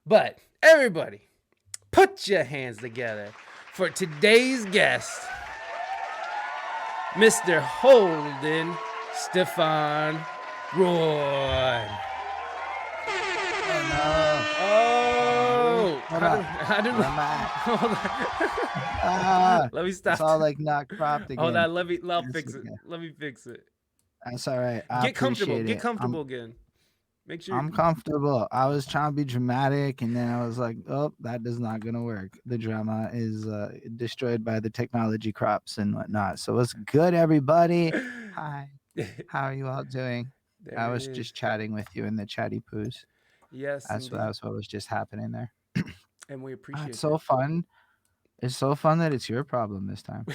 But everybody, put your hands together for today's guest, Mr. Holden Stephan Roy. Oh no. Oh, Hold up. how do we? Where am I at? Hold on. Ah, Let me it's stop. all like not cropped Hold again. on. I'll That's fix it. okay. Let me fix it. That's all right. I Get comfortable. appreciate Get it. comfortable again. Make sure. I'm comfortable. I was trying to be dramatic, and then I was like, "Oh, that is not gonna work. The drama is destroyed by the technology crops and whatnot." So what's good, everybody? Hi. There How are you all doing? I it was is. just chatting with you in the chatty poos. Yes, indeed. That's what was just happening there. And we It's appreciate so that. fun. It's so fun that it's your problem this time.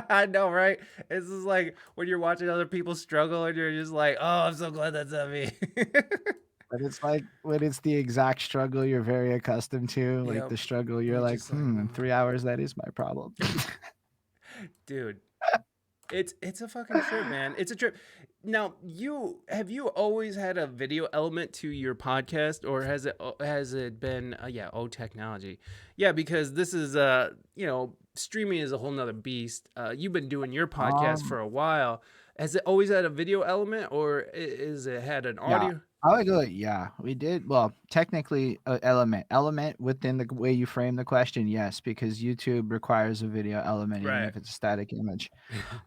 I know, right? It's just like when you're watching other people struggle and you're just like, oh, I'm so glad that's not me. But it's like when it's the exact struggle you're very accustomed to, like Yep. the struggle you're You're like, just like, in 3 hours, that is my problem. dude, it's a fucking trip, man. It's a trip. Now, you always had a video element to your podcast, or has it been yeah, technology, yeah, because this is streaming is a whole nother beast. You've been doing your podcast um, for a while. Has it always had a video element, or is it had an yeah, audio? I would do it. Yeah, we did. Well, technically, element within the way you frame the question, yes, because YouTube requires a video element, even Right. if it's a static image.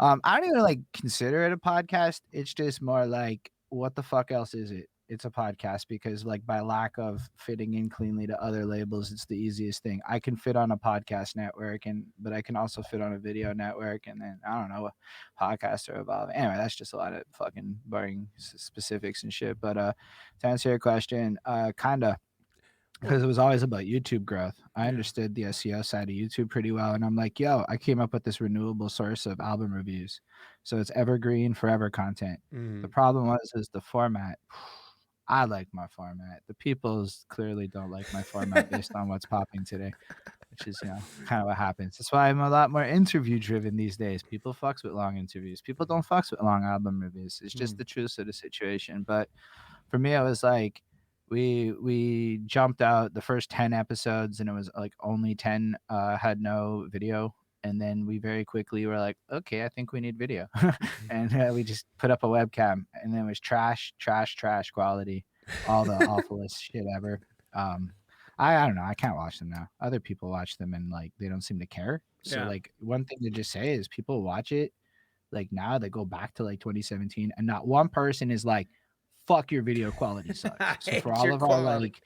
I don't even like consider it a podcast. It's just more like, what the fuck else is it? It's a podcast because, like, by lack of fitting in cleanly to other labels, it's the easiest thing. I can fit on a podcast network, but I can also fit on a video network, and then I don't know, podcasts are evolving. Anyway, that's just a lot of fucking boring specifics and shit. But to answer your question, kinda, Well, because it was always about YouTube growth. I yeah. understood the SEO side of YouTube pretty well. And I'm like, yo, I came up with this renewable source of album reviews. So it's evergreen, forever content. The Mm. problem is the format. I like my format. The peoples clearly don't like my format based on what's popping today, which is, kind of what happens. That's why I'm a lot more interview driven these days. People fucks with long interviews. People don't fucks with long album reviews. It's just Mm. the truth of the situation. But for me, it was like we jumped out the first 10 episodes, and it was like only 10 had no video. And then we very quickly were like, okay, I think we need video. And we just put up a webcam, and then it was trash quality, all the awfulest shit ever. um I don't know, I can't watch them now. Other people watch them, and like they don't seem to care. So Yeah. like one thing to just say is people watch it like now, they go back to like 2017, and not one person is like, fuck, your video quality sucks. I So for hate all your of our quality. like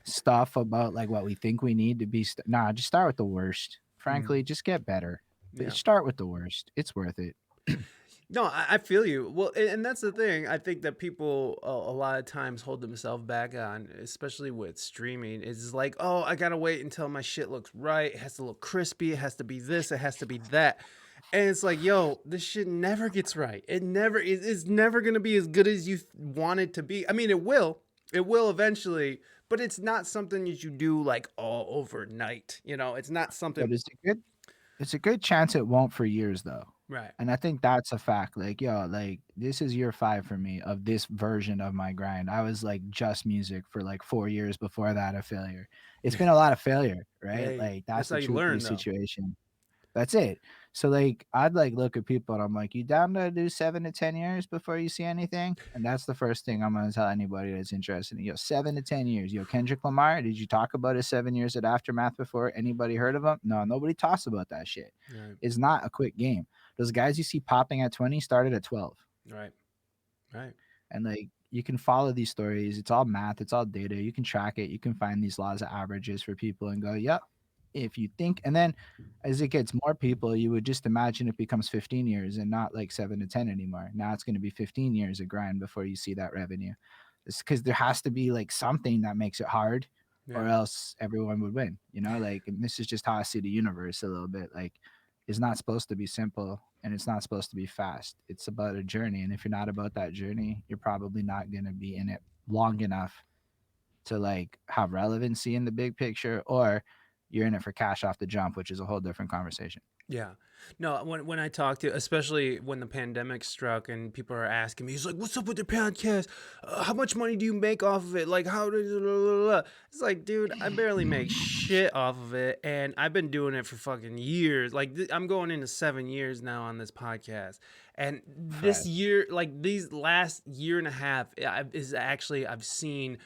stuff about like what we think we need to be, nah, just start with the worst. Mm. Frankly, just get better, but Yeah. start with the worst. It's worth it. No, I feel you. Well, and that's the thing. I think that people a lot of times hold themselves back on, especially with streaming. Is like, oh, I gotta wait until my shit looks right. It has to look crispy. It has to be this. It has to be that. And it's like, yo, this shit never gets right. It never is. It's never gonna be as good as you want it to be. I mean, it will. It will eventually, but it's not something that you do like all overnight. It's not something. But it's a good chance it won't for years though. Right. And I think that's a fact. Like, yo, like this is year 5 for me of this version of my grind. I was like just music for like 4 years before that, a failure. It's been a lot of failure, right? Hey, Like that's that's how the you truth of the learn, though. situation. That's it. So like I'd like look at people, and I'm like, you down to do 7 to 10 years before you see anything? And that's the first thing I'm gonna tell anybody that's interested in 7 to 10 years. Kendrick Lamar, did you talk about his 7 years at Aftermath before anybody heard of him? No, nobody talks about that shit. Right. It's not a quick game. Those guys you see popping at 20 started at 12. Right. Right. And like you can follow these stories. It's all math, it's all data. You can track it. You can find these laws of averages for people and go, yep. If you think, and then as it gets more people, you would just imagine it becomes 15 years and not like 7 to 10 anymore. Now it's going to be 15 years of grind before you see that revenue. It's because there has to be like something that makes it hard, or Yeah. else everyone would win, like, and this is just how I see the universe a little bit. Like, it's not supposed to be simple, and it's not supposed to be fast. It's about a journey. And if you're not about that journey, you're probably not going to be in it long enough to like have relevancy in the big picture, or you're in it for cash off the jump, which is a whole different conversation. Yeah. No, when I talk to, especially when the pandemic struck and people are asking me, he's like, "What's up with the podcast? How much money do you make off of it? Like, how did?" It's like, dude, I barely make shit off of it, and I've been doing it for fucking years. Like, I'm going into 7 years now on this podcast, and this Fresh. year, like these last year and a half, is actually I've seen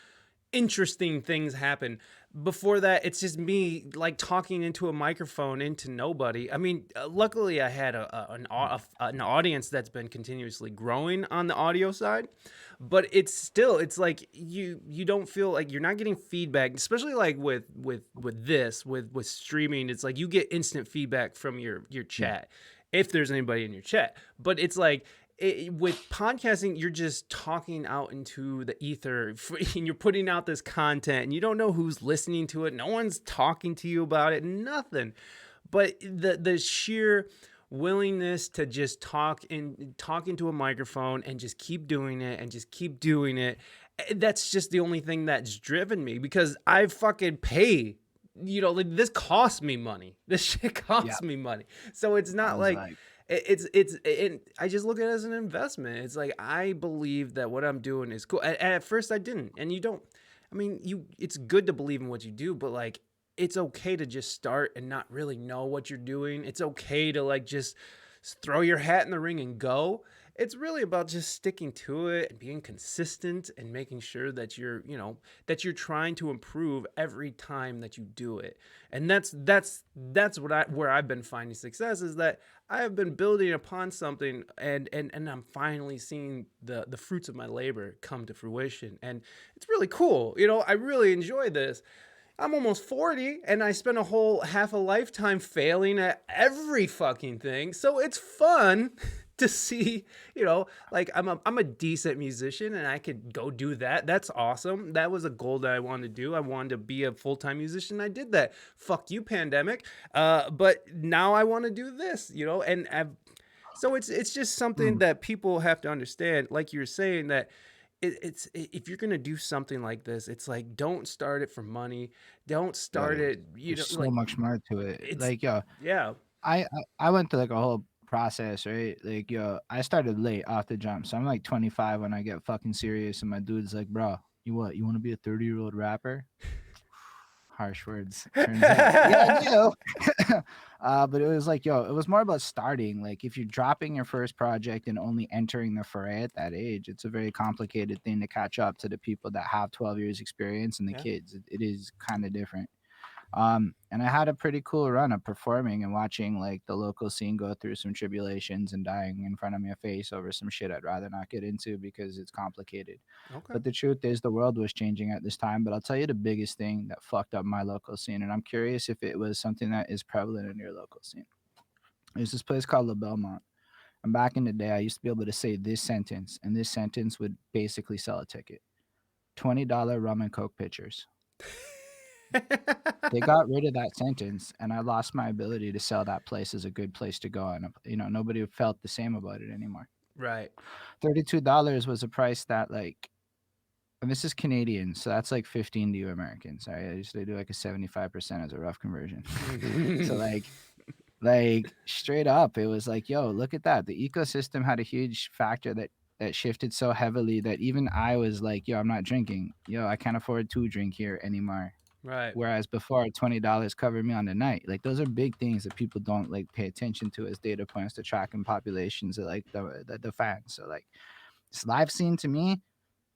interesting things happen. Before that, it's just me like talking into a microphone into nobody. I mean, luckily I had an audience that's been continuously growing on the audio side, but it's like you don't feel like you're not getting feedback, especially like with streaming. It's like you get instant feedback from your Yeah. chat if there's anybody in your chat, but it's like with podcasting, you're just talking out into the ether and you're putting out this content and you don't know who's listening to it. No one's talking to you about it, nothing. But the sheer willingness to just talk into a microphone and just keep doing it and just keep doing it, that's just the only thing that's driven me, because I fucking pay, like this costs me money. This shit Yeah. costs me money. So it's I not was like like, I just look at it as an investment. It's like I believe that what I'm doing is cool. At first I didn't. And you don't, I mean, it's good to believe in what you do, but like it's okay to just start and not really know what you're doing. It's okay to like just throw your hat in the ring and go. It's really about just sticking to it and being consistent and making sure that you're trying to improve every time that you do it. And that's where I've been finding success, is that I have been building upon something, and I'm finally seeing the fruits of my labor come to fruition. And it's really cool. I really enjoy this. I'm almost 40 and I spent a whole half a lifetime failing at every fucking thing. So it's fun to see, like I'm a decent musician and I could go do that. That's awesome. That was a goal that I wanted to do. I wanted to be a full-time musician. I did that. Fuck you, pandemic. But now I want to do this, and so it's just something mm, that people have to understand, like you're saying, that if you're gonna do something like this, it's like, don't start it for money. Don't start yo, it, there's so like much more to it. it's Like, yo, yeah. I went through like a whole process, right? Like, yo, I started late off the jump. So I'm like 25 when I get fucking serious, and my dude's like, bro, you what? You want to be a 30-year-old rapper? Harsh words. Turns out, yeah, I do. But it was like, yo, it was more about starting. Like, if you're dropping your first project and only entering the foray at that age, it's a very complicated thing to catch up to the people that have 12 years experience and the Yeah. kids. It is kind of different. And I had a pretty cool run of performing and watching like the local scene go through some tribulations and dying in front of my face over some shit I'd rather not get into because it's complicated. Okay. But the truth is, the world was changing at this time. But I'll tell you the biggest thing that fucked up my local scene, and I'm curious if it was something that is prevalent in your local scene. There's this place called La Belmont. And back in the day, I used to be able to say this sentence, and this sentence would basically sell a ticket. $20 rum and coke pitchers. They got rid of that sentence, and I lost my ability to sell that place as a good place to go. And nobody felt the same about it anymore. Right. $32 was a price that, like, and this is Canadian, so that's like 15 to you Americans. Sorry, I usually do like a 75% as a rough conversion. So like straight up, it was like, yo, look at that. The ecosystem had a huge factor that shifted so heavily that even I was like, yo, I'm not drinking. Yo, I can't afford to drink here anymore. Right. Whereas before, $20 covered me on the night. Like, those are big things that people don't like pay attention to as data points to tracking populations of like the fans. So like this live scene to me,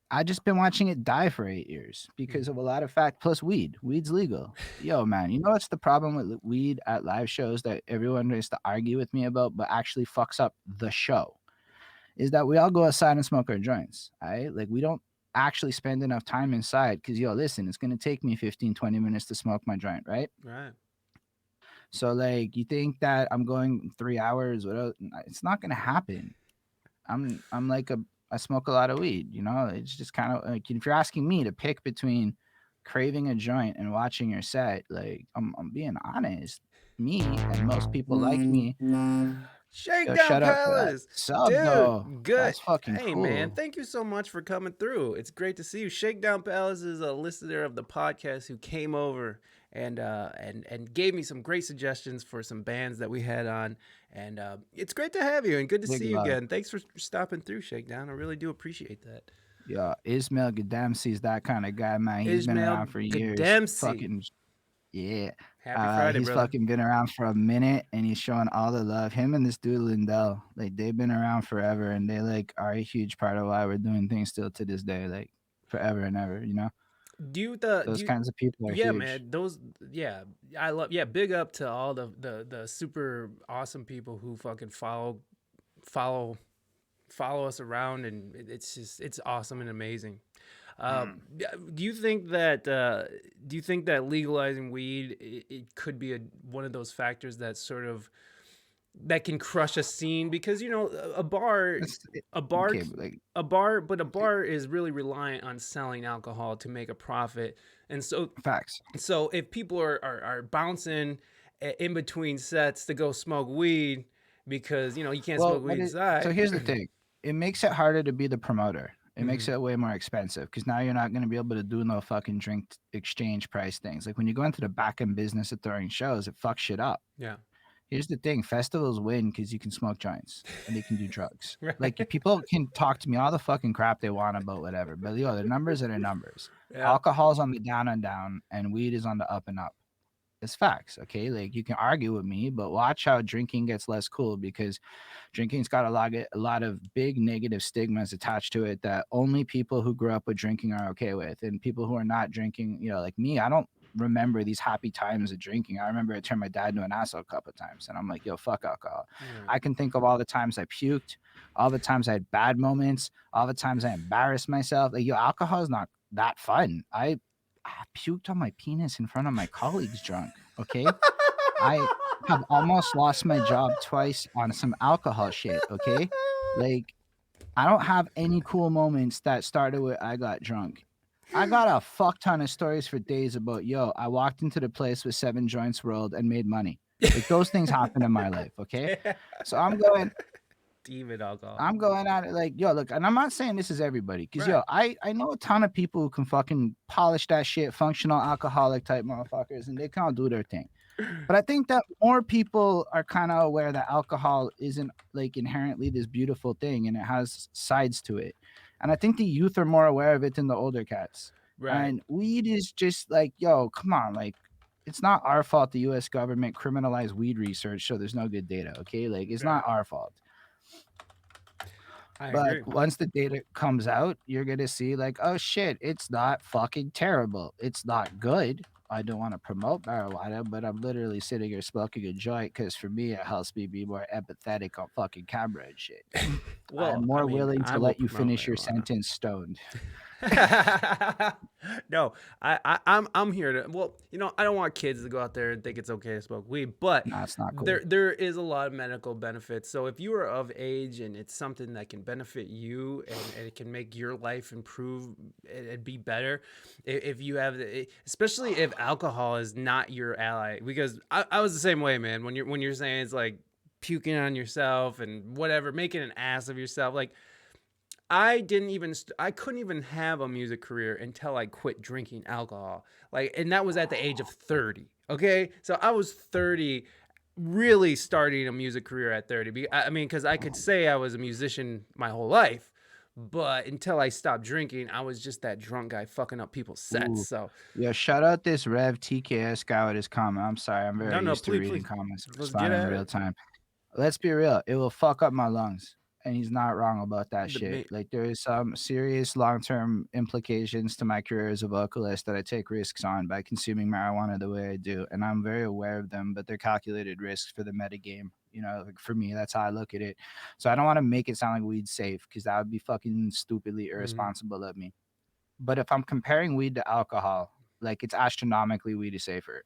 I just been watching it die for 8 years because Mhm. of a lot of fact plus weed. Weed's legal. Yo, man, you know what's the problem with weed at live shows that everyone has to argue with me about, but actually fucks up the show? Is that we all go outside and smoke our joints. All right. Like, we don't actually spend enough time inside because, yo, listen, it's going to take me 15, 20 minutes to smoke my joint. Right. Right. So, like, you think that I'm going 3 hours? It's not going to happen. I'm like I smoke a lot of weed. It's just kind of like, if you're asking me to pick between craving a joint and watching your set, like, I'm being honest. Me and most people like me Shakedown shout out to that Palace, sub though. dude. Good. That's fucking Hey man, cool. thank you so much for coming through. It's great to see you. Shakedown Palace is a listener of the podcast who came over and gave me some great suggestions for some bands that we had on. And it's great to have you and good to Big see you love. again. Thanks for stopping through, Shakedown. I really do appreciate that. Yeah, Ismail Gadamsi's that kind of guy, man. He's been Ishmael around for years. Gademsi. Fucking yeah. Happy Friday, He's brother. fucking been around for a minute and he's showing all the love. Him and this dude Lindell, like they've been around forever and they like are a huge part of why we're doing things still to this day, like forever and ever, you know? Do Those you kinds of people are Yeah, huge. man. Those, yeah, I love. Yeah, big up to all the super awesome people who fucking follow follow us around, and it's just it's awesome and amazing. Mm. Do you think that legalizing weed it could be one of those factors that sort of that can crush a scene because you know That's a bar okay, but like a bar is really reliant on selling alcohol to make a profit, and facts. so if people are bouncing in between sets to go smoke weed because you know you can't Well, smoke weed so inside. here's the thing. It makes it harder to be the promoter. It makes Mhm. it way more expensive because now you're not going to be able to do no fucking drink exchange price things. Like when you go into the back end business of throwing shows, it fucks shit up. Yeah. Here's the thing: festivals win because you can smoke joints and they can do drugs. Like Right. people can talk to me all the fucking crap they want about whatever, but yo, the numbers are the numbers. Yeah. Alcohol's on the down and down, and weed is on the up and up. It's facts, okay? Like you can argue with me, but watch how drinking gets less cool because drinking's got a lot of big negative stigmas attached to it that only people who grew up with drinking are okay with, and people who are not drinking, you know, like me, I don't remember these happy times of drinking. I remember I turned my dad into an asshole a couple of times, and I'm like, yo, fuck alcohol. Right. I can think of all the times I puked, all the times I had bad moments, all the times I embarrassed myself. Like, yo, alcohol is not that fun. I puked on my penis in front of my colleagues drunk. Okay. I have almost lost my job twice on some alcohol shit. Okay. Like, I don't have any cool moments that started with I got drunk. I got a fuck ton of stories for days about, yo, I walked into the place with 7 joints rolled and made money. Like, those things happen in my life. Okay. So Demon alcohol. I'm going at it like, yo, look, and I'm not saying this is everybody, because Right. yo, I know a ton of people who can fucking polish that shit, functional alcoholic type motherfuckers, and they can all do their thing. But I think that more people are kind of aware that alcohol isn't like inherently this beautiful thing and it has sides to it. And I think the youth are more aware of it than the older cats. Right. And weed is just like, yo, come on, like it's not our fault the US government criminalized weed research so there's no good data, okay? Like it's Right. not our fault. I But agree. once the data comes out, you're gonna see like, oh shit, it's not fucking terrible. It's not good. I don't want to promote marijuana, but I'm literally sitting here smoking a joint because for me it helps me be more empathetic on fucking camera and shit. I'm Well, I more mean, willing I to will let you promote finish your marijuana. sentence stoned. No, I'm here to. Well, you know, I don't want kids to go out there and think it's okay to smoke weed, but No, it's not cool. there is a lot of medical benefits. So if you are of age and it's something that can benefit you and it can make your life improve and be better, if you have, especially if alcohol is not your ally, because I was the same way, man. When you're saying it's like puking on yourself and whatever, making an ass of yourself, like I couldn't even have a music career until I quit drinking alcohol. Like, and that was at the age of 30. Okay. So I was 30, really starting a music career at 30. I mean, because I could say I was a musician my whole life, but until I stopped drinking, I was just that drunk guy fucking up people's sets. Ooh. So, Yeah, shout out this Rev TKS guy with his comment. I'm sorry, I'm no, very no, used to please, reading please, comments and let's get responding in at real it. time. Let's be real, it will fuck up my lungs. And he's not wrong about that The, shit. ma- Like there is some serious long-term implications to my career as a vocalist that I take risks on by consuming marijuana the way I do. And I'm very aware of them, but they're calculated risks for the metagame. You know, like for me, that's how I look at it. So I don't want to make it sound like weed's safe because that would be fucking stupidly Mhm. irresponsible of me. But if I'm comparing weed to alcohol, like it's astronomically weed is safer,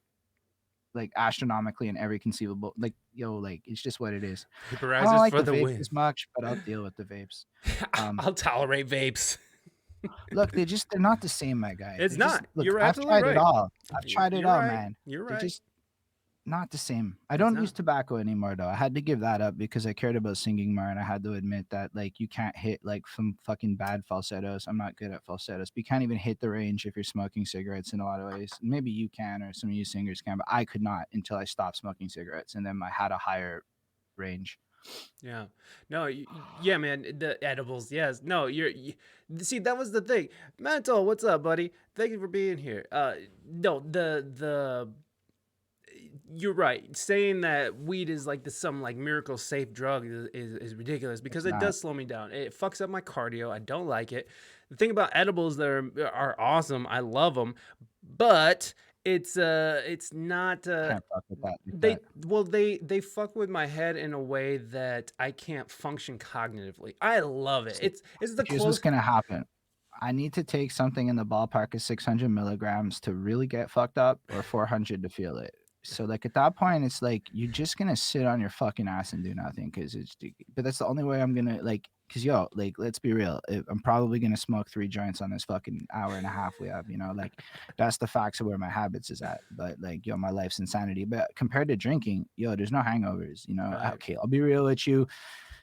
like astronomically in every conceivable, like yo, like it's just what it is. I don't Vaporizers like for the the vapes win. as much, but I'll deal with the vapes. Um, I'll tolerate vapes. look, they're not the same, my guy. It's They just not. look. You're I've absolutely tried it right. all. I've tried it You're all, right. man. You're They're right. just Not the same. I It's don't use not. tobacco anymore though. I had to give that up because I cared about singing more, and I had to admit that like you can't hit like some fucking bad falsettos. I'm not good at falsettos. But you can't even hit the range if you're smoking cigarettes in a lot of ways. Maybe you can, or some of you singers can, but I could not until I stopped smoking cigarettes, and then I had a higher range. Yeah. No, yeah, man, the edibles, yes. No, see, that was the thing. Mental, what's up, buddy? Thank you for being here. No, the you're right. Saying that weed is like the some like miracle safe drug is ridiculous because It's it not. does slow me down. It fucks up my cardio. I don't like it. The thing about edibles that are awesome. I love them, but it's not Can't fuck with that like they that. well they fuck with my head in a way that I can't function cognitively. I love it. See, It's the here's what's close. gonna happen. I need to take something in the ballpark of 600 milligrams to really get fucked up, or 400 to feel it. So like at that point, it's like you're just gonna sit on your fucking ass and do nothing because it's. But that's the only way I'm gonna like. Cause yo, like let's be real. I'm probably gonna smoke 3 joints on this fucking hour and a half we have. You know, like that's the facts of where my habits is at. But like yo, my life's insanity. But compared to drinking, yo, there's no hangovers. You know, Right. okay, I'll be real with you.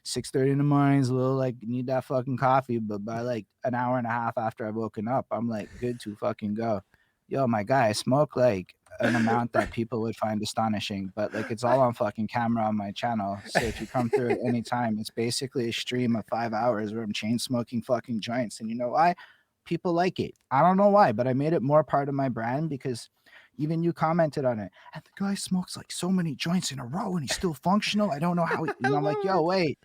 6:30 in the morning is a little like need that fucking coffee, but by like an hour and a half after I've woken up, I'm like good to fucking go. Yo, my guy, I smoke like an amount that people would find astonishing, but like it's all on fucking camera on my channel. So if you come through at any time, it's basically a stream of 5 hours where I'm chain smoking fucking joints. And you know why? People like it. I don't know why, but I made it more part of my brand because even you commented on it. And the guy smokes like so many joints in a row and he's still functional. I don't know how he, I and I'm like, love yo, it. wait.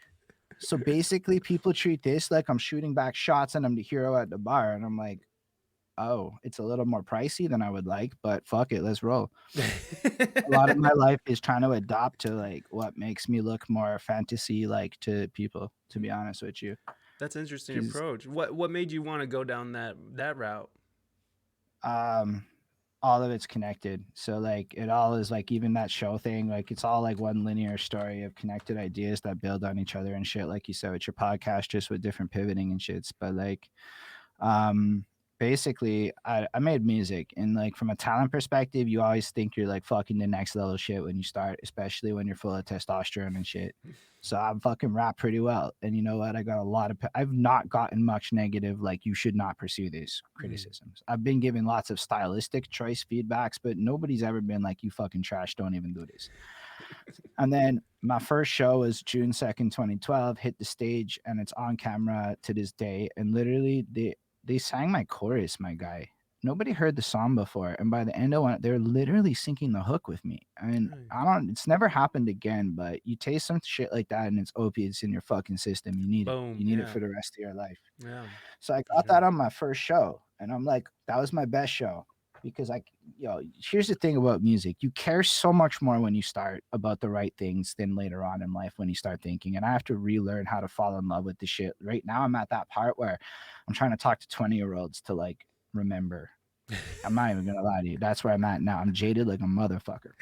So basically, people treat this like I'm shooting back shots and I'm the hero at the bar. And I'm like, oh, it's a little more pricey than I would like, but fuck it, let's roll. A lot of my life is trying to adopt to like what makes me look more fantasy like to people, to be honest with you. That's an interesting Because approach. What made you want to go down that route? um all of it's connected. So like it all is like even that show thing, like it's all like one linear story of connected ideas that build on each other and shit, like you said with your podcast, just with different pivoting and shits. But like um basically I made music, and like from a talent perspective you always think you're like fucking the next level shit when you start, especially when you're full of testosterone and shit. So I fucking rap pretty well, and you know what, I got a lot of I've not gotten much negative like you should not pursue these Mm. criticisms. I've been given lots of stylistic choice feedbacks, but nobody's ever been like you fucking trash, don't even do this. And then my first show was June 2nd, 2012, hit the stage, and it's on camera to this day. And literally, they sang my chorus, my guy. Nobody heard the song before, and by the end, they're literally syncing the hook with me. I mean, Right. I don't. It's never happened again. But you taste some shit like that, and it's opiates in your fucking system. You need it. Boom. You need it Yeah. for the rest of your life. Yeah. So I For got sure. that on my first show, and I'm like, that was my best show because here's the thing about music: you care so much more when you start about the right things than later on in life when you start thinking. And I have to relearn how to fall in love with the shit. Right now, I'm at that part where I'm trying to talk to 20-year-olds to like remember. I'm not even gonna lie to you. That's where I'm at now. I'm jaded like a motherfucker.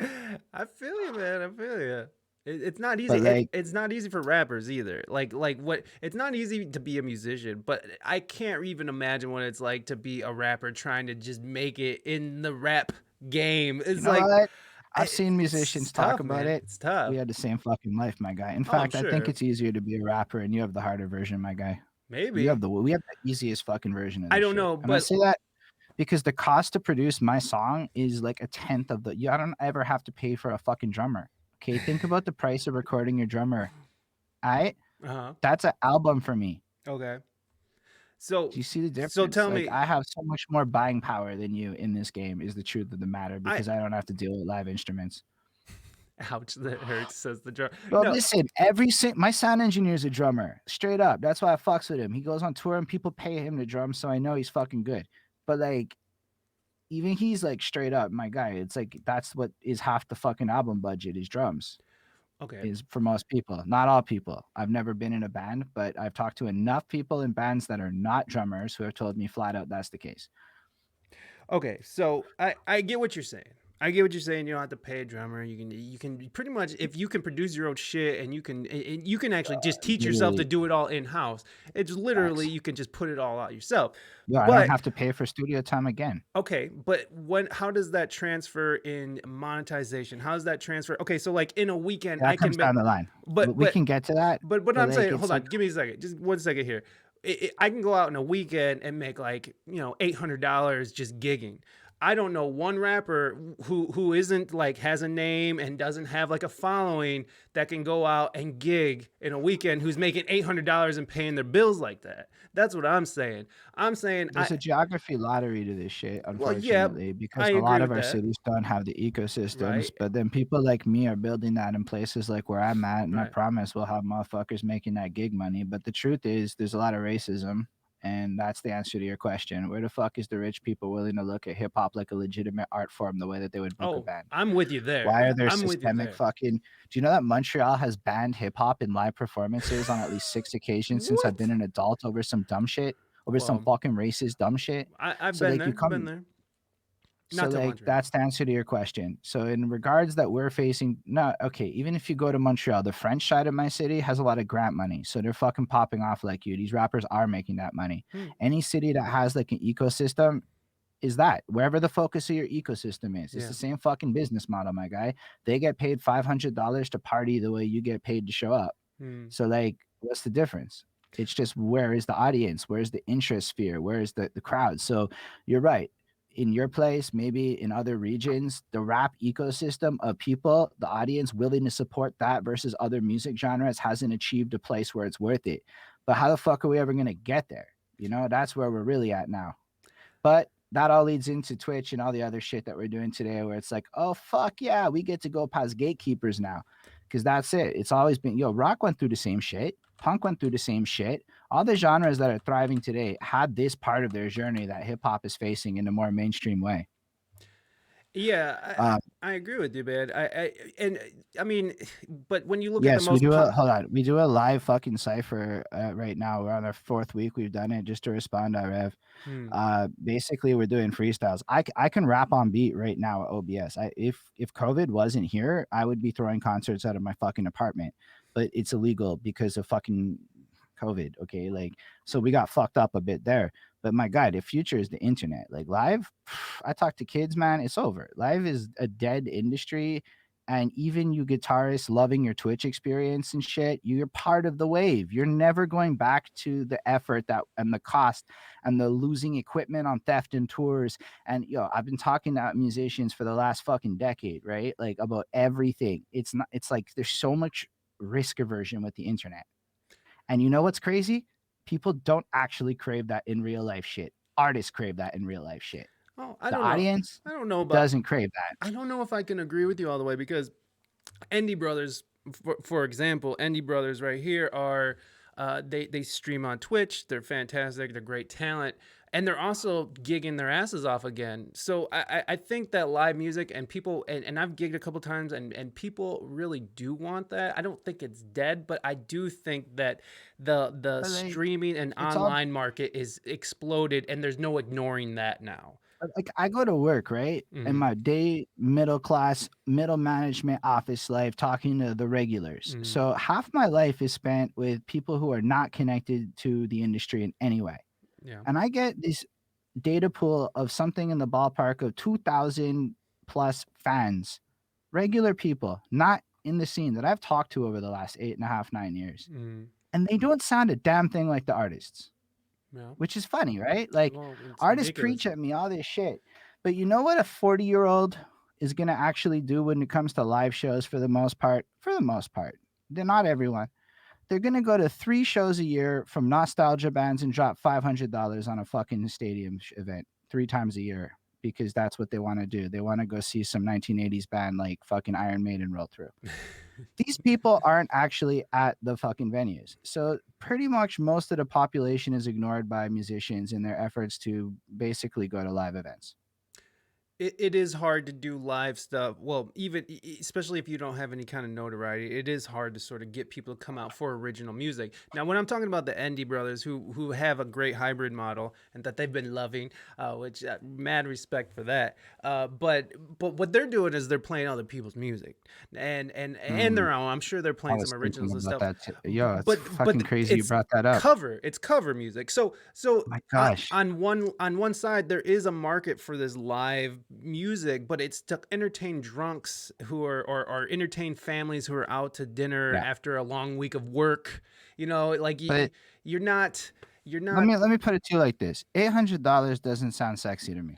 I feel you, man. I feel you. It's not easy. But like, It's not easy for rappers either. Like what? It's not easy to be a musician, but I can't even imagine what it's like to be a rapper trying to just make it in the rap game. you It's know like what? I've seen it's musicians talk tough, about man. it. It's We tough. had the same fucking life, my guy. In Oh, I'm fact, I think sure. it's easier to be a rapper, and you have the harder version, my guy. Maybe. We have the easiest fucking version of I this don't shit. know, And I but say that because the cost to produce my song is like a tenth of the. I don't ever have to pay for a fucking drummer. Okay, think about the price of recording your drummer. I uh-huh. That's an album for me. Okay. Do So you see the so difference? tell Like me, I have so much more buying power than you in this game. Is the truth of the matter I because I don't have to deal with live instruments. ouch that hurts says the drum. Bro, No. listen, my sound engineer is a drummer, straight up. That's why I fucks with him. He goes on tour and people pay him to drum, so I know he's fucking good. But like, even he's like straight up my guy. It's like that's what is half the fucking album budget is drums. Okay. Is for most people, not all people. I've never been in a band, but I've talked to enough people in bands that are not drummers who have told me flat out that's the case. Okay, so I get what you're saying. I get what you're saying. You don't have to pay a drummer. You can pretty much, if you can produce your own shit, and you can actually just teach yourself to Literally, do it all in house. It's literally, facts. you can just put it all out yourself. Yo, I don't But have to pay for studio time again. okay, but when how does that transfer in monetization? How does that transfer? Okay, so like in a weekend, That I comes can make, down the line. but We but can get to that, but what but I'm like saying, hold it's on, like give me a second, just 1 second here. I can go out in a weekend and make like $800 just gigging. I don't know one rapper who isn't like has a name and doesn't have like a following that can go out and gig in a weekend who's making $800 and paying their bills like that. That's what I'm saying. I'm saying there's a geography lottery to this shit, well, yeah, unfortunately, I because a agree lot of with our that. cities don't have the ecosystems. Right, But then people like me are building that in places like where I'm at, and I right. promise we'll have motherfuckers making that gig money. But the truth is, there's a lot of racism, and that's the answer to your question. Where the fuck is the rich people willing to look at hip hop like a legitimate art form the way that they would book a Oh, band? I'm with you there. Why are there I'm with you systemic there. fucking do you know that Montreal has banned hip hop in live performances on at least 6 occasions since I've been What? an adult over some dumb shit, over some Well, fucking racist dumb shit? I've So, been like, you there. I've been come there. so, Not to like, Montreal. that's the answer to your question. So, in regards that we're facing no, okay, even if you go to Montreal, the French side of my city has a lot of grant money, so they're fucking popping off like you. These rappers are making that money. Hmm. Any city that has, like, an ecosystem is that wherever the focus of your ecosystem is. It's Yeah. the same fucking business model, my guy. They get paid $500 to party the way you get paid to show up. Hmm. So, like, what's the difference? It's just where is the audience? Where's the interest sphere? Where is the crowd? So, you're right. In your place, maybe in other regions, the rap ecosystem of people, the audience willing to support that versus other music genres hasn't achieved a place where it's worth it. But how the fuck are we ever going to get there? That's where we're really at now. But that all leads into Twitch and all the other shit that we're doing today, where it's like, oh, fuck yeah, we get to go past gatekeepers now. Because that's it. It's always been, rock went through the same shit. Punk went through the same shit. All the genres that are thriving today had this part of their journey that hip hop is facing in a more mainstream way. Yeah, Um, I agree with you, man. And I mean, but when you look at the Yes, we most do pop, a hold on. We do a live fucking cipher right now. We're on our fourth week. We've done it just to respond to Rev. hmm, Basically, we're doing freestyles. I can rap on beat right now at OBS. If COVID wasn't here, I would be throwing concerts out of my fucking apartment, but it's illegal because of fucking COVID. Okay, like so we got fucked up a bit there. But my God, the future is the internet. Like live, I talk to kids, man. It's over. Live is a dead industry, and even you guitarists loving your Twitch experience and shit, you're part of the wave. You're never going back to the effort that and the cost and the losing equipment on theft and tours. And I've been talking to musicians for the last fucking decade, right? Like about everything. It's like there's so much risk aversion with the internet. And you know what's crazy? People don't actually crave that in real life shit. Artists crave that in real life shit. oh, I The don't know. audience I don't know about. doesn't crave that. I don't know if I can agree with you all the way because Indie Brothers, for example, Indie Brothers right here are they stream on Twitch. They're fantastic. They're great talent, and they're also gigging their asses off again. So I think that live music and people and I've gigged a couple times and people really do want that. I don't think it's dead, but I do think that the But like streaming and it's all online market is exploded, and there's no ignoring that now. like I go to work, right? In Mm-hmm. my day middle class, middle management office life talking to the regulars. Mm-hmm. So half my life is spent with people who are not connected to the industry in any way. Yeah. And I get this data pool of something in the ballpark of 2,000 plus fans, regular people, not in the scene that I've talked to over the last 8.5, 9 years. Mm-hmm. And they don't sound a damn thing like the artists, Yeah. which is funny, right? Like Well, it's artists ridiculous. preach at me all this shit. But you know what a 40-year-old is going to actually do when it comes to live shows for the most part? For the most part. They're not everyone. They're going to go to 3 shows a year from nostalgia bands and drop $500 on a fucking stadium event 3 times a year because that's what they want to do. They want to go see some 1980s band like fucking Iron Maiden roll through. These people aren't actually at the fucking venues. So pretty much most of the population is ignored by musicians in their efforts to basically go to live events. It is hard to do live stuff. Well, even especially if you don't have any kind of notoriety, it is hard to sort of get people to come out for original music. Now, when I'm talking about the Indie Brothers, who have a great hybrid model and that they've been loving, which mad respect for that. But what they're doing is they're playing other people's music, and Mm, their own. I'm sure they're I playing some was thinking originals and about stuff. that too. Yo, it's But fucking crazy you it's brought that up. cover music. So My gosh. on one side there is a market for this live music, but it's to entertain drunks who are or entertain families who are out to dinner Yeah. after a long week of work. Like But you're not you're let not me let me put it to you like this. $800 doesn't sound sexy to me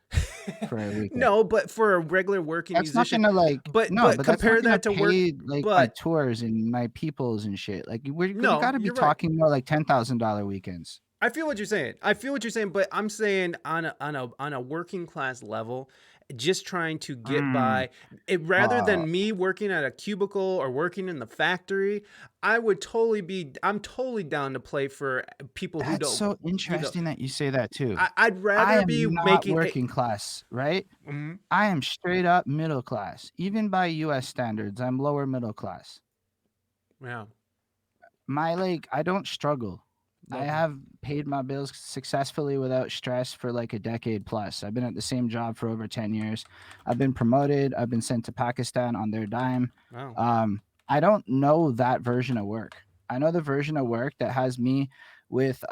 for a weekend. no, but for a regular working That's not musician, gonna like but no, but but that's not compare gonna that to work. pay like my But tours and my peoples and shit. Like we no, gotta be you're right. talking more like $10,000 weekends. I feel what you're saying. I feel what you're saying, but I'm saying on a working class level, just trying to get Mm. by. Rather Uh, than me working at a cubicle or working in the factory, I'm totally down to play for people who that's don't, so you know. interesting that you say that too. I'd I rather am be not making it. working class, right? Mhm. I am straight up middle class. Even by US standards, I'm lower middle class. Yeah, I don't struggle. I love that. have paid my bills successfully without stress for like a decade plus. I've been at the same job for over 10 years. I've been promoted. I've been sent to Pakistan on their dime. Wow. I don't know that version of work. I know the version of work that has me with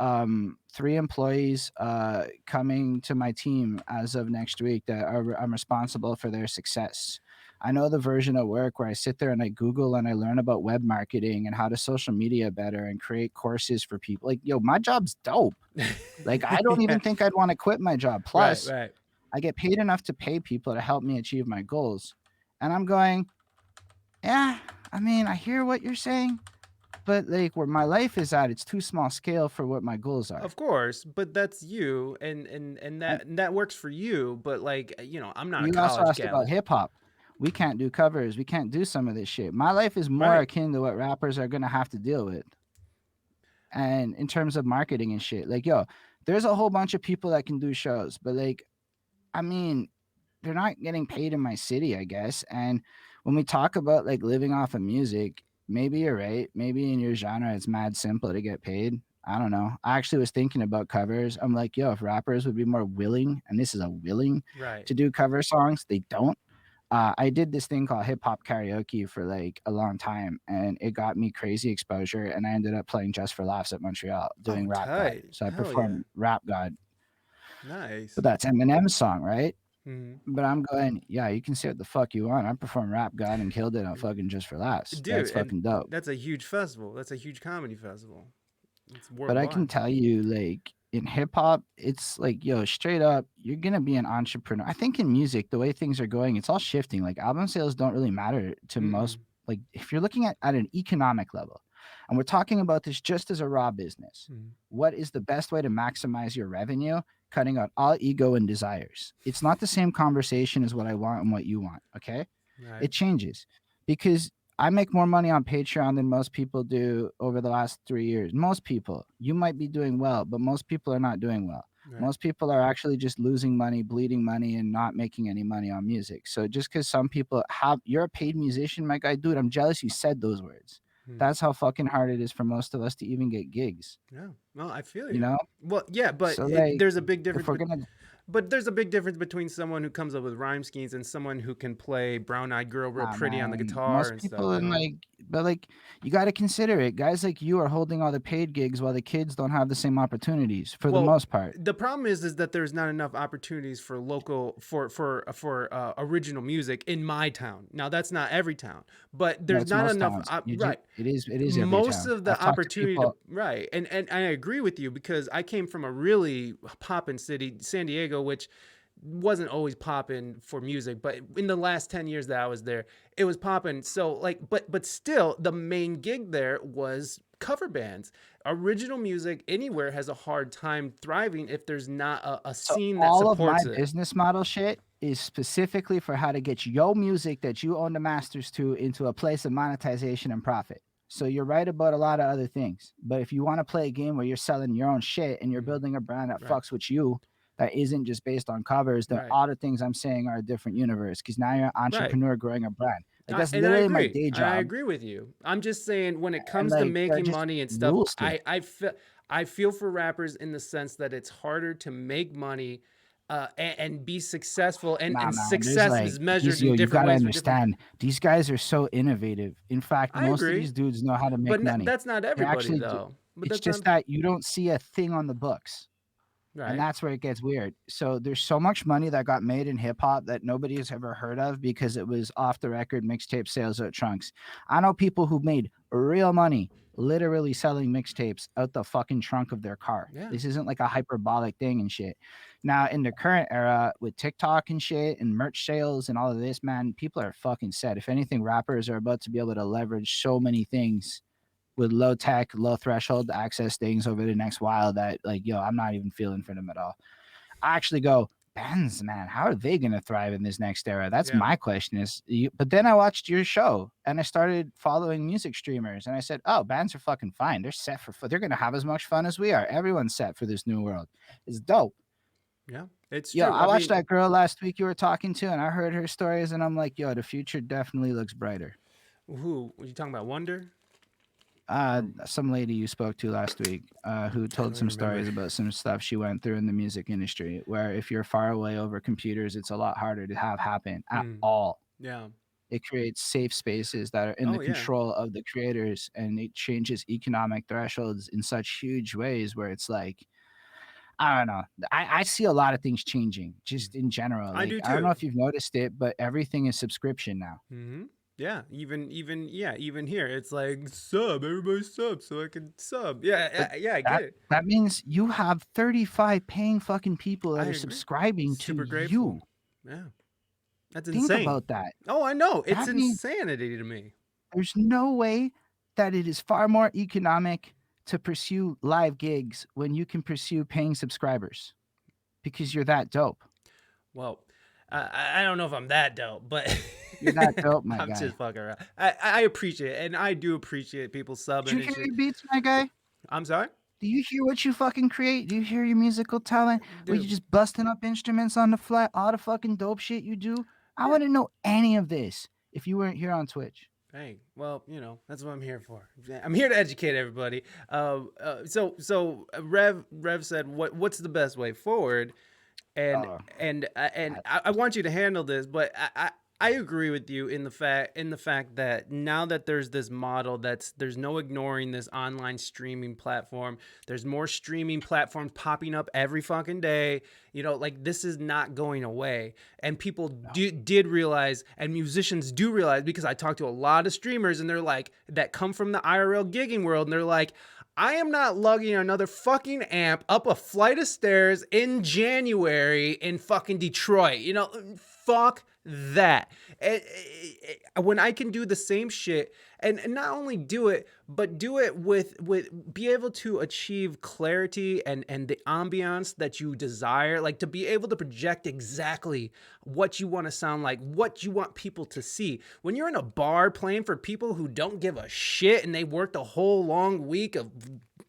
3 employees coming to my team as of next week I'm responsible for their success. I know the version of work where I sit there and I Google and I learn about web marketing and how to social media better and create courses for people. Like, yo, my job's dope. Like, I don't Yeah. even think I'd want to quit my job. Right. Plus, Right. I get paid enough to pay people to help me achieve my goals. And I'm going, yeah, I mean, I hear what you're saying, but like where my life is at, it's too small scale for what my goals are. Of course, but that's you, and And that works for you. But like I'm not a you also college asked about gal. hip hop. We can't do covers. We can't do some of this shit. My life is more Right. akin to what rappers are gonna have to deal with. And in terms of marketing and shit, like yo, there's a whole bunch of people that can do shows, but like, I mean, they're not getting paid in my city, I guess. And when we talk about like living off of music, maybe you're right. Maybe in your genre, it's mad simple to get paid. I don't know. I actually was thinking about covers. I'm like, yo, if rappers would be more willing, and this is a willing Right. to do cover songs, they don't. I did this thing called hip hop karaoke for like a long time, and it got me crazy exposure. And I ended up playing Just for Laughs at Montreal, Oh, doing Rap God. tight. So I Hell yeah. performed Rap God, but Nice. that's Eminem's song, right? Mhm. But I'm going, yeah, you can say what the fuck you want. I performed Rap God and killed it on fucking Just for Laughs. Dude, That's and fucking dope. that's a huge festival. That's a huge comedy festival. It's But I can worldwide. tell you, like in hip hop, it's like, yo, straight up, you're gonna be an entrepreneur. I think in music, the way things are going, it's all shifting. Like album sales don't really matter to most. Mm-mm. Like if you're looking at an economic level, and we're talking about this just as a raw business, Mhm. what is the best way to maximize your revenue? Cutting out all ego and desires. It's not the same conversation as what I want and what you want. Okay, Right. it changes because I make more money on Patreon than most people do over the last 3 years. Most people, you might be doing well, but most people are not doing well. Right. Most people are actually just losing money, bleeding money, and not making any money on music. So just because some people have, you're a paid musician, my guy, dude, I'm jealous you said those words. Hmm. That's how fucking hard it is for most of us to even get gigs, Yeah. No, I feel you you. know? Well, yeah, but So like, there's a big if difference. we're gonna But there's a big difference between someone who comes up with rhyme schemes and someone who can play Brown Eyed Girl real Nah, pretty on the man. guitar Most and stuff. people You in know. like, but like, you got to consider it. Guys like you are holding all the paid gigs while the kids don't have the same opportunities for the Well, most part. the problem is that there's not enough opportunities for local for original music in my town. Now that's not every town, but there's That's not most enough. towns. Right, It is every most town. of I've the talked to opportunity to people. right, and I agree with you because I came from a really poppin' city, San Diego, which wasn't always popping for music, but in the last 10 years that I was there, it was popping. So like, but still the main gig there was cover bands. Original music anywhere has a hard time thriving if there's not a So scene that all of my supports it. business model shit is specifically for how to get your music that you own the masters to into a place of monetization and profit. So you're right about a lot of other things. But if you want to play a game where you're selling your own shit and you're Mhm. building a brand that Right. fucks with you, that isn't just based on covers, then Right. all the things I'm saying are a different universe because now you're an Right. entrepreneur growing a brand. Like that's And I literally my agree. day I job. agree with you. I'm just saying when it And comes to like that making just money and stuff, rules to me. I feel for rappers in the sense that it's harder to make money and be successful, Nah, and man. There's success like is these, measured in yo, you different gotta ways for different. understand, these guys are so innovative. In fact, I most of agree, these dudes know how to make but money. that's not They everybody actually do. though. But It's that's just not that you don't see a thing on the books. And right. that's where it gets weird. So there's so much money that got made in hip hop that nobody has ever heard of because it was off the record mixtape sales out trunks. I know people who made real money literally selling mixtapes out the fucking trunk of their car. Yeah. This isn't like a hyperbolic thing and shit. Now, in the current era with TikTok and shit and merch sales and all of this, man, people are fucking set. If anything, rappers are about to be able to leverage so many things with low tech, low threshold access things over the next while that like, yo, I'm not even feeling for them at all. I actually go, bands, man, how are they gonna thrive in this next era? That's Yeah. my question. But then I watched your show and I started following music streamers and I said, oh, bands are fucking fine. They're set they're gonna have as much fun as we are. Everyone's set for this new world. It's dope. Yeah. It's Yo, true. I I watched mean, that girl last week you were talking to and I heard her stories and I'm like, yo, the future definitely looks brighter. who were you talking about? Wonder? Some lady you spoke to last week, who I told don't even some remember. stories about some stuff she went through in the music industry, where if you're far away over computers, it's a lot harder to have happen at Mm, all. yeah. It creates safe spaces that are in the Oh yeah. control of the creators, and it changes economic thresholds in such huge ways where it's like, I don't know. I see a lot of things changing just in general. I Like, do I don't know too. if you've noticed it, but everything is subscription now. Yeah, even here, it's like sub, everybody sub, so I can sub. Yeah, But yeah, I get that it. that means you have 35 paying fucking people that I are agree. subscribing to Super grateful. you. Yeah, that's Think insane. about that. Oh, I know. It's That means insanity to me. there's no way that it is far more economic to pursue live gigs when you can pursue paying subscribers because you're that dope. Well, I don't know if I'm that dope, but You're that dope, my I'm guy. just fucking around. I appreciate it, and I do appreciate people Do subbing you and hear shit. your beats, my guy? I'm sorry, Do you hear what you fucking create? Do you hear your musical talent where you dude. just busting up instruments on the fly, all the fucking dope shit you do? I Yeah. wouldn't know any of this if you weren't here on Twitch. Hey, well, that's what I'm here for. I'm here to educate everybody. Rev said, what's the best way forward? And Oh, I want you to handle this, but I agree with you in the fact that now that there's this model, there's no ignoring this online streaming platform. There's more streaming platforms popping up every fucking day. Like this is not going away, and people did realize, and musicians do realize, because I talk to a lot of streamers, and they're like that come from the IRL gigging world, and they're like, I am not lugging another fucking amp up a flight of stairs in January in fucking Detroit. Fuck that. When I can do the same shit, and not only do it, but do it with be able to achieve clarity and the ambiance that you desire, like to be able to project exactly what you want to sound like, what you want people to see. When you're in a bar playing for people who don't give a shit and they worked a whole long week of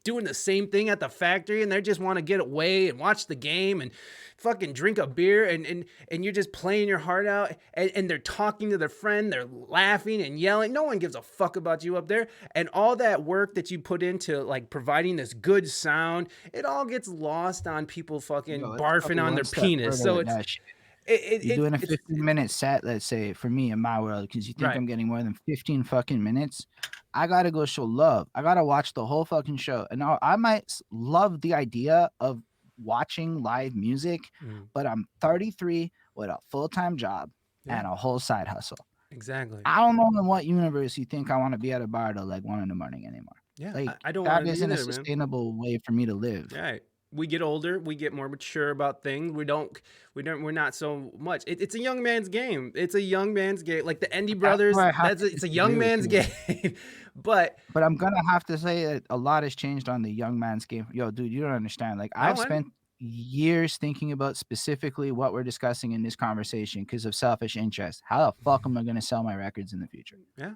doing the same thing at the factory, and they just want to get away and watch the game and fucking drink a beer, and you're just playing your heart out, and they're talking to their friend, they're laughing and yelling, no one gives a fuck about you up there, and all that work that you put into like providing this good sound, it all gets lost on people yo, fucking let's go barfing on one their step penis. further So with that shit. You're doing a it's 15-minute set, let's say, for me in my world, because you think right. I'm getting more than 15 fucking minutes. I gotta go show love. I gotta watch the whole fucking show. And now I might love the idea of watching live music, Mm, but I'm 33 with a full-time job yeah, and a whole side hustle. exactly. I don't know in what universe you think I want to be at a bar till like 1 in the morning anymore. Yeah, Like I don't that want to isn't a either, man. sustainable way for me to live. Right. We get older, we get more mature about things. We're not so much. It's a young man's game. It's a young man's game. Like the Endy But that's brothers, where I have to it's a disagree young with man's you. game. But But I'm gonna have to say that a lot has changed on the young man's game. Yo, dude, you don't understand. Like no, I've spent years thinking about specifically what we're discussing in this conversation because of selfish interest. How the fuck am I gonna sell my records in the future? yeah.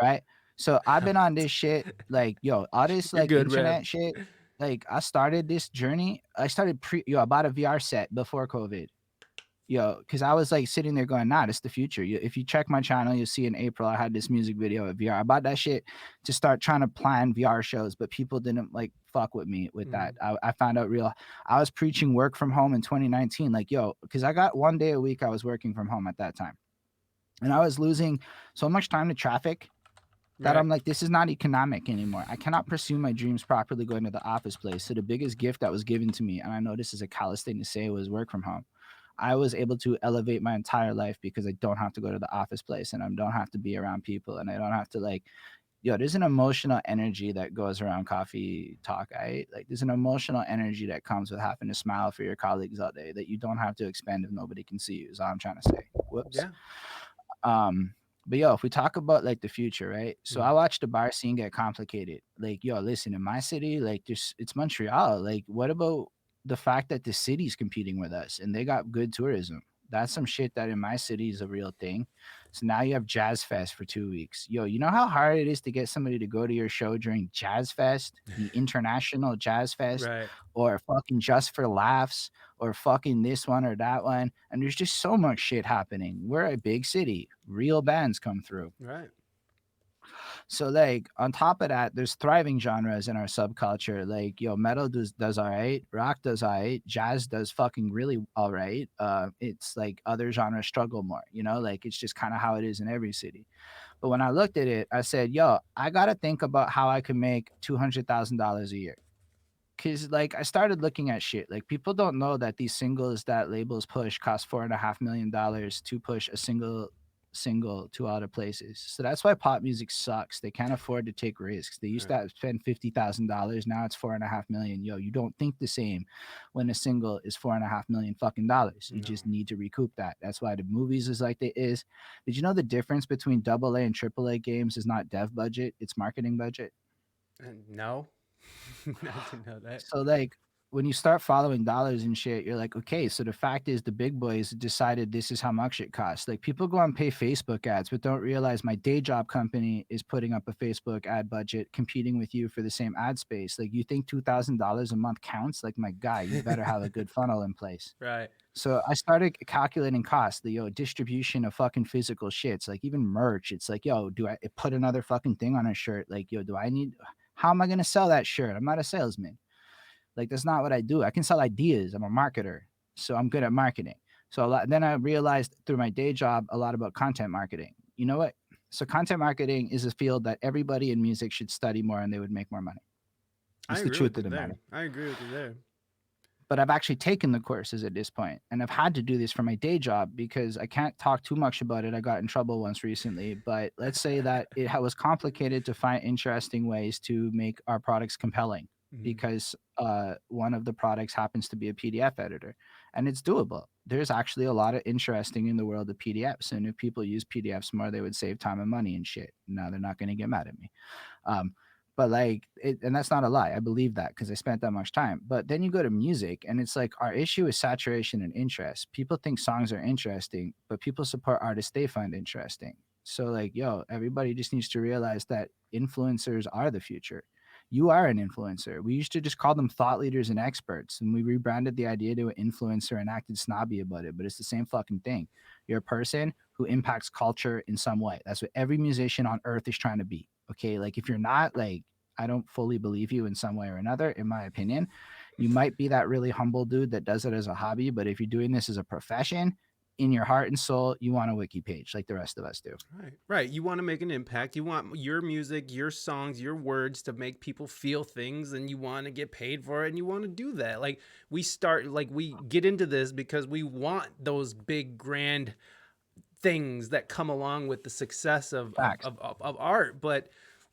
Right? So I've been on this shit, like, yo, all this You're like good, Rev. internet shit. like I started this journey. I started I bought a VR set before COVID. Because I was like sitting there going, nah, this is the future. If you check my channel, you'll see in April I had this music video of VR. I bought that shit to start trying to plan VR shows, but people didn't like fuck with me with that. Mhm. I found out real. I was preaching work from home in 2019, like because I got 1 day a week I was working from home at that time, and I was losing so much time to traffic that Right. I'm like, this is not economic anymore. I cannot pursue my dreams properly going to the office place. So the biggest gift that was given to me, and I know this is a callous thing to say, was work from home. I was able to elevate my entire life because I don't have to go to the office place and I don't have to be around people and I don't have to like, there's an emotional energy that goes around coffee talk. Like there's an emotional energy that comes with having to smile for your colleagues all day that you don't have to expend if nobody can see you, is all I'm trying to say. Whoops. Yeah. Um, but if we talk about like the future, right? So I Mhm. watched the bar scene get complicated. Like, listen, in my city, like just it's Montreal. Like, what about the fact that the city's competing with us and they got good tourism? That's some shit that in my city is a real thing. So now you have Jazz Fest for 2 weeks. You know how hard it is to get somebody to go to your show during Jazz Fest, the International Jazz Fest, Right. or fucking Just for Laughs, or fucking this one or that one. And there's just so much shit happening. We're a big city. Real bands come through. Right. So like on top of that, there's thriving genres in our subculture. Like metal does all right, rock does all right, jazz does fucking really all right. It's like other genres struggle more, like it's just kind of how it is in every city. But when I looked at it, I said, I gotta think about how I can make $200,000 a year. Cause like I started looking at shit. Like people don't know that these singles that labels push cost $4.5 million to push a single to other places. So that's why pop music sucks. They can't afford to take risks. They used Right. to spend $50,000. Now it's 4.5 million. You don't think the same when a single is 4.5 million fucking dollars. You No. just need to recoup that. That's why the movies is like it is. Did you know the difference between AA and AAA games is not dev budget, it's marketing budget? And no. I didn't know that. So like when you start following dollars and shit, you're like, okay, so the fact is the big boys decided this is how much it costs. Like people go and pay Facebook ads, but don't realize my day job company is putting up a Facebook ad budget competing with you for the same ad space. Like you think $2,000 a month counts? Like my guy, you better have a good funnel in place. Right. So I started calculating costs, the distribution of fucking physical shits, like even merch. It's like, do I put another fucking thing on a shirt? Like, do I need how am I gonna sell that shirt? I'm not a salesman. Like that's not what I do. I can sell ideas. I'm a marketer, so I'm good at marketing. So then I realized through my day job a lot about content marketing. You know what? So content marketing is a field that everybody in music should study more, and they would make more money. I It's the agree with truth you of the matter. there. I agree with you there. But I've actually taken the courses at this point, and I've had to do this for my day job because I can't talk too much about it. I got in trouble once recently, but let's say that was complicated to find interesting ways to make our products compelling Mhm. because one of the products happens to be a PDF editor, and it's doable. There's actually a lot of interesting in the world of PDFs, and if people use PDFs more, they would save time and money and shit. Now they're not going to get mad at me. Um, but like it, and that's not a lie. I believe that because I spent that much time. But then you go to music, and it's like our issue is saturation and interest. People think songs are interesting, but people support artists they find interesting. So like, everybody just needs to realize that influencers are the future. You are an influencer. We used to just call them thought leaders and experts, and we rebranded the idea to an influencer and acted snobby about it. But it's the same fucking thing. You're a person who impacts culture in some way. That's what every musician on earth is trying to be. Okay. Like if you're not, like, I don't fully believe you in some way or another, in my opinion. You might be that really humble dude that does it as a hobby, but if you're doing this as a profession, in your heart and soul, you want a wiki page like the rest of us do. Right. Right. You want to make an impact. You want your music, your songs, your words to make people feel things, and you want to get paid for it, and you want to do that. Like we get into this because we want those big grand things that come along with the success Facts. of art. But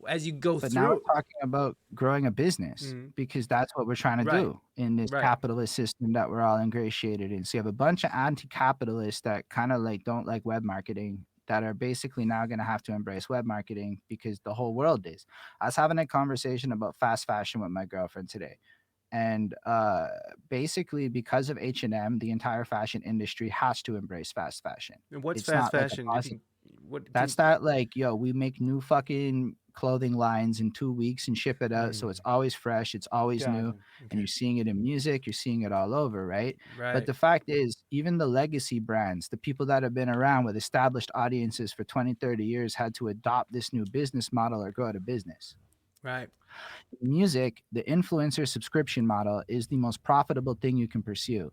as you go But now through, we're talking about growing a business mm, because that's what we're trying to right, do in this right. capitalist system that we're all ingratiated in. So you have a bunch of anti-capitalists that kind of like don't like web marketing that are basically now going to have to embrace web marketing because the whole world is. I was having a conversation about fast fashion with my girlfriend today. And basically because of H&M, the entire fashion industry has to embrace fast fashion. And what's It's fast not like a fashion? If positive. you what That's can that like, we make new fucking clothing lines in 2 weeks and ship it out. So it's Mm, always fresh, it's always new. gotcha. And Okay. you're seeing it in music, you're seeing it all over, right? But Right. the fact is, even the legacy brands, the people that have been around with established audiences for 20, 30 years had to adopt this new business model or go out of business. Right. In music, the influencer subscription model is the most profitable thing you can pursue.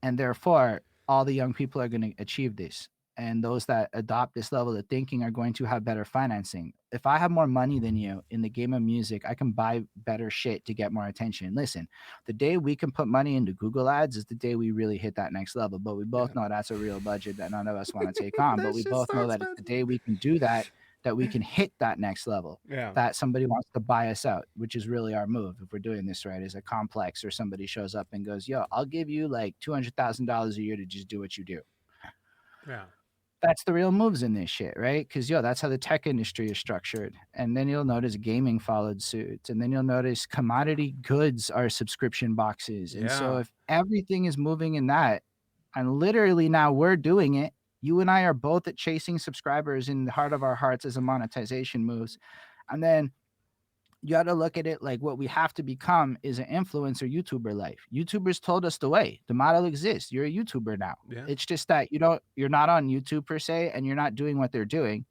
And therefore, all the young people are going to achieve this. And those that adopt this level of thinking are going to have better financing. If I have more money than you in the game of music, I can buy better shit to get more attention. Listen, the day we can put money into Google ads is the day we really hit that next level. But we Yeah. both know that's a real budget that none of us want to take on. But That we shit's both so know that it's the expensive. day we can do that, that we can hit that next level, Yeah. that somebody wants to buy us out, which is really our move if we're doing this right, is a complex or somebody shows up and goes, yo, I'll give you like $200,000 a year to just do what you do. Yeah. That's the real moves in this shit, right? Because yo, that's how the tech industry is structured. And then you'll notice gaming followed suit. And then you'll notice commodity goods are subscription boxes. And so Yeah. if everything is moving in that, and literally now we're doing it, you and I are both at chasing subscribers in the heart of our hearts as a monetization moves. And then you got to look at it like what we have to become is an influencer YouTuber life. YouTubers told us the way. The model exists. You're a YouTuber now. Yeah. It's just that you're not on YouTube per se and you're not doing what they're doing,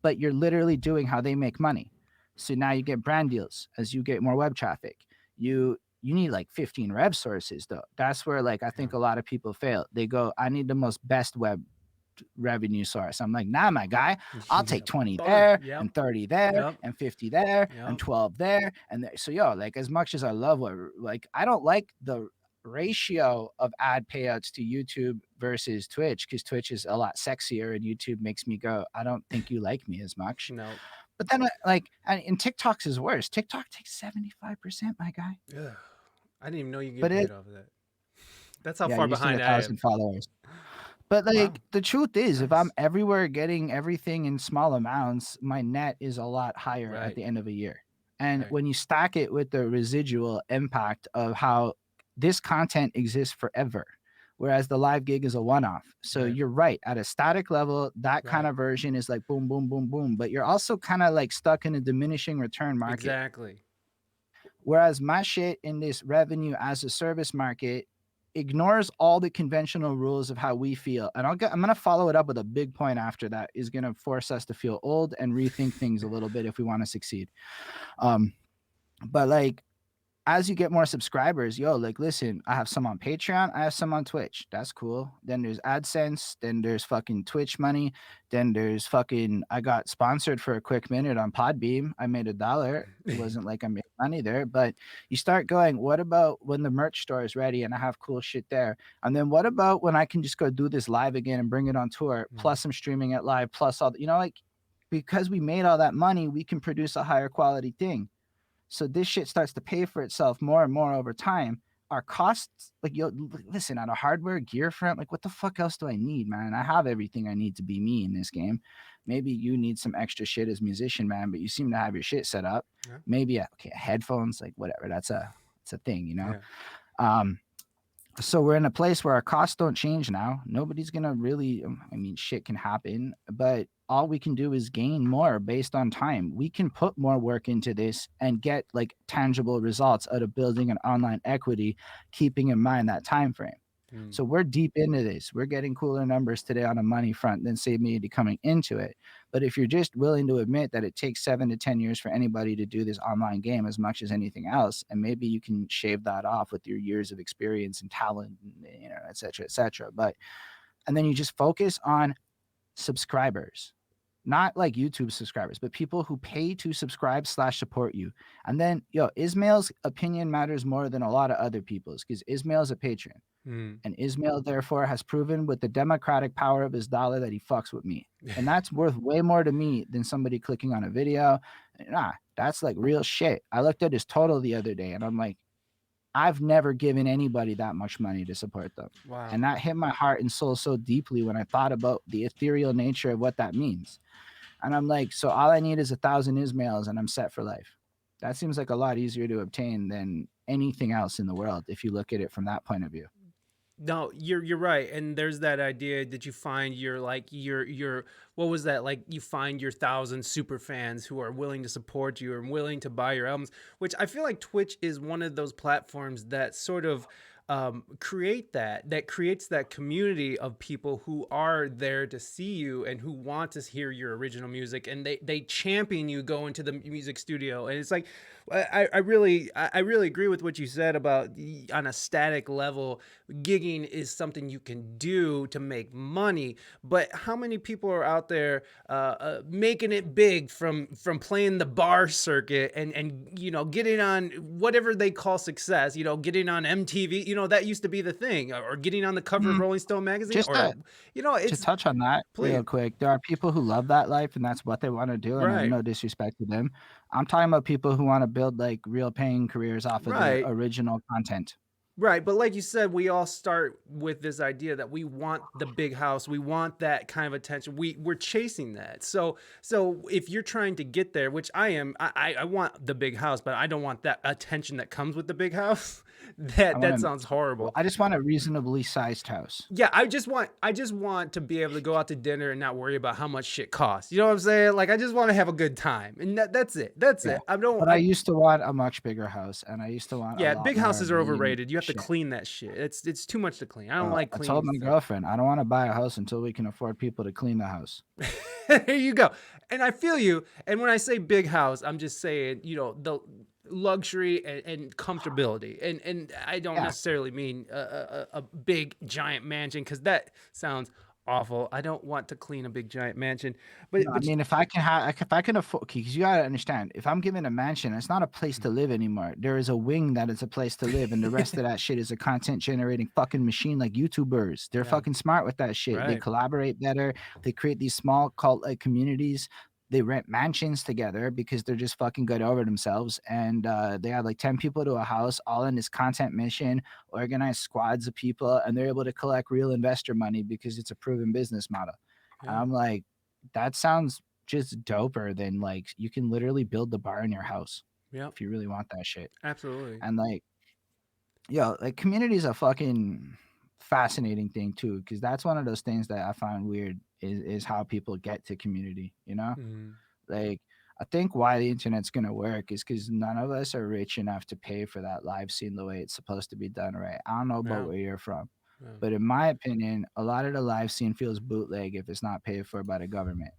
but you're literally doing how they make money. So now you get brand deals as you get more web traffic. You need like 15 rev sources though. That's where like I Yeah. think a lot of people fail. They go, I need the most best web revenue source. I'm like, nah, my guy, I'll Yeah. take 20 Boom. there Yep. and 30 there Yep. and 50 there and Yep. 12 there. And there. So, yo, like, as much as I love what, like, I don't like the ratio of ad payouts to YouTube versus Twitch because Twitch is a lot sexier and YouTube makes me go, I don't think you like me as much. No. But then, and TikTok's is worse. TikTok takes 75%, my guy. Ugh. I didn't even know you get But paid off of that. That's how yeah, far you just need behind a I thousand am. followers. But Wow. like the truth is, if I'm Nice. everywhere getting everything in small amounts, my net is a lot higher at Right. the end of a year. And Right. when you stack it with the residual impact of how this content exists forever, whereas the live gig is a one off. So Right. you're right. At a static level, that kind Right. of version is like boom, boom, boom, boom. But you're also kind of like stuck in a diminishing return market. Exactly. Whereas my shit in this revenue as a service market ignores all the conventional rules of how we feel. And I'm going to follow it up with a big point after that is going to force us to feel old and rethink things a little bit if we want to succeed. Um, but like as you get more subscribers, yo, like, listen, I have some on Patreon, I have some on Twitch. That's cool. Then there's AdSense, then there's fucking Twitch money, then there's fucking, I got sponsored for a quick minute on Podbeam. I made $1. It wasn't like I made money there, but you start going, what about when the merch store is ready and I have cool shit there? And then what about when I can just go do this live again and bring it on tour, Mm. plus I'm streaming it live, plus all, like, because we made all that money, we can produce a higher quality thing. So this shit starts to pay for itself more and more over time. Our costs, like, yo, listen, on a hardware gear front, like, what the fuck else do I need, man? I have everything I need to be me in this game. Maybe you need some extra shit as musician, man, but you seem to have your shit set up. Yeah. Maybe headphones, like whatever. That's a thing, Yeah. Um, so we're in a place where our costs don't change now. Nobody's gonna really, shit can happen, but all we can do is gain more based on time. We can put more work into this and get like tangible results out of building an online equity, keeping in mind that time frame. Mm. So we're deep into this. We're getting cooler numbers today on a money front than say me coming into it. But if you're just willing to admit that it takes 7 to 10 years for anybody to do this online game as much as anything else, and maybe you can shave that off with your years of experience and talent, et cetera, et cetera. And then you just focus on subscribers, not like YouTube subscribers, but people who pay to subscribe / support you. And then, Ismail's opinion matters more than a lot of other people's because Ismail's a patron. Mm. And Ismail, therefore, has proven with the democratic power of his dollar that he fucks with me. And that's worth way more to me than somebody clicking on a video. Nah, that's like real shit. I looked at his total the other day and I'm like, I've never given anybody that much money to support them. Wow. And that hit my heart and soul so deeply when I thought about the ethereal nature of what that means. And I'm like, so all I need is 1,000 Ismails and I'm set for life. That seems like a lot easier to obtain than anything else in the world if you look at it from that point of view. No, you're right. And there's that idea that you find your what was that? Like you find your 1,000 super fans who are willing to support you and willing to buy your albums, which I feel like Twitch is one of those platforms that sort of creates that community of people who are there to see you and who want to hear your original music, and they champion you going to the music studio. And it's like I really agree with what you said about on a static level, gigging is something you can do to make money. But how many people are out there making it big from playing the bar circuit and getting on whatever they call success, getting on MTV, that used to be the thing, or getting on the cover of Mm, Rolling Stone magazine, just or to it's touch on that real please. quick, there are people who love that life and that's what they wanna do, and Right. no disrespect to them. I'm talking about people who wanna build, like, real paying careers off of the Right. original content. Right, but like you said, we all start with this idea that we want the big house, we want that kind of attention. We're chasing that. So if you're trying to get there, which I am, I want the big house, but I don't want that attention that comes with the big house. I That want sounds horrible. I just want a reasonably sized house. Yeah, I just want to be able to go out to dinner and not worry about how much shit costs. You know what I'm saying? Like I just want to have a good time. And that's it. That's Yeah, it. I don't but I used to want a much bigger house, and I used to want a Yeah, lot big more houses are green overrated. You have to shit. clean that shit. It's too much to clean. I don't like I told cleaning my stuff. girlfriend, "I don't wanna buy a house until we can afford people to clean the house." There you go. And I feel you. And when I say big house, I'm just saying, the luxury and comfortability. And I don't Yeah. necessarily mean a big giant mansion, because that sounds awful. I don't want to clean a big giant mansion. No, But I but mean, if I can afford, because you gotta understand, if I'm given a mansion, it's not a place to live anymore. There is a wing that is a place to live, and the rest of that shit is a content generating fucking machine like YouTubers. They're yeah, fucking smart with that shit. They right. collaborate better. They create these small cult like communities. They rent mansions together because they're just fucking good over themselves. And they have like 10 people to a house, all in this content mission, organized squads of people, and they're able to collect real investor money because it's a proven business model. And Yeah. I'm like, that sounds just doper than, like, you can literally build the bar in your house Yep. if you really want that shit. Absolutely. And, like, yo, like, community is a fucking fascinating thing too, because that's one of those things that I find weird is how people get to community, you know? Mhm. Like, I think why the internet's gonna work is because none of us are rich enough to pay for that live scene the way it's supposed to be done, right? I don't know about Yeah. where you're from, Yeah. but in my opinion, a lot of the live scene feels bootleg if it's not paid for by the government.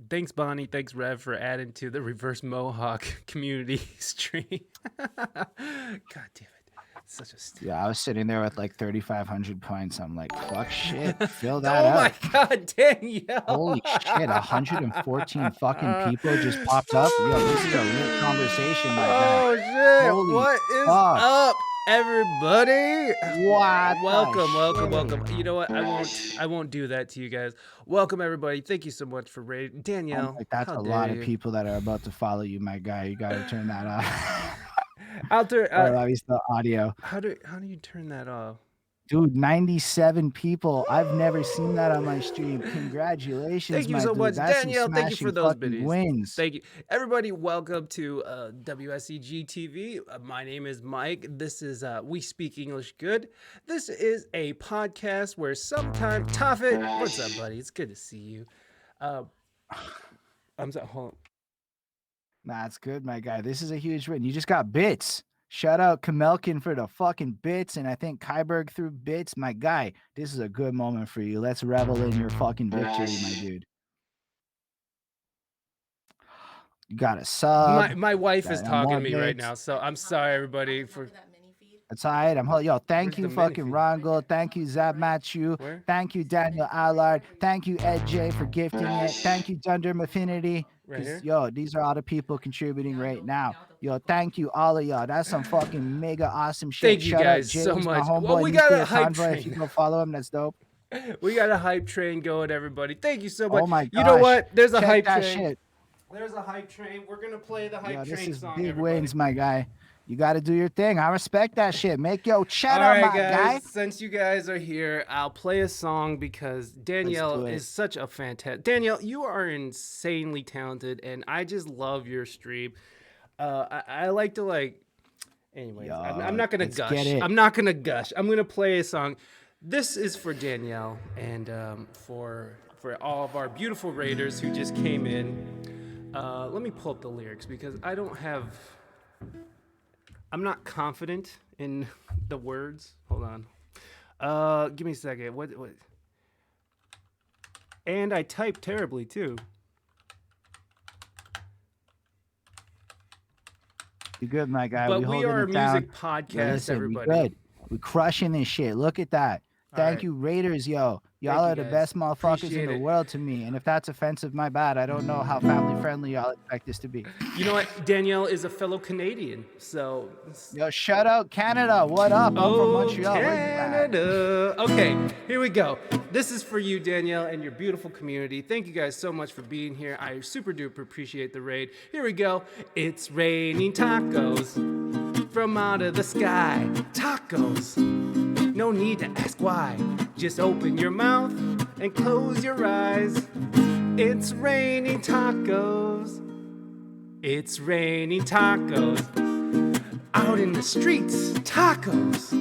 Thanks, Bonnie. Thanks, Rev, for adding to the reverse Mohawk community stream. God damn it. Such a Yeah, I was sitting there with like 3,500 points. I'm like, fuck shit, fill that Oh my up. God, Danielle. Holy shit, 114 fucking people just popped up. Yo, this is a lit conversation, my guy. Oh shit. Holy What is fuck. up, everybody? What the Welcome. shit? You know what? I won't do that to you guys. Welcome everybody. Thank you so much for rating. I'm Danielle, like, that's how a dare lot of you? people that are about to follow you, my guy. You gotta turn that off. Out there, Or at least the audio. how do you turn that off? Dude, 97 people. I've never seen that on my stream. Congratulations, Thank you my so dude. much, That's some Danielle. Thank you for smashing those fucking biddies. wins. Thank you, everybody. Welcome to WSEG TV. My name is Mike. This is We Speak English Good. This is a podcast where sometimes Toffet. What's up, buddy? It's good to see you. Uh, I'm sorry. Hold on. Nah, it's good, my guy. This is a huge win. You just got bits. Shout out Kamelkin for the fucking bits, and I think Kyberg threw bits. My guy, this is a good moment for you. Let's revel in your fucking victory, my dude. You got a sub. My wife is Got talking more to me right bits. now, so I'm sorry, everybody. For It's all right. Yo, thank where's you, the mini fucking feed? Rongo. Thank you, Zab Matthew. Where? Thank you, Daniel Allard. Thank you, Ed J, for gifting it. Thank you, Dunder Affinity. Right Because, here. yo, these are all the people contributing right now. Yo, thank you, all of y'all. That's some fucking mega awesome shit. Thank you Shout out guys so James, my much. Well, homeboy, we got a Nuclear hype Convoy. If you train. go follow him, that's dope. We got a hype train going, everybody. Thank you so much. Oh my You know gosh. what? There's a Check hype that train. shit. There's a hype train. We're gonna play the Yo, hype this train is song, big everybody. wins, my guy. You got to do your thing. I respect that shit. Make yo All cheddar, right, my guys. guy. Since you guys are here, I'll play a song because Danielle do it. is such a fantastic. Danielle, you are insanely talented, and I just love your stream. I like to Anyways, I'm Yo, not gonna let's get gush. it. I'm not gonna gush. I'm gonna play a song. This is for Danielle and for all of our beautiful raiders who just came in. Let me pull up the lyrics because I don't have. I'm not confident in the words. Hold on. Give me a second. What? And I type terribly too. You good, my guy? We But we holding are a it down. music Yo, podcast, listen, we everybody. good. We crushing this shit. Look at that. All Thank right. you, Raiders, yo. Y'all Thank you, are the guys. best motherfuckers in Appreciate the it. world to me. And if that's offensive, my bad. I don't know how family friendly y'all expect this to be. You know what? Danielle is a fellow Canadian, so. Yo, shout out Canada. What up? I'm from Oh, Montreal. Where you at? Canada. Okay, here we go. This is for you, Danielle, and your beautiful community. Thank you guys so much for being here. I super duper appreciate the raid. Here we go. It's raining tacos from out of the sky. Tacos. No need to ask why. Just open your mouth and close your eyes. It's raining tacos. It's raining tacos. Out in the streets, tacos.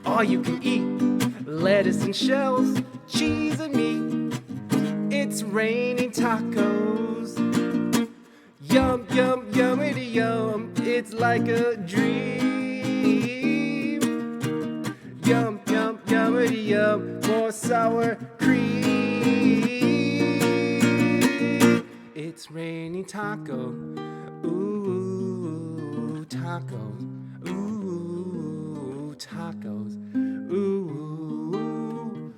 All you can eat. Lettuce and shells, cheese and meat. It's raining tacos. Yum, yum, yummity yum. It's like a dream. Yum, yum, yummity yum. More sour cream. It's raining taco. Ooh, tacos. Ooh, tacos. Ooh,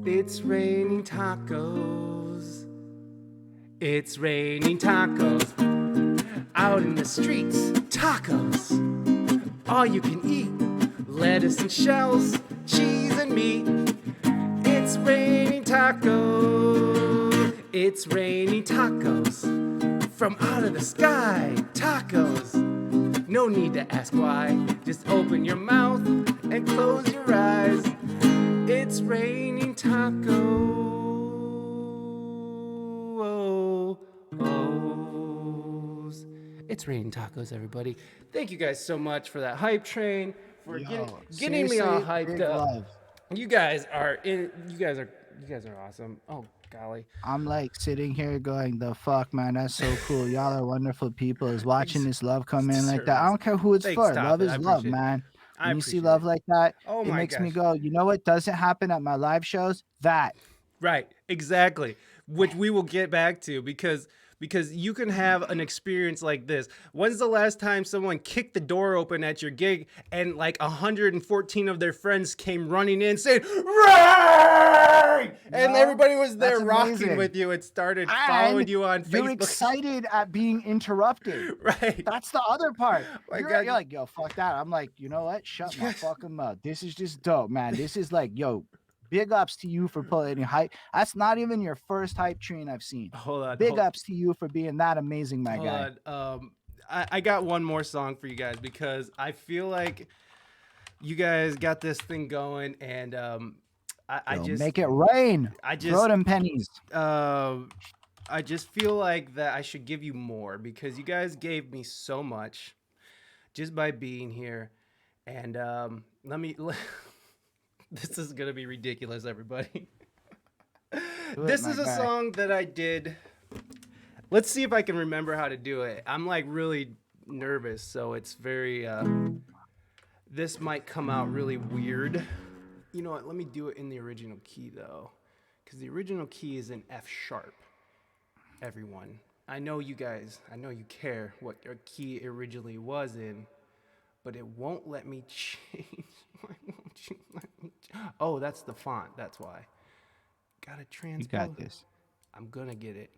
it's raining tacos. It's raining tacos. Out in the streets, tacos. All you can eat. Lettuce and shells, cheese and meat. It's raining tacos. It's raining tacos. From out of the sky, tacos. No need to ask why. Just open your mouth and close your eyes. It's raining tacos. It's raining tacos, everybody. Thank you guys so much for that hype train, for Yo, getting me all seriously, hyped big up. love. You guys are awesome. Oh golly. I'm like sitting here going, the fuck, man, that's so cool. Y'all are wonderful people. Is watching this love come in like that. I don't care who it's Thanks, for. Love Tophet. I is love, appreciate it. man. I When you see appreciate love it. like that, Oh it my makes me gosh. go, you know what doesn't happen at my live shows? That. Right, exactly. Which we will get back to because you can have an experience like this. When's the last time someone kicked the door open at your gig and like 114 of their friends came running in saying "Right!" and No, everybody was there that's rocking amazing. with you and started following And you on you're Facebook. excited at being interrupted. Right. That's the other part. My You're God. like, yo, fuck that. I'm like, you know what? Shut my Yes. fucking mouth. This is just dope, man. This is like, yo, big ups to you for putting hype. That's not even your first hype train I've seen. Hold on. Big ups to you for being that amazing, my Hold guy. on. I got one more song for you guys because I feel like you guys got this thing going, and I Yo, just make it rain. I Throw just them pennies. I just feel like that I should give you more because you guys gave me so much just by being here, and this is gonna be ridiculous, everybody. This is a song that I did. Let's see if I can remember how to do it. I'm like really nervous, so it's very. This might come out really weird. You know what? Let me do it in the original key though, because the original key is in F sharp. Everyone, I know you guys. I know you care what your key originally was in, but it won't let me change. Why won't you let me? Oh, that's the font. That's why. Gotta transpose. You got this. I'm gonna get it.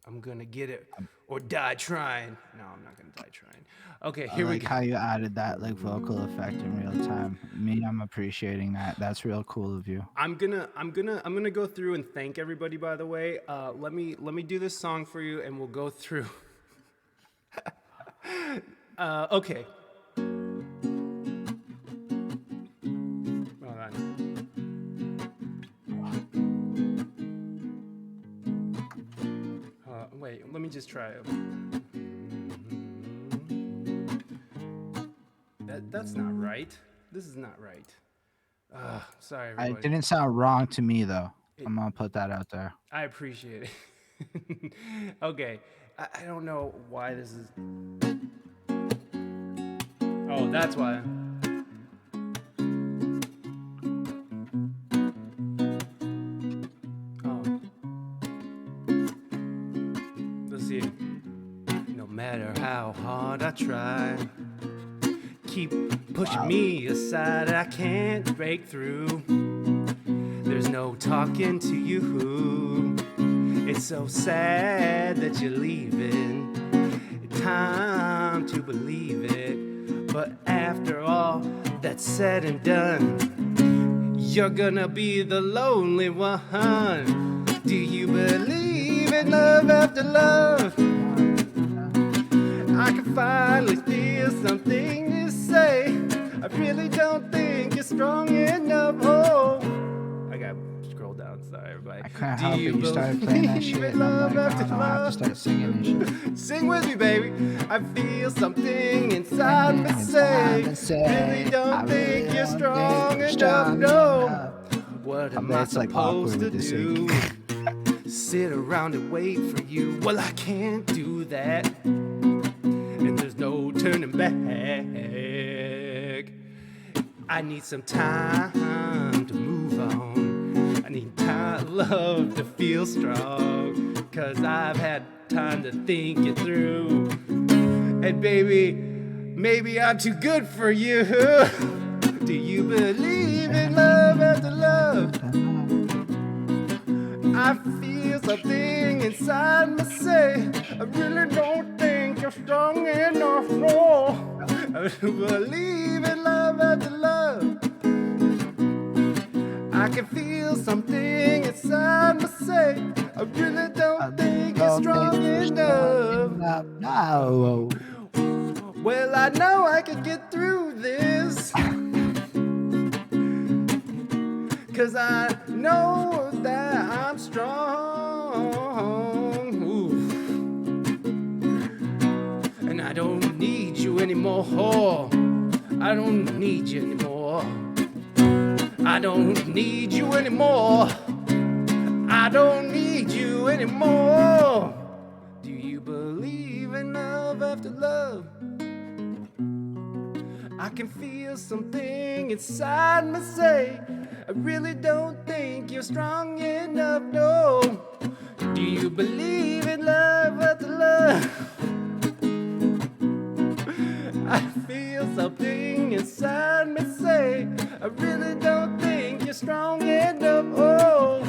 I'm gonna get it or die trying. No, I'm not gonna die trying. Okay, here we like go. how you added that like vocal effect in real time. I'm appreciating that. That's real cool of you. I'm gonna go through and thank everybody. By the way, let me do this song for you, and we'll go through. Okay. Hold on. Wait, let me just try it. That's not right. This is not right. Sorry, It everybody. didn't sound wrong to me though. It, I'm gonna put that out there. I appreciate it. Okay, I don't know why this is. Oh, that's why. Oh, let's see. No matter how hard I try, keep pushing me aside, I can't break through. There's no talking to you. It's so sad that you're leaving. Time to believe it. But after all that's said and done, you're gonna be the lonely one. Do you believe in love after love? I can finally feel something to say. I really don't think you're strong enough. Oh, I got to scroll down. Sorry, everybody. I couldn't help it. You started playing that shit, and I'm like, I don't know, I have to start singing and shit. Sing with me, baby. I feel something inside me say, really don't think you're strong enough. No. What am I supposed to do? Sit around and wait for you? Well, I can't do that. And there's no turning back. I need some time to move on. I need time, love to feel strong. 'Cause I've had time to think it through. And baby, maybe I'm too good for you. Do you believe in love after love? I feel something inside me say, I really don't think you're strong enough, no. I believe in love after love. I can feel something inside me say, I really don't think you're strong enough. No. Well, I know I can get through this. 'Cause I know that I'm strong. Ooh. And I don't need you anymore. I don't need you anymore. I don't need you anymore. I don't need you anymore. Do you believe in love after love? I can feel something inside me say, I really don't think you're strong enough, no. Do you believe in love after love? I feel something inside me say, I really don't think you're strong enough, oh.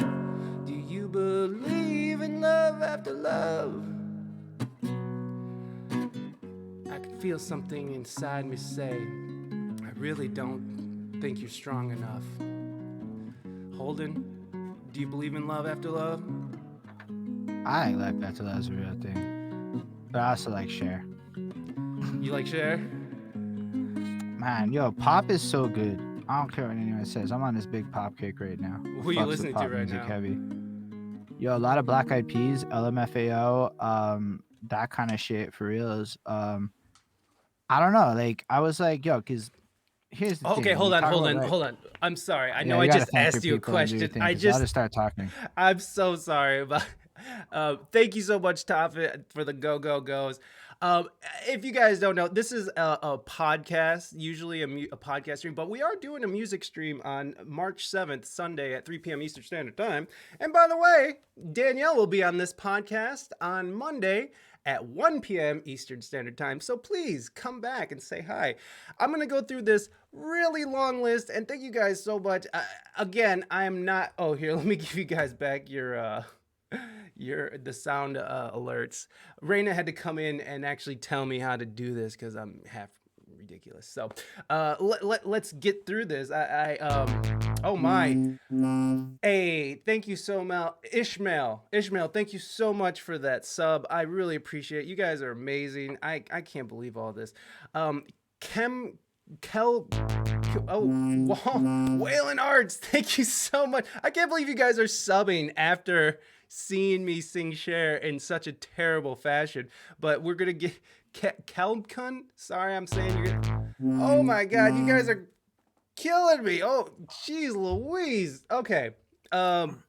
Do you believe in love after love? I can feel something inside me say, I really don't think you're strong enough. Holden, do you believe in love after love? I think life after love is a real thing. But I also like Cher. You like Cher? Man, yo, pop is so good. I don't care what anyone says. I'm on this big pop kick right now. Who are you Fucks with listening to pop right music now? Heavy. Yo, a lot of Black Eyed Peas, LMFAO, that kind of shit for reals. I don't know. Like, I was like, yo, because here's the thing. Okay, when hold we talk on. about I'm sorry. I Yeah, know you I gotta just thank asked your you a people and do your question. thing, 'cause I'll just start talking. I'm so sorry, but thank you so much, Tafit, for the go-go-goes. If you guys don't know, this is a podcast, usually a podcast stream, but we are doing a music stream on March 7th, Sunday at 3 p.m. Eastern Standard Time. And by the way, Danielle will be on this podcast on Monday at 1 p.m. Eastern Standard Time. So please come back and say hi. I'm going to go through this really long list, and thank you guys so much. Again, I am not... Oh, here, let me give you guys back your the sound alerts. Raina had to come in and actually tell me how to do this because I'm half ridiculous. So let's get through this. Oh my. Hey, thank you so much, Ishmael, thank you so much for that sub. I really appreciate it. You guys are amazing. I can't believe all this. Whalen Arts, thank you so much. I can't believe you guys are subbing after seeing me sing Cher in such a terrible fashion. But we're gonna get Kelmkun. Sorry, I'm saying you're gonna. Oh my God, you guys are killing me. Oh, jeez, Louise. Okay. Um,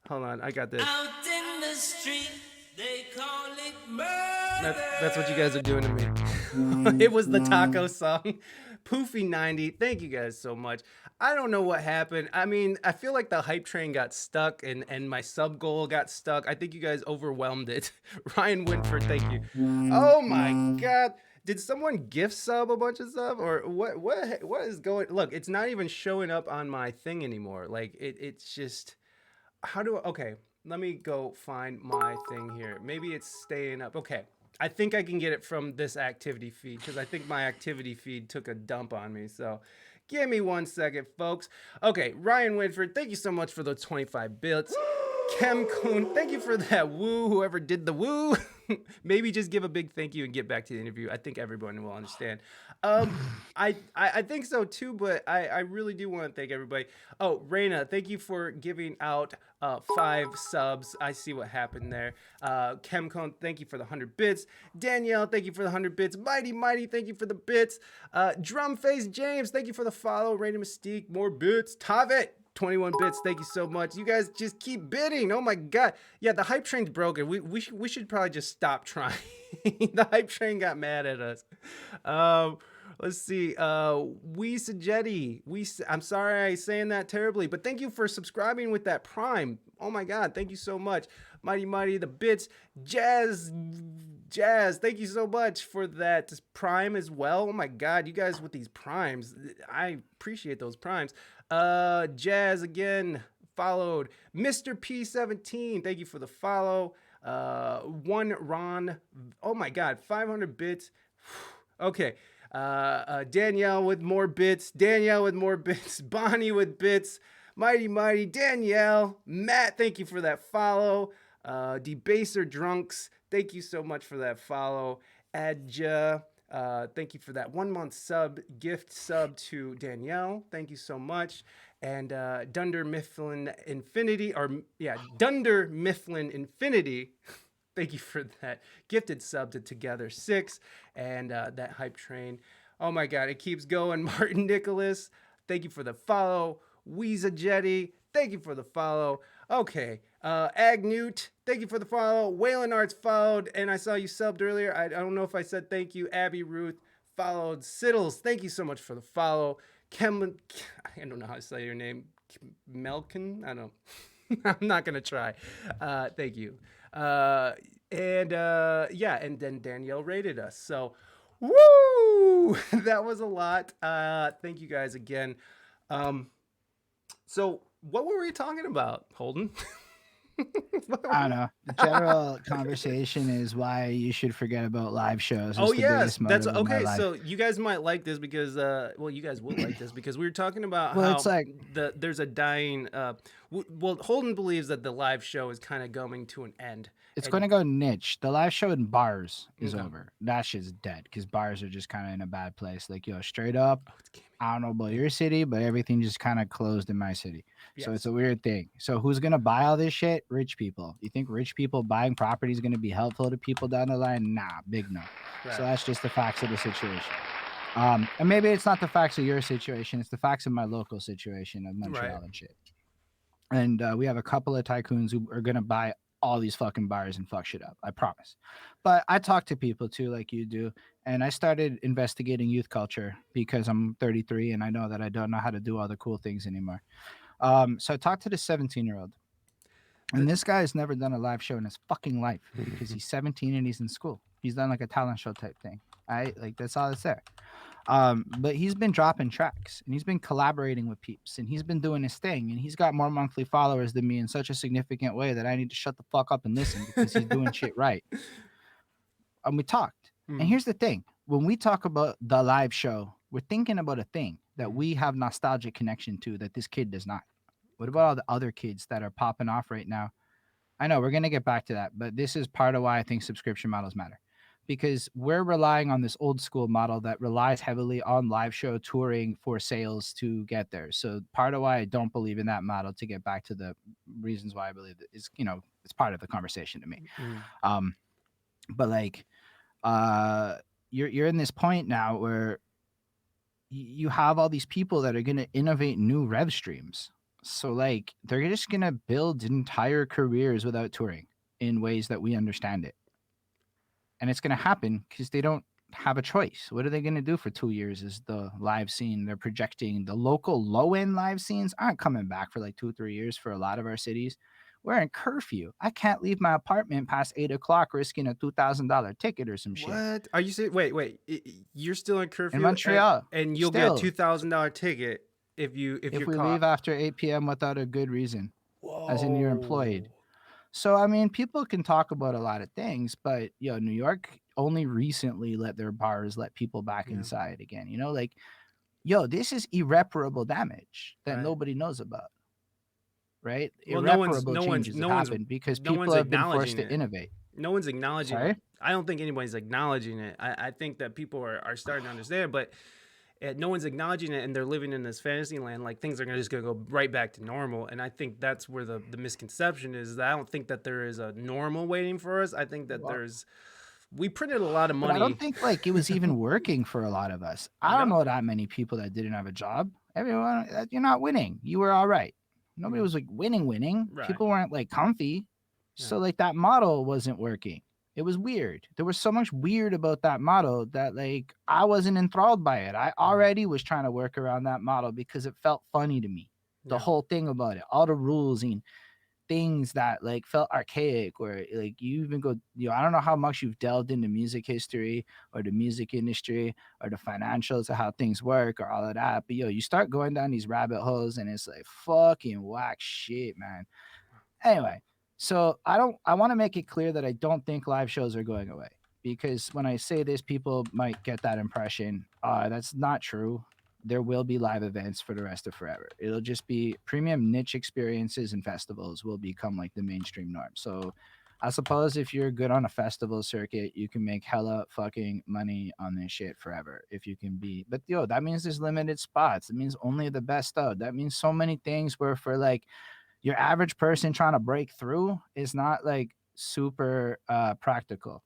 hold on, I got this. Out in the street, they call it murder. That's what you guys are doing to me. It was the taco song. Poofy 90. Thank you guys so much. I don't know what happened. I mean, I feel like the hype train got stuck and my sub goal got stuck. I think you guys overwhelmed it. Ryan Winford, thank you. Oh my God. Did someone gift sub a bunch of stuff or what is going? Look, it's not even showing up on my thing anymore. Like it's just how do I, okay, let me go find my thing here. Maybe it's staying up. Okay. I think I can get it from this activity feed because I think my activity feed took a dump on me. So give me 1 second, folks. Okay, Ryan Winford, thank you so much for the 25 bits. Kem Kuhn, thank you for that woo, whoever did the woo. Maybe just give a big thank you and get back to the interview. I think everyone will understand. I think so too, but I really do want to thank everybody. Oh, Raina, thank you for giving out 5 subs. I see what happened there. Chemcon, thank you for the 100 bits. Danielle, thank you for the 100 bits. Mighty, thank you for the bits. Drumface James, thank you for the follow. Raina Mystique, more bits. Tavet, 21 bits, thank you so much. You guys just keep bidding. Oh my God. Yeah, the hype train's broken. We should probably just stop trying. The hype train got mad at us. Let's see. I'm sorry I'm saying that terribly, but thank you for subscribing with that Prime. Oh my God, thank you so much. Mighty, the bits. Jazz, thank you so much for that Prime as well. Oh my God, you guys with these Primes. I appreciate those Primes. Jazz again followed. Mr. P17, thank you for the follow. One Ron, oh my God, 500 bits. Okay. Danielle with more bits. Bonnie with bits. Mighty. Danielle. Matt, thank you for that follow. Debaser Drunks, thank you so much for that follow. Adja, thank you for that 1 month gift sub to Danielle. Thank you so much. And Dunder Mifflin Infinity. Thank you for that gifted sub to Together 6 and that hype train. Oh my God, it keeps going. Martin Nicholas, thank you for the follow. Weeza Jetty, thank you for the follow. Okay, Agnute, thank you for the follow. Whalen Arts followed, and I saw you subbed earlier. I don't know if I said thank you. Abby Ruth followed. Siddles, thank you so much for the follow. I don't know how to say your name. Melkin? I don't know. I'm not going to try. Thank you. And then Danielle rated us. So, woo! That was a lot. Thank you guys again. So, what were we talking about, Holden? I don't know. The general conversation is why you should forget about live shows. It's the biggest motive of my life. So you guys might like this because, you guys will like this because we were talking about Well, how it's like there's a dying. Holden believes that the live show is kind of going to an end. it's going to go niche. The live show in bars is Okay. over. That shit's dead because bars are just kind of in a bad place. Like, yo, straight up, It's gaming. I don't know about your city, but everything just kind of closed in my city. So it's a weird thing. So who's going to buy all this shit? Rich people. You think rich people buying property is going to be helpful to people down the line? Nah, big no. Right. So that's just the facts of the situation. And maybe it's not the facts of your situation. It's the facts of my local situation of Montreal and shit. And we have a couple of tycoons who are going to buy all these fucking bars and fuck shit up. I promise. But I talk to people too, like you do. And I started investigating youth culture because I'm 33 and I know that I don't know how to do all the cool things anymore. So I talked to this 17-year-old. And this guy has never done a live show in his fucking life because he's 17 and he's in school. He's done like a talent show type thing. Like that's all that's there. But he's been dropping tracks and he's been collaborating with peeps and he's been doing his thing and he's got more monthly followers than me in such a significant way that I need to shut the fuck up and listen because he's doing shit right. And we talked. And here's the thing. When we talk about the live show, we're thinking about a thing that we have nostalgic connection to that this kid does not. What about all the other kids that are popping off right now? I know we're going to get back to that, but this is part of why I think subscription models matter. Because we're relying on this old school model that relies heavily on live show touring for sales to get there. So part of why I don't believe in that model, to get back to the reasons why I believe it, is, it's part of the conversation to me. Mm, Um, but like, uh, you're in this point now where you have all these people that are going to innovate new rev streams. So like they're just going to build entire careers without touring in ways that we understand it. And it's going to happen because they don't have a choice. What are they going to do for 2 years? Is the live scene they're projecting, the local low end live scenes aren't coming back for like 2 3 years for a lot of our cities. We're in curfew. I can't leave my apartment past 8 o'clock risking a $2,000 ticket or some shit. what are you saying? Wait. You're still in In curfew, Montreal, and you'll get a still, $2,000 ticket if if you're we leave caught. after 8 p.m. without a good reason, as in you're employed. Whoa. So I mean, people can talk about a lot of things, but New York only recently let their bars let people back Yeah. inside again. Like this is irreparable damage that Right. nobody knows about, right? Well, no one's Irreparable no one's changes have no one's happened because no people one's have been forced acknowledging to it. innovate. No one's acknowledging. Sorry? I don't think anybody's acknowledging it. I think that people are starting to understand, but no one's acknowledging it, and they're living in this fantasy land like things are just going to go right back to normal. And I think that's where the misconception is. That I don't think that there is a normal waiting for us. I think that Well, we printed a lot of but I don't money. think like it was even working for a lot of us. I don't No. know that many people that didn't have a job. Everyone, you're not winning. You were all right. Nobody was like winning. Right. People weren't like comfy. Yeah. So like that model wasn't working. It was weird. There was so much weird about that model that like I wasn't enthralled by it. I already was trying to work around that model because it felt funny to me. The Yeah. whole thing about it, all the rules and things that like felt archaic, or like you even go, I don't know how much you've delved into music history or the music industry or the financials of how things work or all of that, but you start going down these rabbit holes and it's like fucking whack shit, man. Anyway, so I want to make it clear that I don't think live shows are going away, because when I say this, people might get that impression. That's not true. There will be live events for the rest of forever. It'll just be premium niche experiences, and festivals will become like the mainstream norm. So I suppose if you're good on a festival circuit, you can make hella fucking money on this shit forever. If you can be, but that means there's limited spots. It means only the best out. That means so many things where for like your average person trying to break through is not like super practical.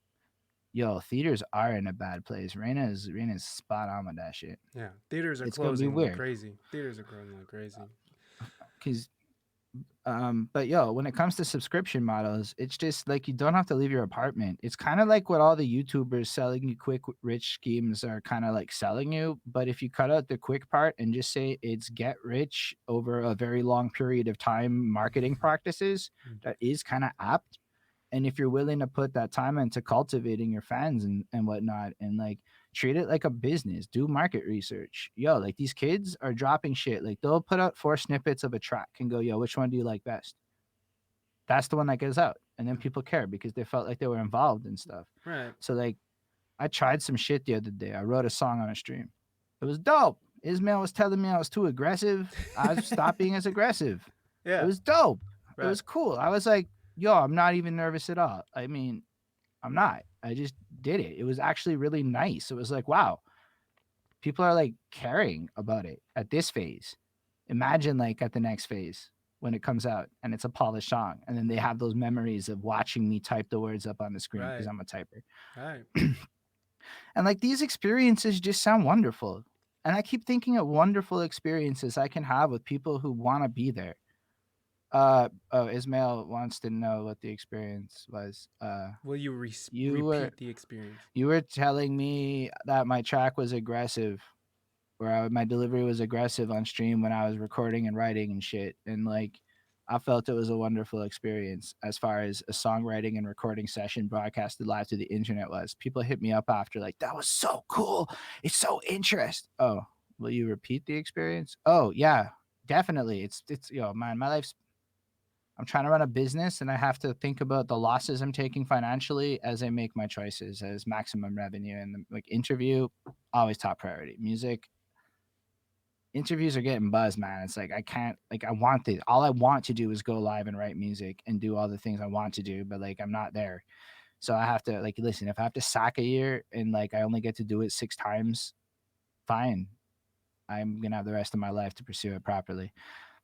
Theaters are in a bad place. Reina's spot on with that shit. Yeah. Theaters are It's gonna be closing like weird crazy. Theaters are closing like crazy. because but when it comes to subscription models, it's just like you don't have to leave your apartment. It's kind of like what all the YouTubers selling you quick rich schemes are kind of like selling you. But if you cut out the quick part and just say it's get rich over a very long period of time marketing practices, that is kind of apt. And if you're willing to put that time into cultivating your fans and whatnot, and like treat it like a business, do market research. Like these kids are dropping shit. Like they'll put out 4 snippets of a track and go, which one do you like best? That's the one that goes out. And then people care because they felt like they were involved and stuff. Right. So like I tried some shit the other day. I wrote a song on a stream. It was dope. Ismail was telling me I was too aggressive. I stopped being as aggressive. Yeah. It was dope. Right. It was cool. I was like, I'm not even nervous at all. I mean, I'm not. I just did it. It was actually really nice. It was like, wow, people are like caring about it at this phase. Imagine like at the next phase when it comes out and it's a polished song, and then they have those memories of watching me type the words up on the screen because Right. I'm a typer. Right. And like these experiences just sound wonderful. And I keep thinking of wonderful experiences I can have with people who want to be there. Ismail wants to know what the experience was. Will you You were repeat the experience? you were telling me that my track was aggressive, where my delivery was aggressive on stream when I was recording and writing and shit, and like I felt it was a wonderful experience as far as a songwriting and recording session broadcasted live to the internet was. People hit me up after like, that was so cool. It's so interesting. Oh, will you repeat the experience? Oh yeah, definitely. It's man, my life's, I'm trying to run a business and I have to think about the losses I'm taking financially as I make my choices as maximum revenue. And like interview, always top priority. Music, interviews are getting buzzed, man. It's like I can't, like I want this. All I want to do is go live and write music and do all the things I want to do, but like I'm not there. So I have to like listen, if I have to sack a year and like I only get to do it 6 times, fine. I'm gonna have the rest of my life to pursue it properly.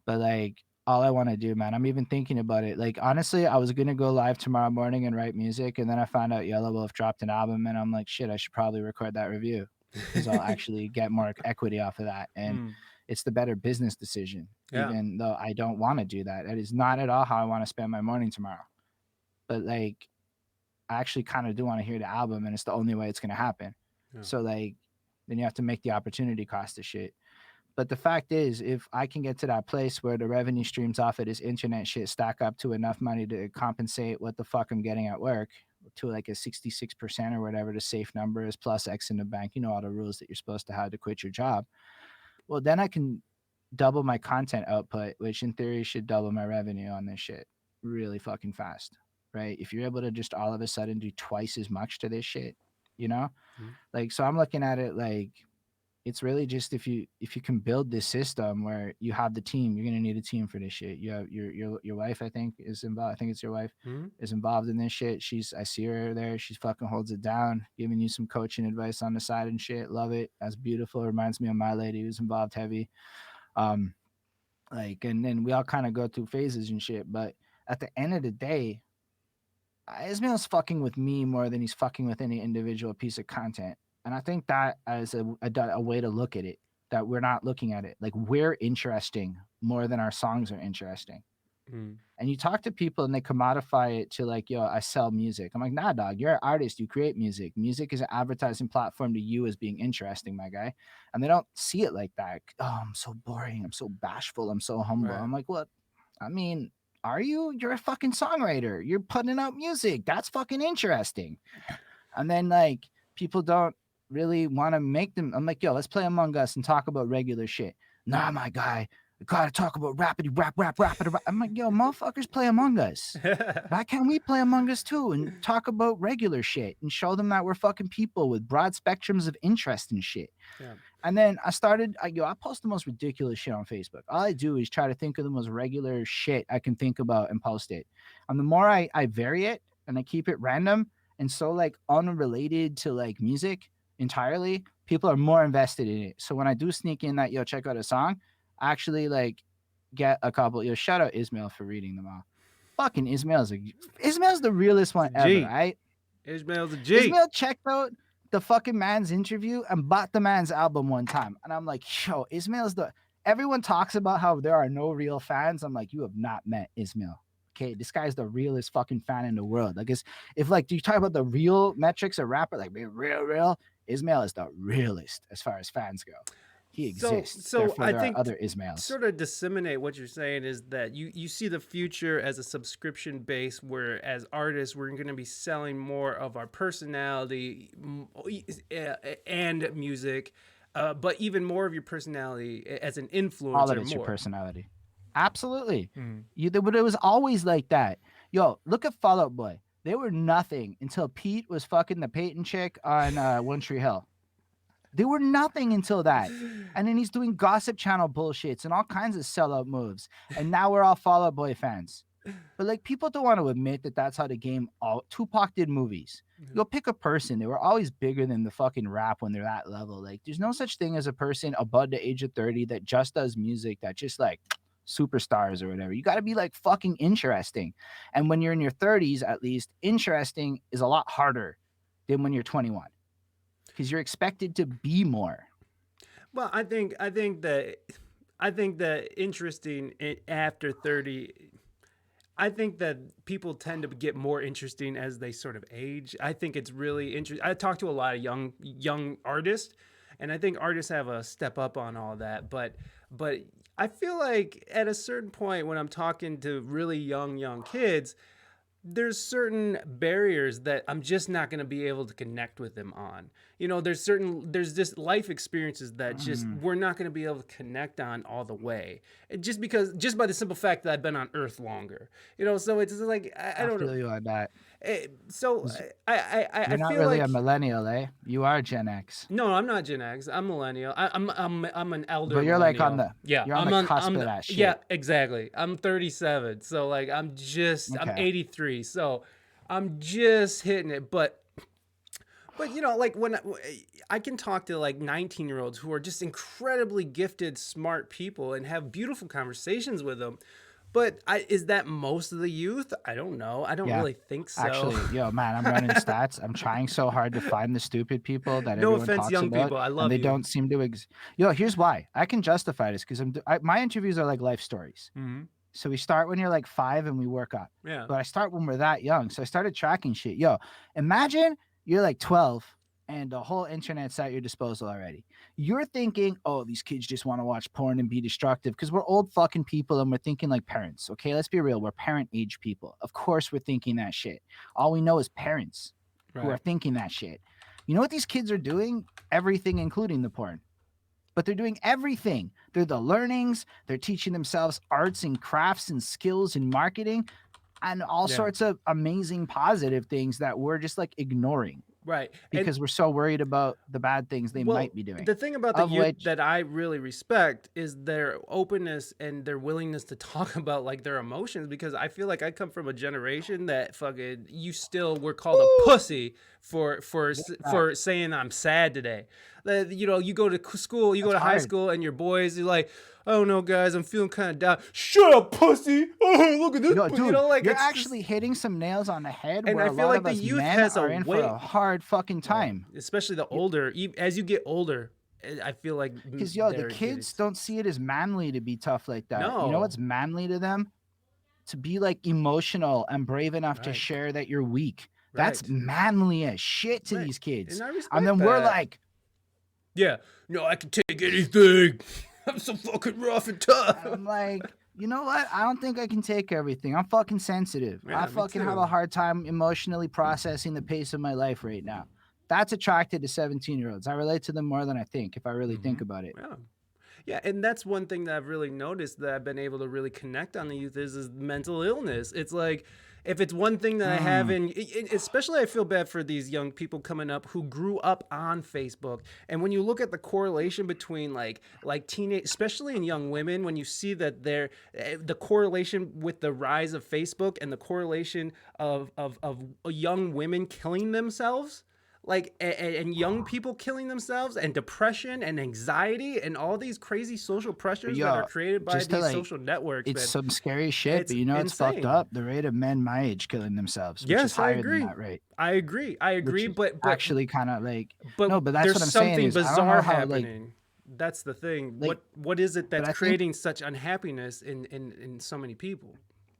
But like all I want to do, man. I'm even thinking about it. Like, honestly, I was gonna go live tomorrow morning and write music, and then I found out Yellow Wolf dropped an album, and I'm like, shit, I should probably record that review because I'll actually get more equity off of that, and Mm, it's the better business decision. yeah. Even though I don't want to do that, that is not at all how I want to spend my morning tomorrow. But like, I actually kind of do want to hear the album, and it's the only way it's gonna happen. Yeah. So like, then you have to make the opportunity cost of shit. But the fact is, if I can get to that place where the revenue streams off of this internet shit stack up to enough money to compensate what the fuck I'm getting at work to like a 66% or whatever the safe number is plus X in the bank, you know, all the rules that you're supposed to have to quit your job. Well, then I can double my content output, which in theory should double my revenue on this shit really fucking fast, right? If you're able to just all of a sudden do twice as much to this shit, you know, Mhm. like, so I'm looking at it like, it's really just if you can build this system where you have the team, you're gonna need a team for this shit. You have your wife, I think, is involved. I think it's your wife Mhm. is involved in this shit. I see her there. She's fucking holds it down, giving you some coaching advice on the side and shit. Love it. That's beautiful. Reminds me of my lady who's involved heavy. Um, like, and then we all kind of go through phases and shit. But at the end of the day, Ismail's fucking with me more than he's fucking with any individual piece of content. And I think that as a way to look at it, that we're not looking at it like we're interesting more than our songs are interesting. Mm. And you talk to people and they commodify it to like, yo, I sell music. I'm like, nah, dog, you're an artist. You create music. Music is an advertising platform to you as being interesting, my guy. And they don't see it like that. Oh, I'm so boring. I'm so bashful. I'm so humble. Right. I'm like, what? I mean, are you? You're a fucking songwriter. You're putting out music. That's fucking interesting. And then like people don't really want to make them. I'm like, yo, let's play Among Us and talk about regular shit. Nah, my guy, we gotta talk about rappity rap rap rappity rap. I'm like, yo, motherfuckers play Among Us. Why can't we play Among Us too and talk about regular shit and show them that we're fucking people with broad spectrums of interest and shit? Yeah. And then I post the most ridiculous shit on Facebook. All I do is try to think of the most regular shit I can think about and post it. And the more I vary it and I keep it random and so like unrelated to like music entirely, people are more invested in it. So when I do sneak in that, yo, check out a song, I actually like get a couple. Yo, shout out Ismail for reading them all. Fucking Ismail's the realest one It's a ever, G. right? Ishmael's a G. Ismail checked out the fucking man's interview and bought the man's album one time. And I'm like, yo, everyone talks about how there are no real fans. I'm like, you have not met Ismail. Okay, this guy's the realest fucking fan in the world. Like, if like, do you talk about the real metrics of rapper, like being real? Ismail is the realest as far as fans go. He exists. So Therefore, I there are think other Ismails. sort of disseminate what you're saying is that you see the future as a subscription base, where as artists we're going to be selling more of our personality and music, but even more of your personality as an influencer. All of it's your more. personality. Absolutely. Mm. But it was always like that. Yo, look at Fall Out Boy. They were nothing until Pete was fucking the Peyton chick on One Tree Hill. They were nothing until that. And then he's doing Gossip Channel bullshits and all kinds of sellout moves. And now we're all Fall Out Boy fans. But like, people don't want to admit that that's how the game. Tupac did movies. Go pick a person. They were always bigger than the fucking rap when they're that level. Like, there's no such thing as a person above the age of 30 that just does music that just like superstars or whatever. You got to be like fucking interesting. And when you're in your 30s, at least, interesting is a lot harder than when you're 21 because you're expected to be more. Well, I think that interesting after 30. I think that people tend to get more interesting as they sort of age. I think it's really interesting. I talk to a lot of young artists, and I think artists have a step up on all that. But I feel like at a certain point when I'm talking to really young kids, there's certain barriers that I'm just not going to be able to connect with them on. You know, there's just life experiences that just we're not going to be able to connect on all the way. Just by the simple fact that I've been on Earth longer. You know, so it's like I don't feel know. you on that. So I You're not feel really like a millennial, eh? You are Gen X. no, I'm not Gen X. I'm millennial. I'm an elder. But you're like millennial. you're on the cusp of that shit. Yeah, exactly. I'm 37, so like I'm Okay. 83, so I'm just hitting it. But you know, like when I can talk to like 19-year-olds who are just incredibly gifted, smart people and have beautiful conversations with them. But is that most of the youth? I don't know. I don't Yeah. really think so. Actually, yo, man, I'm running stats. I'm trying so hard to find the stupid people that No everyone offense, talks young about, people. I and love they you. don't seem to. Yo, here's why. I can justify this because my interviews are like life stories. Mhm. So we start when you're like 5 and we work up. Yeah. But I start when we're that young. So I started tracking shit. Yo, imagine you're like 12 and the whole internet's at your disposal already. You're thinking, oh, these kids just want to watch porn and be destructive because we're old fucking people and we're thinking like parents. Okay, let's be real. We're parent age people. Of course, we're thinking that shit. All we know is parents who are Right. thinking that shit. You know what these kids are doing? Everything, including the porn. But they're doing everything. They're the learnings. They're teaching themselves arts and crafts and skills and marketing and all Yeah. sorts of amazing positive things that we're just like ignoring Right. because we're so worried about the bad things they might be doing. The thing about the Of youth which, that I really respect is their openness and their willingness to talk about like their emotions, because I feel like I come from a generation that fucking were called a pussy for saying I'm sad today. You know, you go to school, you go to high hard. school, and your boys, you're like, oh no, guys, I'm feeling kind of down. Shut up, pussy! Oh, look at this. yo, dude, you know, like you're it's actually hitting some nails on the head. And where I a feel lot like of the us youth men has a are in for way- a hard fucking time. especially the older, as you get older, I feel like Because yo, the they're kids getting- don't see it as manly to be tough like that. You No. know what's manly to them? To be like emotional and brave enough to Right. share that you're weak. That's Right. manly as shit to Right. these kids. And I respect And then we're that. like, Yeah, no, I can take anything. I'm so fucking rough and tough. I'm like, you know what? I don't think I can take everything. I'm fucking sensitive. Yeah, I me fucking have too. a hard time emotionally processing the pace of my life right now. That's attracted to 17-year-olds. I relate to them more than I think if I really think about it. Yeah. Yeah, and that's one thing that I've really noticed that I've been able to really connect on the youth is mental illness. It's like, if it's one thing that I have especially I feel bad for these young people coming up who grew up on Facebook. And when you look at the correlation between like teenage, especially in young women, when you see that the correlation with the rise of Facebook and the correlation of young women killing themselves, like and young people killing themselves, and depression and anxiety and all these crazy social pressures that are created by just to, these like, social networks. It's man. some scary shit, It's but you know it's fucked insane. up. The rate of men my age killing themselves, which Yes, is I higher agree. than that rate. I agree, Which but is actually kind of like, but no, but that's there's what I'm saying something is I don't know bizarre how, like, happening. That's the thing. like, What is it but I that's think- creating such unhappiness in so many people?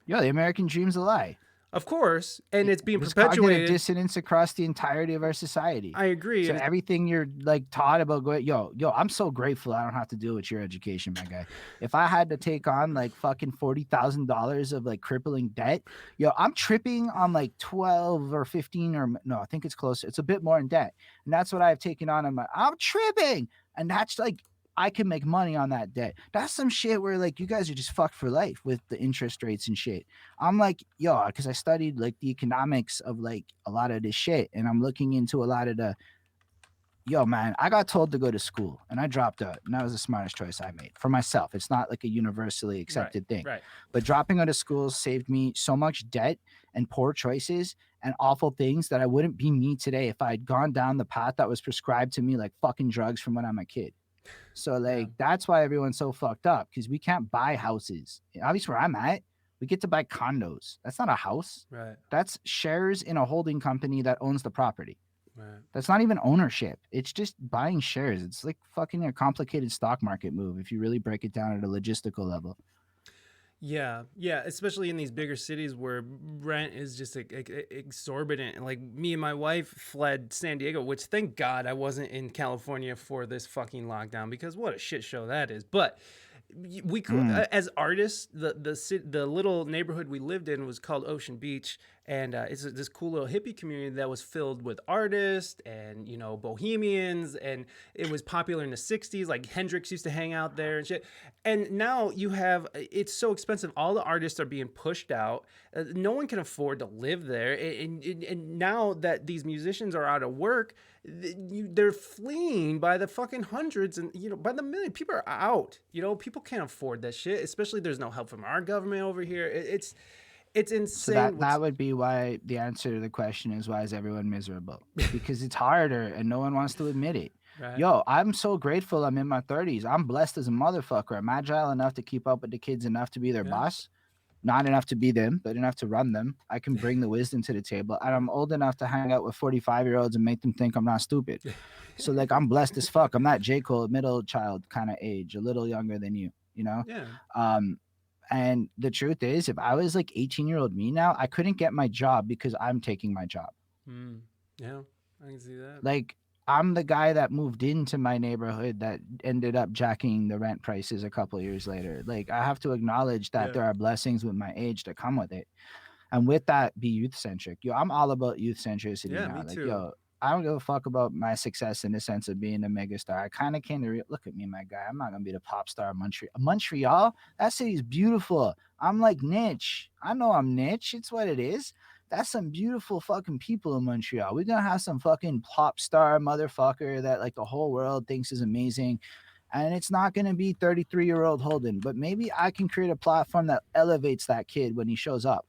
yo, the American dream's a lie. Of course, and it's being There's cognitive perpetuated. dissonance across the entirety of our society. I agree. So and- everything you're like taught about going, yo, I'm so grateful I don't have to deal with your education, my guy. If I had to take on like fucking $40,000 of like crippling debt, yo, I'm tripping on like 12 or 15 or no, I think it's closer. It's a bit more in debt. And that's what I've taken on. I'm tripping. And that's like, I can make money on that debt. That's some shit where like you guys are just fucked for life with the interest rates and shit. I'm like, yo, because I studied like the economics of like a lot of this shit, and I'm looking into a lot of the. Yo, man, I got told to go to school, and I dropped out, and that was the smartest choice I made for myself. It's not like a universally accepted thing, Right. but dropping out of school saved me so much debt and poor choices and awful things that I wouldn't be me today if I had gone down the path that was prescribed to me like fucking drugs from when I'm a kid. So like that's why everyone's so fucked up, because we can't buy houses. Obviously, where I'm at, we get to buy condos. That's not a house. Right. That's shares in a holding company that owns the property. Right. That's not even ownership. It's just buying shares. It's like fucking a complicated stock market move if you really break it down at a logistical level. Yeah, especially in these bigger cities where rent is just exorbitant. Like me and my wife fled San Diego, which thank God I wasn't in California for this fucking lockdown, because what a shit show that is. But we could, as artists, the little neighborhood we lived in was called Ocean Beach, and it's this cool little hippie community that was filled with artists and bohemians, and it was popular in the '60s. Like Hendrix used to hang out there and shit. And now it's so expensive. All the artists are being pushed out. No one can afford to live there, and now that these musicians are out of work, they're fleeing by the fucking hundreds, and by the million. People are out. People can't afford that shit. Especially there's no help from our government over here. It's insane. So that would be why the answer to the question is, why is everyone miserable? Because it's harder and no one wants to admit it. Right. Yo, I'm so grateful I'm in my 30s. I'm blessed as a motherfucker. I'm agile enough to keep up with the kids enough to be their boss. not enough to be them, but enough to run them. I can bring the wisdom to the table, and I'm old enough to hang out with 45-year-olds and make them think I'm not stupid. So like I'm blessed as fuck. I'm not J. Cole, middle child kind of age, a little younger than you, you know? Yeah. And the truth is, if I was like 18-year-old me now, I couldn't get my job because I'm taking my job. Yeah, I can see that. Like I'm the guy that moved into my neighborhood that ended up jacking the rent prices a couple years later. Like I have to acknowledge that there are blessings with my age that come with it. And with that, be youth centric. Yo, I'm all about youth centricity Yeah, now. me Like, too. yo, I don't give a fuck about my success in the sense of being a megastar. I kind of came to look at me, my guy. I'm not gonna be the pop star of Montreal. Montreal, that city's beautiful. I'm like niche. I know I'm niche. It's what it is. That's some beautiful fucking people in Montreal. We're gonna have some fucking pop star motherfucker that like the whole world thinks is amazing. And it's not gonna be 33-year-old Holden, but maybe I can create a platform that elevates that kid when he shows up.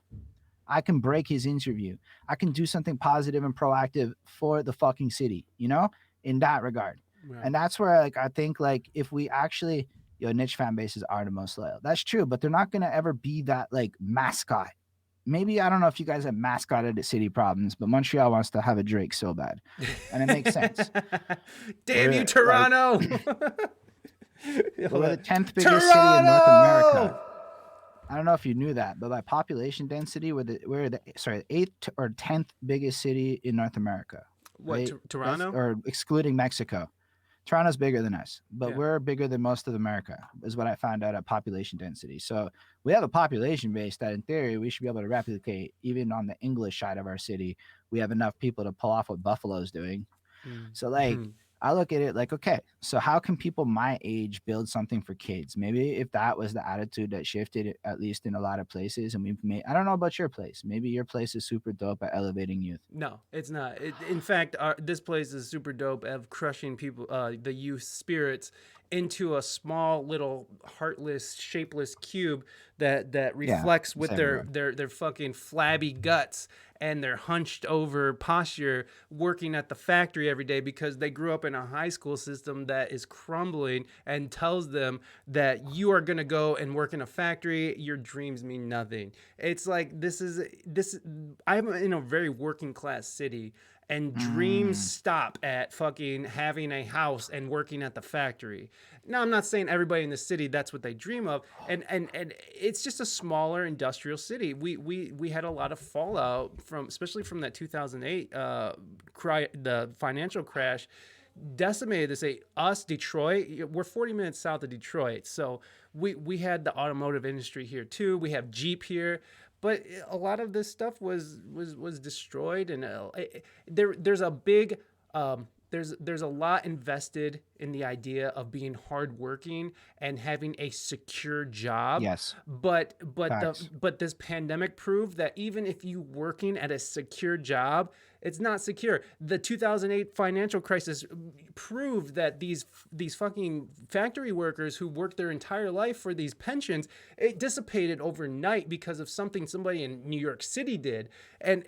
I can break his interview. I can do something positive and proactive for the fucking city, you know, in that regard. Right. And that's where like I think like if we actually, niche fan bases are the most loyal. That's true, but they're not gonna ever be that like mascot. Maybe I don't know if you guys have mascotted at city problems, but Montreal wants to have a Drake so bad, and it makes sense. Damn you, Like, Toronto! we're the 10th biggest city in North America. I don't know if you knew that, but by population density, we're the 8th or 10th biggest city in North America. What, right? Toronto? Or excluding Mexico. Toronto's bigger than us, but Yeah. we're bigger than most of America, is what I found out at population density. So we have a population base that in theory we should be able to replicate even on the English side of our city. We have enough people to pull off what Buffalo's doing. So like I look at it like, okay, so how can people my age build something for kids? Maybe if that was the attitude that shifted, at least in a lot of places, and we've made, I don't know about your place. Maybe your place is super dope at elevating youth. No, it's not. In fact, this place is super dope at crushing people, the youth spirits, into a small little heartless, shapeless cube that reflects with their fucking flabby guts and their hunched over posture, working at the factory every day because they grew up in a high school system that is crumbling and tells them that you are going to go and work in a factory. Your dreams mean nothing. It's like this. I'm in a very working class city, and dreams stop at fucking having a house and working at the factory. Now, I'm not saying everybody in the city that's what they dream of, and it's just a smaller industrial city. We had a lot of fallout from, especially from that 2008 the financial crash, decimated this. Us, Detroit, we're 40 minutes south of Detroit, so we had the automotive industry here too. We have Jeep here. But a lot of this stuff was destroyed, and there's a big there's a lot invested in the idea of being hardworking and having a secure job. Yes. But this pandemic proved that even if you working at a secure job, it's not secure. The 2008 financial crisis proved that these fucking factory workers who worked their entire life for these pensions, it dissipated overnight because of something somebody in New York City did. And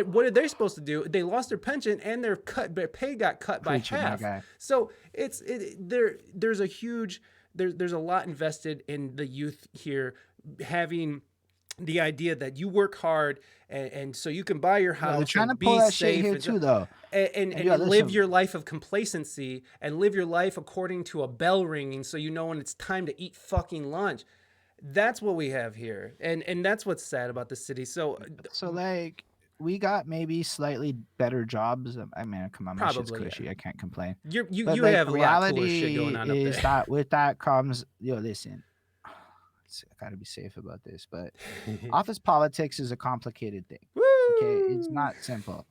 what are they supposed to do? They lost their pension and their pay got cut by half. So there's a lot invested in the youth here, having the idea that you work hard and so you can buy your house. They're trying to be pull that safe shit here too, though, and live your life of complacency and live your life according to a bell ringing, so you know when it's time to eat fucking lunch. That's what we have here, and that's what's sad about the city. So like we got maybe slightly better jobs. I mean, come on, my shit's Probably, cushy. I can't complain. you But have the a lot cooler reality shit going on up is there. that with that comes, listen, I gotta be safe about this, but office politics is a complicated thing. Okay, it's not simple.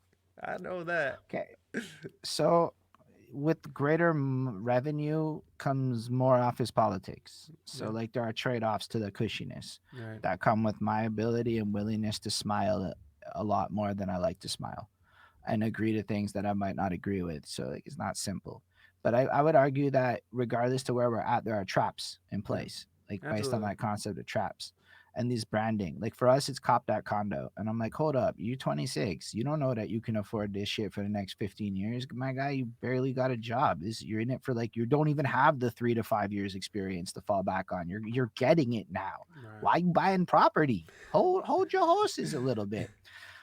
I know that. Okay, so with greater revenue comes more office politics. So like there are trade-offs to the cushiness that come with my ability and willingness to smile a lot more than I like to smile, and agree to things that I might not agree with. So like it's not simple. But I would argue that regardless to where we're at, there are traps in place, like based on that concept of traps. and this branding. Like for us, it's cop that condo. And I'm like, hold up, you're 26. You don't know that you can afford this shit for the next 15 years. My guy, you barely got a job. You're in it for like, you don't even have the 3 to 5 years experience to fall back on. You're getting it now. Right. Why you buying property? Hold your horses a little bit.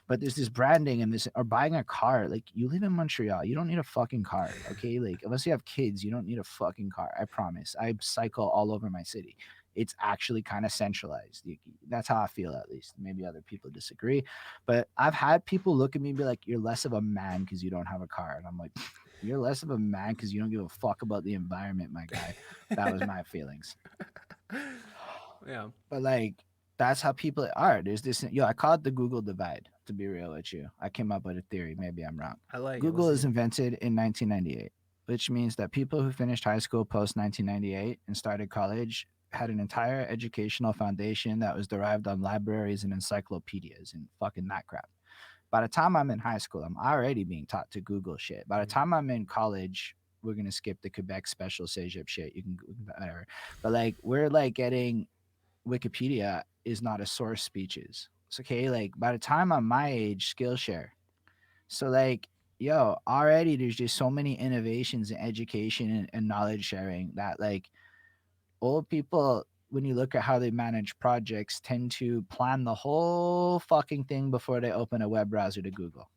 But there's this branding and this, or buying a car. Like you live in Montreal, you don't need a fucking car, okay? Like unless you have kids, you don't need a fucking car. I promise. I cycle all over my city. It's actually kind of centralized. That's how I feel, at least. Maybe other people disagree, but I've had people look at me and be like, "You're less of a man because you don't have a car," and I'm like, "You're less of a man because you don't give a fuck about the environment, my guy." That was my feelings. Yeah, But like that's how people are. There's this I call it the Google divide, to be real with you. I came up with a theory, maybe I'm wrong. I like it. Google Let's is hear invented in 1998, which means that people who finished high school post 1998 and started college had an entire educational foundation that was derived on libraries and encyclopedias and fucking that crap. By the time I'm in high school, I'm already being taught to Google shit. By the it. time I'm in college, we're gonna skip the Quebec special CEGEP shit. You can whatever, but like we're like getting Wikipedia is not a source speeches. It's okay. Like by the time I'm my age, Skillshare. So like, yo, already there's just so many innovations in education and knowledge sharing that like old people, when you look at how they manage projects, tend to plan the whole fucking thing before they open a web browser to Google.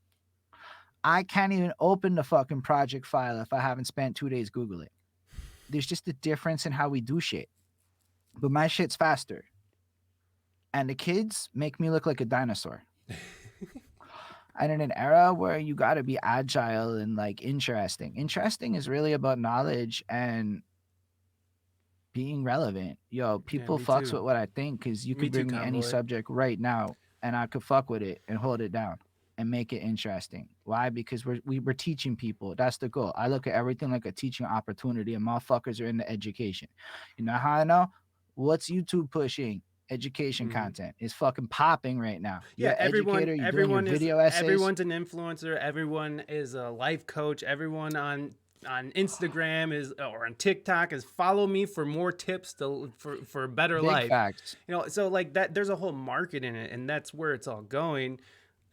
I can't even open the fucking project file if I haven't spent 2 days Googling. There's just a difference in how we do shit. But my shit's faster. And the kids make me look like a dinosaur. And in an era where you got to be agile and like interesting. Interesting is really about knowledge and being relevant. Yo, Yeah, people me fucks too. with what I think because you Me could too, bring me any Convoy. subject right now and I could fuck with it and hold it down and make it interesting. Why? Because we're teaching people. That's the goal. I look at everything like a teaching opportunity, and motherfuckers are in the education. You know how I know? What's YouTube pushing? Education Hmm. content is fucking popping right now. You're Yeah, an educator. You're doing your video essays. everyone's an influencer. Everyone is a life coach. Everyone on Instagram is or on TikTok is follow me for more tips for a better Big life. facts. So like that, there's a whole market in it, and that's where it's all going.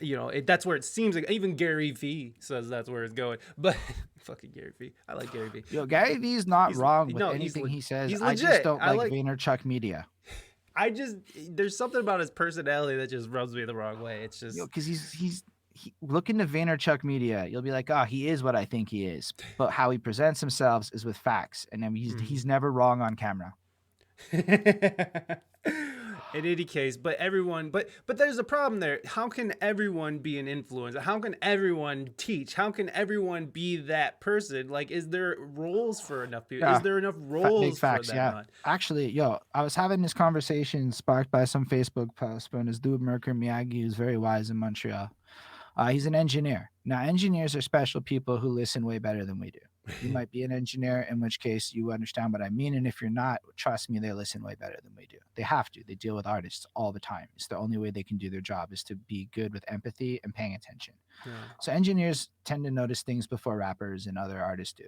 That's where it seems like even Gary V says that's where it's going. But fucking Gary V, I like Gary V. Yo, Gary Vee's not He's wrong with no, anything he says. he's I just legit. don't I like like. Vaynerchuk Media. I just there's something about his personality that just rubs me the wrong way. It's Yo, just because look into Vaynerchuk Media. You'll be like, oh, he is what I think he is. But how he presents himself is with facts, and then he's never wrong on camera. in any case, but there's a problem there. How can everyone be an influencer? How can everyone teach? How can everyone be that person? Like, is there roles for enough people? Is Yeah, there enough big roles for facts. them Yeah, not? actually, yo, I was having this conversation sparked by some Facebook post from this dude Merker Miyagi, who's very wise in Montreal. He's an engineer. Now, engineers are special people who listen way better than we do. You might be an engineer, in which case you understand what I mean. And if you're not, trust me, they listen way better than we do. They have to. They deal with artists all the time. It's the only way they can do their job is to be good with empathy and paying attention. Yeah. So engineers tend to notice things before rappers and other artists do.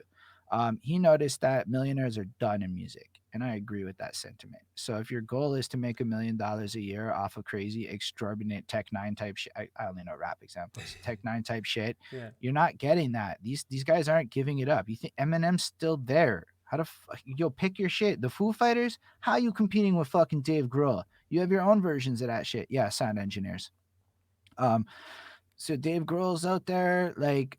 He noticed that millionaires are done in music, and I agree with that sentiment. So if your goal is to make $1 million a year off of crazy, exorbitant Tech Nine type shit, I only know rap examples, Tech Nine type shit, Yeah. you're not getting that. These guys aren't giving it up. You think Eminem's still there? How to yo pick your shit? The Foo Fighters? How are you competing with fucking Dave Grohl? You have your own versions of that shit. Yeah, sound engineers. So Dave Grohl's out there, like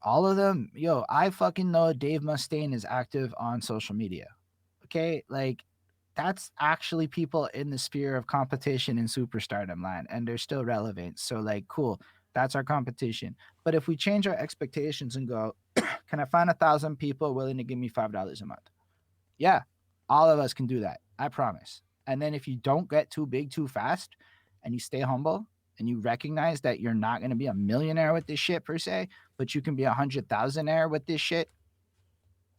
all of them. Yo, I fucking know Dave Mustaine is active on social media. Okay, like that's actually people in the sphere of competition in superstardom land, and they're still relevant. So like, cool, that's our competition. But if we change our expectations and go, can I find 1,000 people willing to give me $5 a month? Yeah, all of us can do that. I promise. And then if you don't get too big too fast, and you stay humble, and you recognize that you're not going to be a millionaire with this shit per se, but you can be 100,000aire with this shit,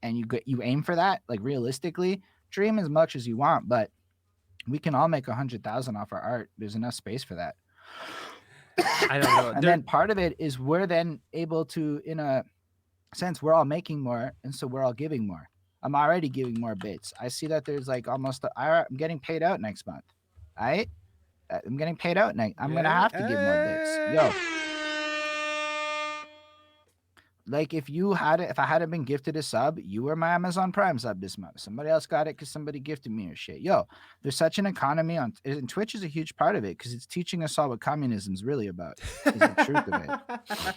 and you aim for that, like realistically, dream as much as you want, but we can all make 100,000 off our art. There's enough space for that. I don't know. And then part of it is we're then able to, in a sense, we're all making more, and so we're all giving more. I'm already giving more bits. I see that there's like almost I'm getting paid out next month. All right. I'm getting paid out, and I'm gonna have to give more bits. Yo, like if I hadn't been gifted a sub, you were my Amazon Prime sub this month. Somebody else got it because somebody gifted me or shit. Yo, there's such an economy and Twitch is a huge part of it because it's teaching us all what communism's really about. Is the truth of it.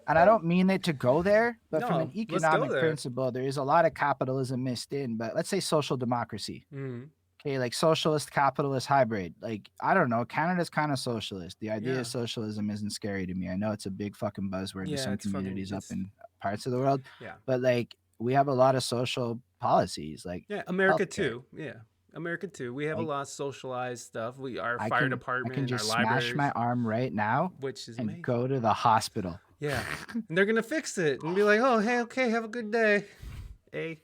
And I don't mean it to go there, but from an No, let's go economic there. principle, there is a lot of capitalism mixed in. But let's say social democracy. Mhm. Okay, like socialist capitalist hybrid. Like, I don't know, Canada's kind of socialist. The idea Yeah. of socialism isn't scary to me. I know it's a big fucking buzzword to Yeah, some it's fucking communities up it's in parts of the world, yeah. but like we have a lot of social policies, like Yeah, America healthcare. too. Yeah. America too. We have a Like lot of socialized stuff. Our I fire can department, our just smash my libraries, arm right now which is and amazing. go to the hospital. Yeah. And they're gonna fix it and be like, oh, hey, okay, have a good day. Hey.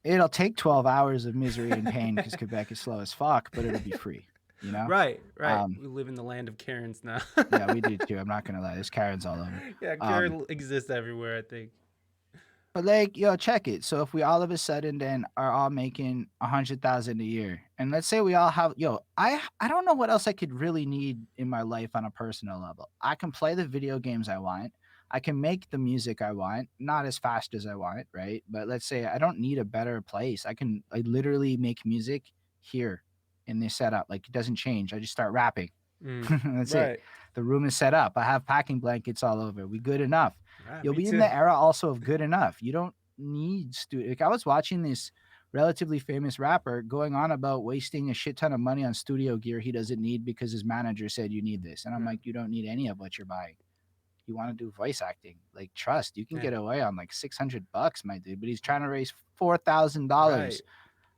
It'll take 12 hours of misery and pain because Quebec is slow as fuck, but it'll be free, you know? Right. We live in the land of Karens now. Yeah, we do too. I'm not gonna lie. There's Karens all over. Yeah, Karen exists everywhere, I think. But like, yo, check it. So if we all of a sudden then are all making 100,000 a year, and let's say we all have, I don't know what else I could really need in my life on a personal level. I can play the video games I want. I can make the music I want, not as fast as I want, right? But let's say I don't need a better place. I literally make music here in this setup. Like it doesn't change. I just start rapping. That's it. The room is set up. I have packing blankets all over. We good enough. Right, You'll me be too. in the era also of good enough. You don't need studio. Like I was watching this relatively famous rapper going on about wasting a shit ton of money on studio gear he doesn't need because his manager said you need this. And I'm like, you don't need any of what you're buying. You want to do voice acting, like trust. You can get away on like $600, my dude. But he's trying to raise $4,000. Right.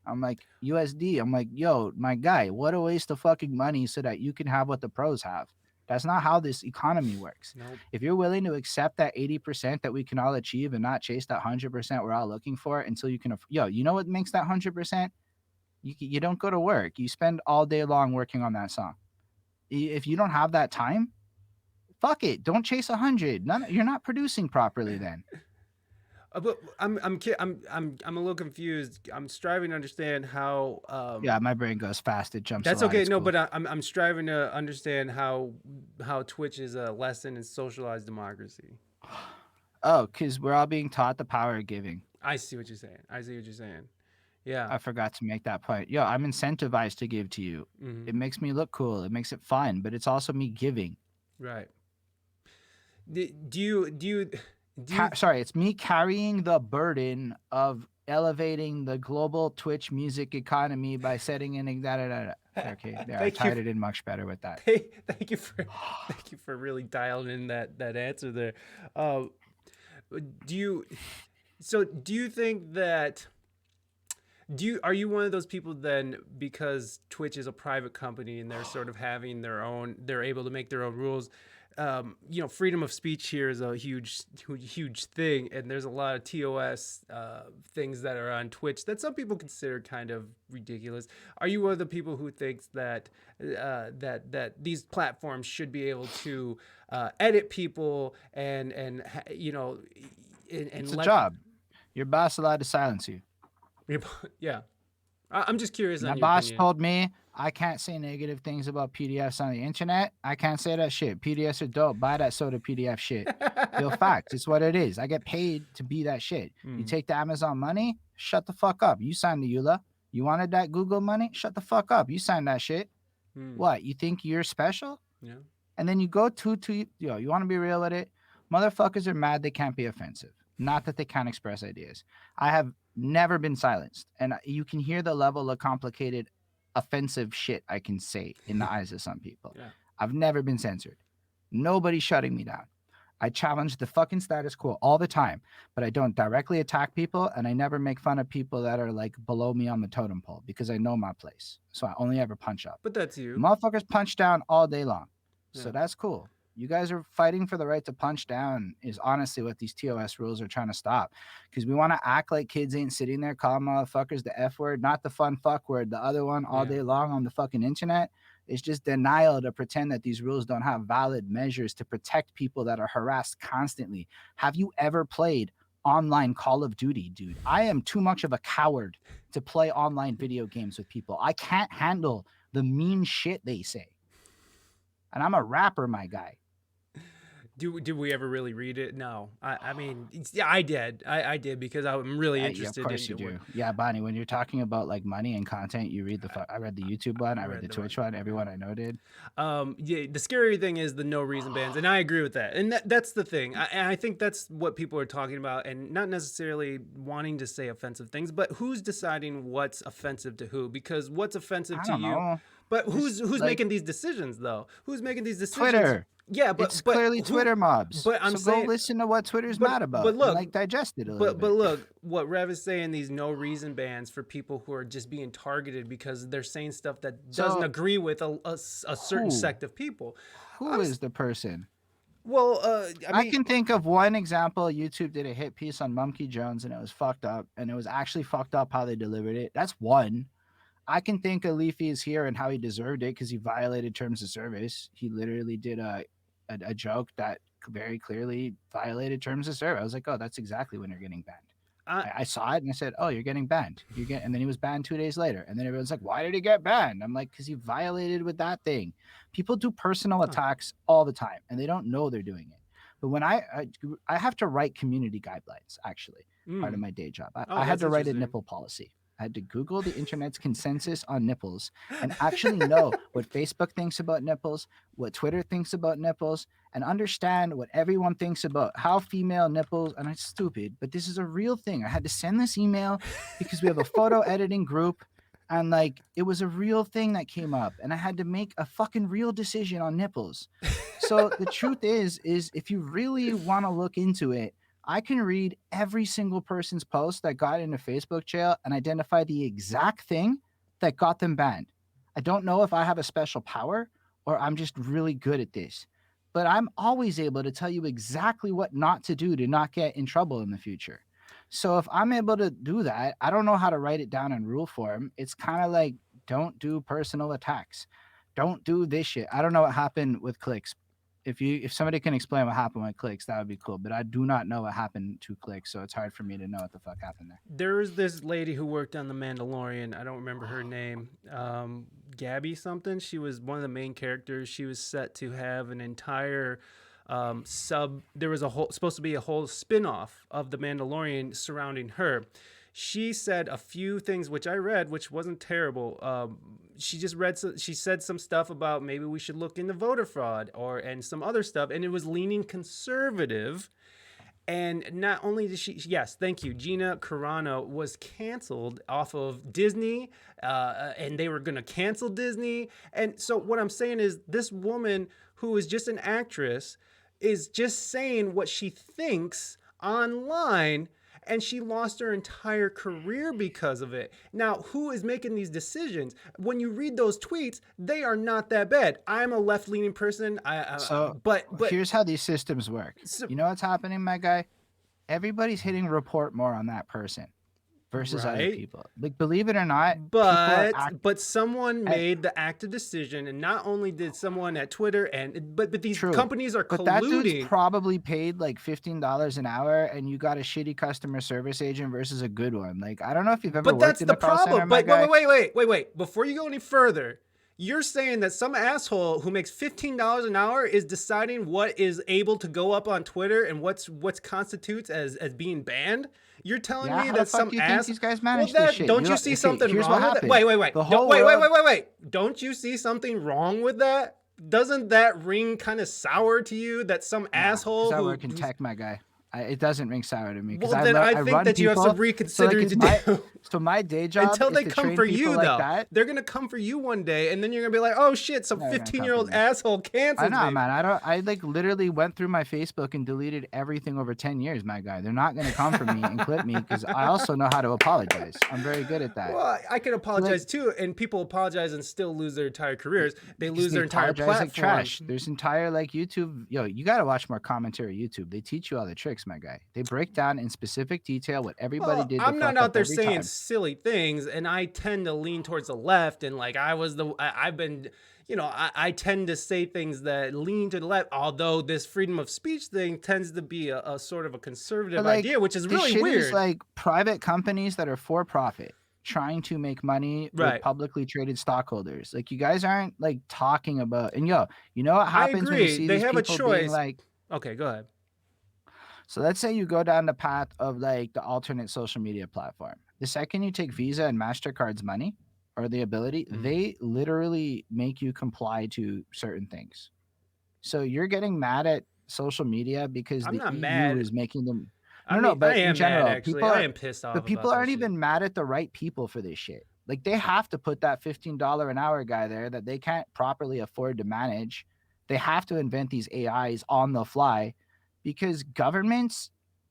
I'm like, USD. I'm like, yo, my guy, what a waste of fucking money so that you can have what the pros have. That's not how this economy works. Nope. If you're willing to accept that 80% that we can all achieve and not chase that 100% we're all looking for until you can, you know what makes that 100%? You don't go to work. You spend all day long working on that song. If you don't have that time, fuck it. Don't chase 100. You're not producing properly then. But I'm a little confused. I'm striving to understand how. Yeah, my brain goes fast. It jumps. That's a lot. okay. It's No, cool. but I'm striving to understand how Twitch is a lesson in socialized democracy. Oh, because we're all being taught the power of giving. I see what you're saying. Yeah. I forgot to make that point. Yo, I'm incentivized to give to you. Mm-hmm. It makes me look cool. It makes it fun, but it's also me giving. Right. Do you Sorry, it's me carrying the burden of elevating the global Twitch music economy by setting in Okay, there, I tied it in much better with that. Thank you for really dialing in that answer there. Do you think that are you one of those people then, because Twitch is a private company and they're sort of having they're able to make their own rules? Freedom of speech here is a huge thing, and there's a lot of TOS things that are on Twitch that some people consider kind of ridiculous. Are you one of the people who thinks that that these platforms should be able to edit people and it's a job. Your boss allowed to silence you. Yeah. I'm just curious. My boss told me I can't say negative things about PDFs on the internet. I can't say that shit. PDFs are dope. Buy that soda PDF shit. Real facts. It's what it is. I get paid to be that shit. You take the Amazon money, shut the fuck up. You signed the EULA. You wanted that Google money? Shut the fuck up. You signed that shit. What? You think you're special? Yeah. And then you go you want to be real with it? Motherfuckers are mad they can't be offensive. Not that they can't express ideas. I have never been silenced. And you can hear the level of complicated, offensive shit I can say in the eyes of some people. Yeah. I've never been censored. Nobody's shutting me down. I challenge the fucking status quo all the time, but I don't directly attack people, and I never make fun of people that are like below me on the totem pole because I know my place. So I only ever punch up. But that's you. Motherfuckers punch down all day long. Yeah. So that's cool. You guys are fighting for the right to punch down is honestly what these TOS rules are trying to stop. Because we want to act like kids ain't sitting there calling motherfuckers the F word, not the fun fuck word, the other one all day long on the fucking internet. It's just denial to pretend that these rules don't have valid measures to protect people that are harassed constantly. Have you ever played online Call of Duty, dude? I am too much of a coward to play online video games with people. I can't handle the mean shit they say. And I'm a rapper, my guy. Did we ever really read it? No. I mean, yeah, I did. I did because I'm really Yeah, of interested course you in what do. Yeah, Bonnie, when you're talking about like money and content, you read I read the YouTube one, I read the Twitch one, everyone I know did. Yeah, the scary thing is the no reason bans, and I agree with that. And that's the thing. And I think that's what people are talking about, and not necessarily wanting to say offensive things, but who's deciding what's offensive to who? Because what's offensive I to don't you? know. But Just who's like making these decisions though? Who's making these decisions? Twitter. Yeah, It's clearly Twitter mobs. But I'm So go saying, listen to what Twitter's mad about and like digest it a little but bit. look, what Rev is saying, these no reason bans for people who are just being targeted because they're saying stuff that doesn't agree with a certain sect of people. Who is the person? Well, I can think of one example. YouTube did a hit piece on Monkey Jones and it was fucked up, and it was actually fucked up how they delivered it. That's one. I can think of Leafy is here and how he deserved it because he violated terms of service. He literally did a joke that very clearly violated terms of service. I was like, oh, that's exactly when you're getting banned. I saw it and I said, oh, you're getting banned. And then he was banned 2 days later. And then everyone's like, why did he get banned? I'm like, because he violated with that thing. People do personal attacks all the time and they don't know they're doing it. But when I have to write community guidelines, actually, part of my day job. I had to write a nipple policy. I had to Google the internet's consensus on nipples and actually know what Facebook thinks about nipples, what Twitter thinks about nipples, and understand what everyone thinks about how female nipples, and it's stupid, but this is a real thing. I had to send this email because we have a photo editing group, and like it was a real thing that came up, and I had to make a fucking real decision on nipples. So the truth is if you really want to look into it, I can read every single person's post that got into Facebook jail and identify the exact thing that got them banned. I don't know if I have a special power or I'm just really good at this, but I'm always able to tell you exactly what not to do to not get in trouble in the future. So if I'm able to do that, I don't know how to write it down in rule form. It's kind of like, don't do personal attacks. Don't do this shit. I don't know what happened with clicks. If somebody can explain what happened with clicks, that would be cool. But I do not know what happened to clicks, so it's hard for me to know what the fuck happened there. There was this lady who worked on The Mandalorian. I don't remember her name. Gabby something. She was one of the main characters. She was set to have an entire there was supposed to be a whole spin-off of The Mandalorian surrounding her. She said a few things which I read, which wasn't terrible. She said some stuff about maybe we should look into voter fraud and some other stuff, and it was leaning conservative. And not only did yes, thank you, Gina Carano was canceled off of Disney, and they were going to cancel Disney. And so what I'm saying is this woman who is just an actress is just saying what she thinks online, and she lost her entire career because of it. Now, who is making these decisions? When you read those tweets, they are not that bad. I'm a left-leaning person. But here's how these systems work. You know what's happening, my guy? Everybody's hitting report more on that person versus other people. Like, believe it or not, but someone made the active decision, and not only did someone at Twitter but these companies are colluding. But that dude's probably paid like $15 an hour, and you got a shitty customer service agent versus a good one. Like, I don't know if you've ever worked in a call center, my guy. Wait. Before you go any further, you're saying that some asshole who makes $15 an hour is deciding what is able to go up on Twitter and what constitutes as being banned? You're telling me that some ass. These guys manage this shit? Don't you see something wrong with that? Wait. Don't you see something wrong with that? Doesn't that ring kind of sour to you that some asshole who work in tech, my guy? It doesn't ring sour to me. Well, then I think that you have some reconsidering to do. So my day job until they come for you, like though. That. They're gonna come for you one day, and then you're gonna be like, "Oh shit, some 15-year-old asshole canceled me." I know, man. I like literally went through my Facebook and deleted everything over 10 years, my guy. They're not gonna come for me and clip me because I also know how to apologize. I'm very good at that. Well, I can apologize too, and people apologize and still lose their entire careers. They lose their entire platform. Like trash. There's entire like YouTube. Yo, you gotta watch more commentary YouTube. They teach you all the tricks, my guy. They break down in specific detail what everybody did. I'm not out there saying silly things, and I tend to lean towards the left, and like I've been, I tend to say things that lean to the left, although this freedom of speech thing tends to be a sort of a conservative idea, which is really weird. Is like private companies that are for profit. trying to make money with Right. publicly traded stockholders. Like, you guys aren't like talking about, and you know what I happens when you agree. see They these have a people being choice. like, Okay, go ahead. so let's say you go down the path of like the alternate social media platform. The second you take Visa and MasterCard's money or the ability, they literally make you comply to certain things. So you're getting mad at social media because I'm the not EU mad. is making them. I No, no, mean, I but in am mad general, actually. I am pissed off people about that aren't shit. even mad at the right people for this shit. Like, they have to put that $15 an hour guy there that they can't properly afford to manage. They have to invent these AIs on the fly because governments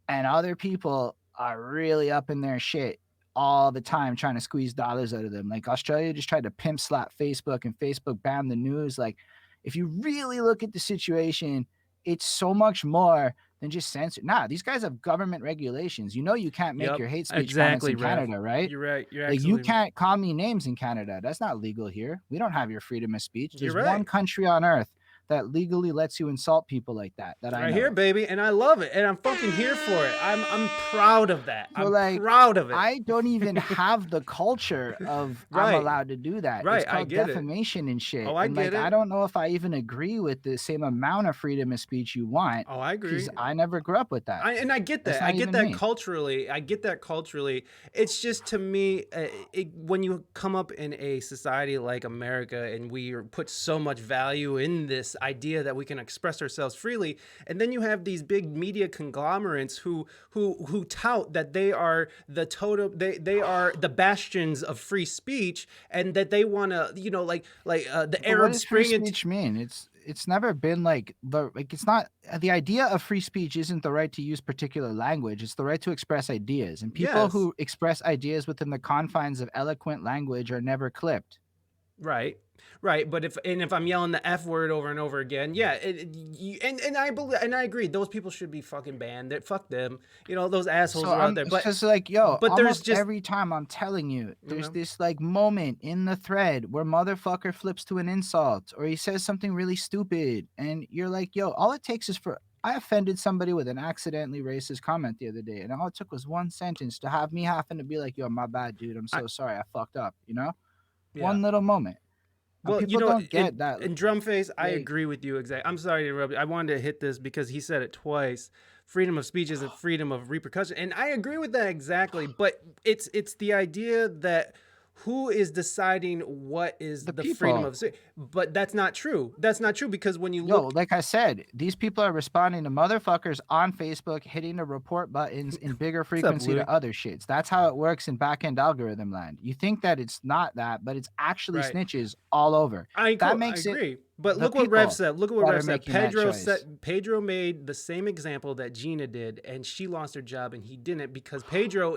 and other people are really up in their shit all the time trying to squeeze dollars out of them. Like, Australia just tried to pimp slap Facebook and Facebook banned the news. Like, if you really look at the situation, it's so much more than just censor. Nah, these guys have government regulations. You know, you can't make Yep, your hate speech comments exactly, in Rev. Canada, right? You're right. You're Like, you absolutely. can't call me names in Canada. That's not legal here. We don't have your freedom of speech. You're There's one right. country on earth that legally lets you insult people like that I Right know here, of. baby, and I love it, and I'm fucking here for it. I'm proud of that. So, I'm like, proud of it. I don't even have the culture of I'm Right. allowed to do that. It's Right. I called get it. defamation and shit. Oh, I And get like, I it. don't know if I even agree with the same amount of freedom of speech you want Oh, I agree. because I never grew up with that. And I get That's that. I not get even that me. culturally. I get that culturally. It's just, to me, when you come up in a society like America and we put so much value in this idea that we can express ourselves freely, and then you have these big media conglomerates who tout that they are the totem, they are the bastions of free speech, and that they want to, like the But what Arab does free Spring. speech mean? It's never been like it's not the idea of free speech isn't the right to use particular language. It's the right to express ideas. And people Yes. who express ideas within the confines of eloquent language are never clipped. Right. Right, but if I'm yelling the F word over and over again, yeah, and I believe, and I agree, those people should be fucking banned. Fuck them, those assholes So are out I'm there. it's But just like, yo, there's almost just, every time I'm telling you, there's know, this like moment in the thread where motherfucker flips to an insult or he says something really stupid, and you're like, yo, all it takes is for I offended somebody with an accidentally racist comment the other day, and all it took was one sentence to have me having to be like, yo, my bad, dude. I'm I, so sorry. I fucked up, yeah. One little moment. And Well, people don't get that. in Drumface, I Like, agree with you exactly. I'm sorry to interrupt you. I wanted to hit this because he said it twice. Freedom of speech isn't freedom of repercussion, and I agree with that exactly. But it's the idea that who is deciding what is the the freedom people. of speech? But that's not true. That's not true because when you Yo, look, like I said, these people are responding to motherfuckers on Facebook, hitting the report buttons in bigger what's up, frequency Louis? to other shits. That's how it works in back-end algorithm land. You think that it's not that, but it's actually Right. snitches all over. That I makes it agree. But the look what Rev people said. Look at what that Rev are said. making that choice. Pedro made the same example that Gina did, and she lost her job, and he didn't because Pedro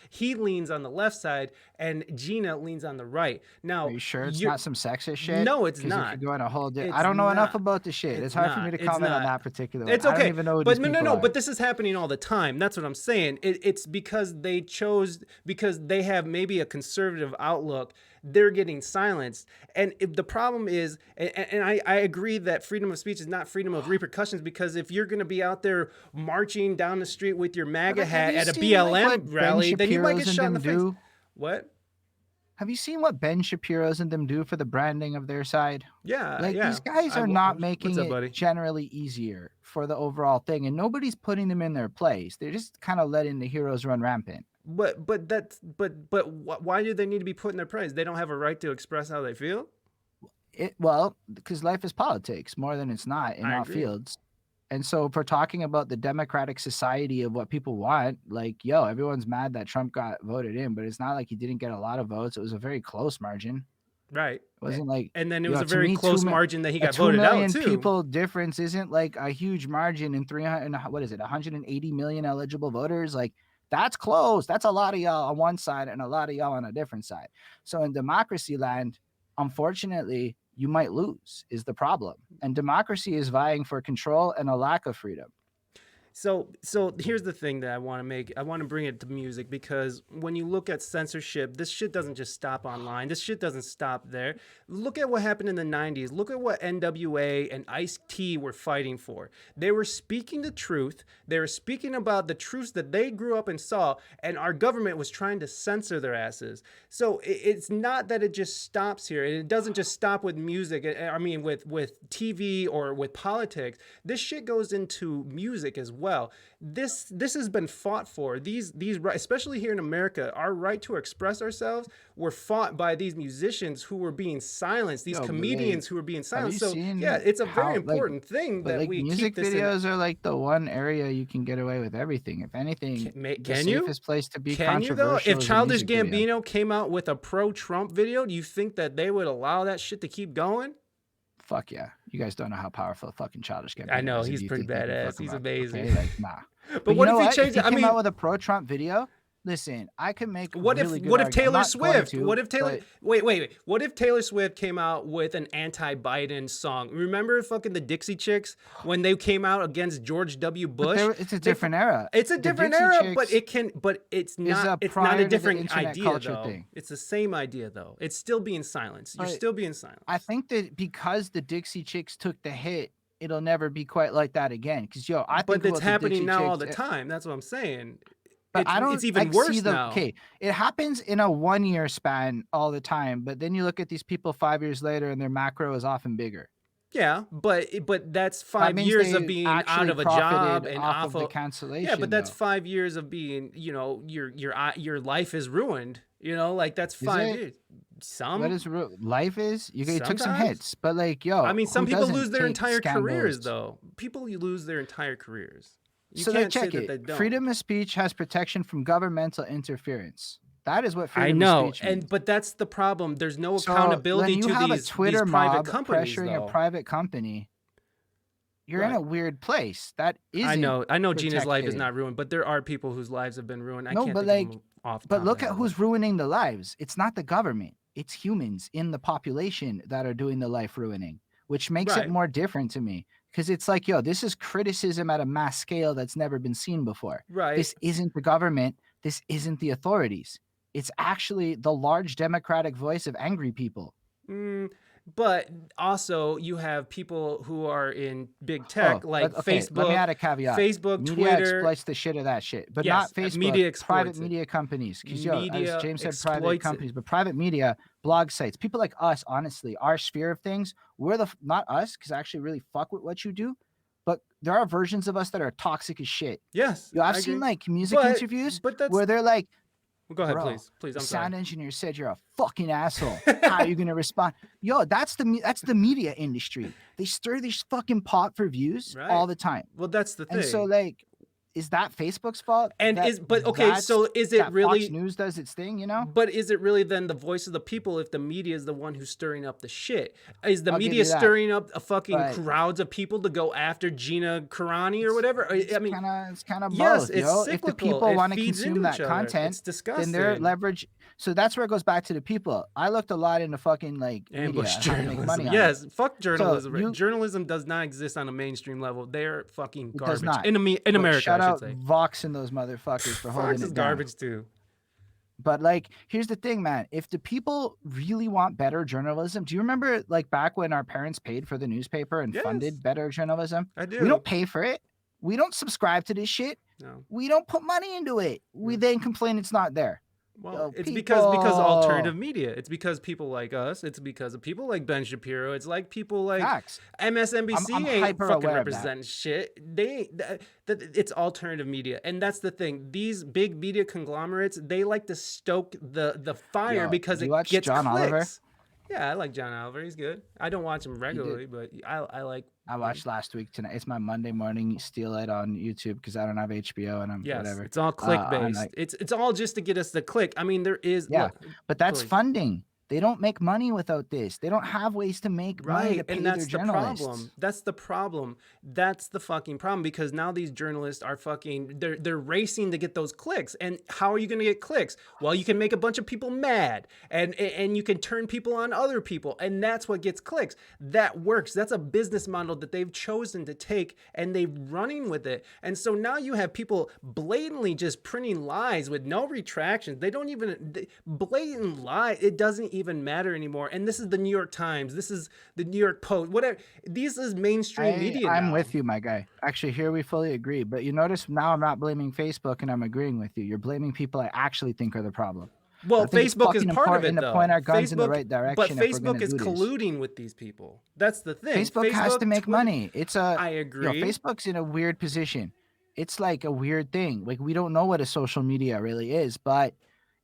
he leans on the left side, and Gina leans on the right. Now, Are you sure it's not some sexist shit? no, it's Because you not. could go in a whole. I It's don't know enough not. about the shit. It's It's hard for me not. to It's comment on not. that particular one. It's I don't okay. even know who But these no, people are. but this is happening all the time. That's what I'm saying. It's because they chose, because they have maybe a conservative outlook, they're getting silenced. And the problem is, and I agree that freedom of speech is not freedom of repercussions, because if you're going to be out there marching down the street with your MAGA But have hat you at a seen, like, BLM what Ben rally, then you might get Shapiro's shot in and the them face. do? What? Have you seen what Ben Shapiro's and them do for the branding of their side? Yeah, Like, yeah. these guys are not making What's up, it buddy? generally easier for the overall thing, and nobody's putting them in their place. They're just kind of letting the heroes run rampant. But why do they need to be put in their place? They don't have a right to express how they feel. Well, because life is politics more than it's not in I all agree. fields. And so if we're talking about the democratic society of what people want, like, yo, everyone's mad that Trump got voted in, but it's not like he didn't get a lot of votes. It was a very close margin. Right. It wasn't like, And then it yo, was a to very me, close margin that he a got 2 voted out million too. people difference isn't like a huge margin in 300, what is it, 180 million eligible voters. Like, that's close. That's a lot of y'all on one side and a lot of y'all on a different side. So in democracy land, unfortunately, you might lose is the problem. And democracy is vying for control and a lack of freedom. So here's the thing that I want to bring it to music, because when you look at censorship, this shit doesn't just stop online. This shit doesn't stop there. Look at what happened in the 90s. Look at what NWA and Ice-T were fighting for. They were speaking the truth. They were speaking about the truths that they grew up and saw, and our government was trying to censor their asses. So it's not that it just stops here. It doesn't just stop with music. I mean, with TV or with politics. This shit goes into music as well. This has been fought for. These especially here in America, our right to express ourselves were fought by these musicians who were being silenced, these comedians who were being silenced. So yeah, it's a very important thing that like we music keep this videos are like the one area you can get away with everything. If anything, the safest place to be can you though? controversial If is a Childish music video. Gambino came out with a pro-Trump video, do you think that they would allow that shit to keep going? Fuck yeah. You guys don't know how powerful fucking Childish Gambino I know, is if he's you pretty think they can badass. fuck him He's up, amazing. okay? Like, nah. But what you know if he changed If it? he came out with a pro-Trump video, listen, I could make What really if good what if argument. I'm Taylor not going Swift? to, What if Taylor? but Wait. What if Taylor Swift came out with an anti-Biden song? Remember fucking the Dixie Chicks when they came out against George W. Bush? it's a different era. It's a The different Dixie era, Chicks but it's not. It's not prior to a the different internet idea culture though. thing. It's the same idea though. It's still being silenced. You're But still being silenced. I think that because the Dixie Chicks took the hit, it'll never be quite like that again. Because I But think it's about the happening Dixie now all Chicks, the time. That's what I'm saying. but I don't. It's even like, worse see now. Okay, it happens in a 1 year span all the time. But then you look at these people 5 years later, and their macro is often bigger. Yeah, but that's That 5 means years they of being out actually of a job profited and off of the cancellation. yeah, but that's though. 5 years of being, your life is ruined. Like that's 5 it? years. What is life is? You took some Sometimes. hits, but like, yo, I mean, some who people doesn't lose their take entire careers scandals? though. People lose their entire careers. You So can't check say that they it. don't. Freedom of speech has protection from governmental interference. That is what I freedom know, of speech means. but that's the problem. There's no So accountability when you to have these a Twitter private mob companies pressuring though. a private company, you're in Right. a weird place. That isn't. I know Gina's life is protected. not ruined, but there are people whose lives have been ruined. I No, can't but think of like, them off the but top of look my at head, who's ruining the lives. It's not the government. It's humans in the population that are doing the life ruining, which makes Right. it more different to me. Because it's like, yo, this is criticism at a mass scale that's never been seen before. Right. This isn't the government. This isn't the authorities. It's actually the large democratic voice of angry people. But also, you have people who are in big tech, like okay, Facebook. let me add a caveat. Facebook, media Twitter exploits the shit of that shit, but Yes, not Facebook. media Private exploits it. media companies, because Media as James said, private exploits it. companies, but private media, blog sites, people like us. Honestly, our sphere of things, we're not us, because I actually really fuck with what you do, but there are versions of us that are toxic as shit. Yes, Yo, I've I seen agree. like music But- interviews but that's- where they're like, Go ahead, bro, please. I'm the sorry. sound engineer said you're a fucking asshole. How are you gonna respond? Yo, that's the media industry. They stir these fucking pot for views Right. all the time. Well, that's the thing. And so, like, is that Facebook's fault? And That- is but okay, that's- so is it that really Fox News does its thing? You know, But is it really then the voice of the people if the media is the one who's stirring up the shit? Is the I'll give media you that. stirring up a fucking But- crowds of people to go after Gina Carani or whatever? I mean, it's kind of yes, both. it's Yo. If the cyclical. people It want to feeds consume into that each other. content, It's disgusting. then they're leverage. So that's where it goes back to the people. I looked a lot into fucking like ambush media, how to make journalism. money on Yes, it. fuck journalism. you- Journalism does not exist on a mainstream level. They're fucking It does garbage. not. In But America, shout I out should say. Vox and those motherfuckers for holding Fox it is down. garbage too. But like, here's the thing, man. If the people really want better journalism, do you remember like back when our parents paid for the newspaper and Yes. funded better journalism? I do. We don't pay for it. We don't subscribe to this shit. No. We don't put money into it. We then complain it's not there. Well, Yo, it's because alternative people. media. It's because people like us. It's because of people like Ben Shapiro. It's like people like Facts. MSNBC I'm ain't hyper fucking aware of that. representing shit. They it's alternative media, and that's the thing. These big media conglomerates, they like to stoke the fire Yo, because do it you watch gets John Oliver? clicks. Yeah, I like John Oliver. He's good. I don't watch him regularly, but I like. I watched last week tonight. It's my Monday morning steal it on YouTube because I don't have HBO and I'm Yes, whatever. it's all click based. like- It's all just to get us the click. I mean, there is Yeah, look, but that's please. funding. They don't make money without this. They don't have ways to make money to Right, pay and their that's the journalists. problem. That's the problem. That's the fucking problem because now these journalists are fucking they're racing to get those clicks. And how are you going to get clicks? Well, you can make a bunch of people mad and you can turn people on other people and that's what gets clicks. That works. That's a business model that they've chosen to take and they're running with it. And so now you have people blatantly just printing lies with no retractions. They don't even blatant lie. It doesn't even matter anymore. And this is the New York Times. This is the New York Post. Whatever. This is mainstream media I'm now. with you, my guy. Actually, here we fully agree. But you notice now I'm not blaming Facebook and I'm agreeing with you. You're blaming people I actually think are the problem. Well, I think it's Facebook is fucking part of it, important to though. point our guns in the Facebook, right direction but if we're Facebook gonna is do this. colluding with these people. That's the thing. Facebook has to make Twitter- money. It's a I you know, agree. Facebook's in a weird position. It's like a weird thing. Like we don't know what a social media really is, but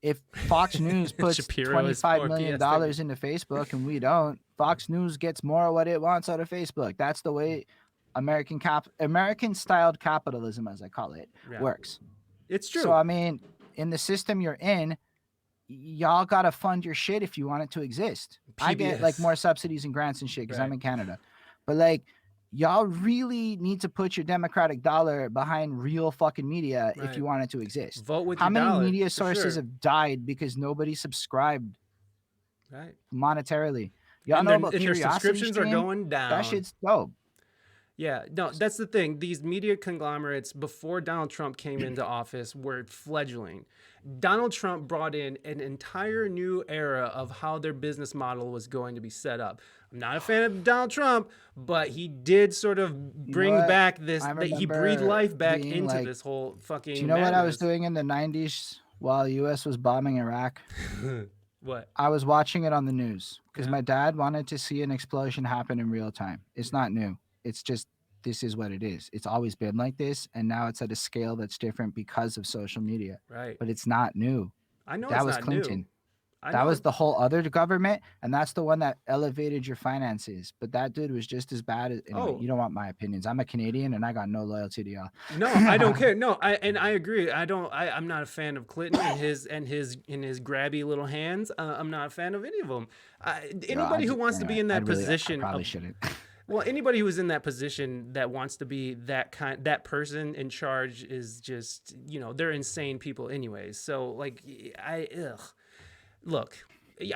if Fox News puts Shapiro is $25 for million PS30. into Facebook and we don't, Fox News gets more of what it wants out of Facebook. That's the way American styled capitalism, as I call it, Yeah. works. It's true. So I mean, in the system you're in, y'all gotta fund your shit if you want it to exist. I get like PBS. more subsidies and grants and shit because I'm Right. in Canada, but like y'all really need to put your democratic dollar behind real fucking media if Right. you want it to exist. Vote with How your many dollar, media for sources sure. have died because nobody subscribed Right. monetarily? Y'all And know their, about and their Curiosity subscriptions are Stream? going down. That shit's dope. Yeah, no, that's the thing. These media conglomerates, before Donald Trump came into office, were fledgling. Donald Trump brought in an entire new era of how their business model was going to be set up. I'm not a fan of Donald Trump, but he did sort of bring what? back this, I that he breathed remember life back being into like, this whole fucking Do you know what I was madness. doing in the 90s while the US was bombing Iraq? What? I was watching it on the news because Yeah. my dad wanted to see an explosion happen in real time. It's not new. It's just this is what it is. It's always been like this, and now it's at a scale that's different because of social media. Right. But it's not new. I know That it's was not Clinton. new. I That know was it- the whole other government, and that's the one that elevated your finances. But that dude was just as bad as. Anyway, Oh. you don't want my opinions. I'm a Canadian, and I got no loyalty to y'all. No, I don't care. No, I agree. I'm not a fan of Clinton and his grabby little hands. I'm not a fan of any of them. Anybody who wants to be in that position, I probably shouldn't. well, anybody who is in that position that wants to be that person in charge is just, they're insane people anyways. So like look,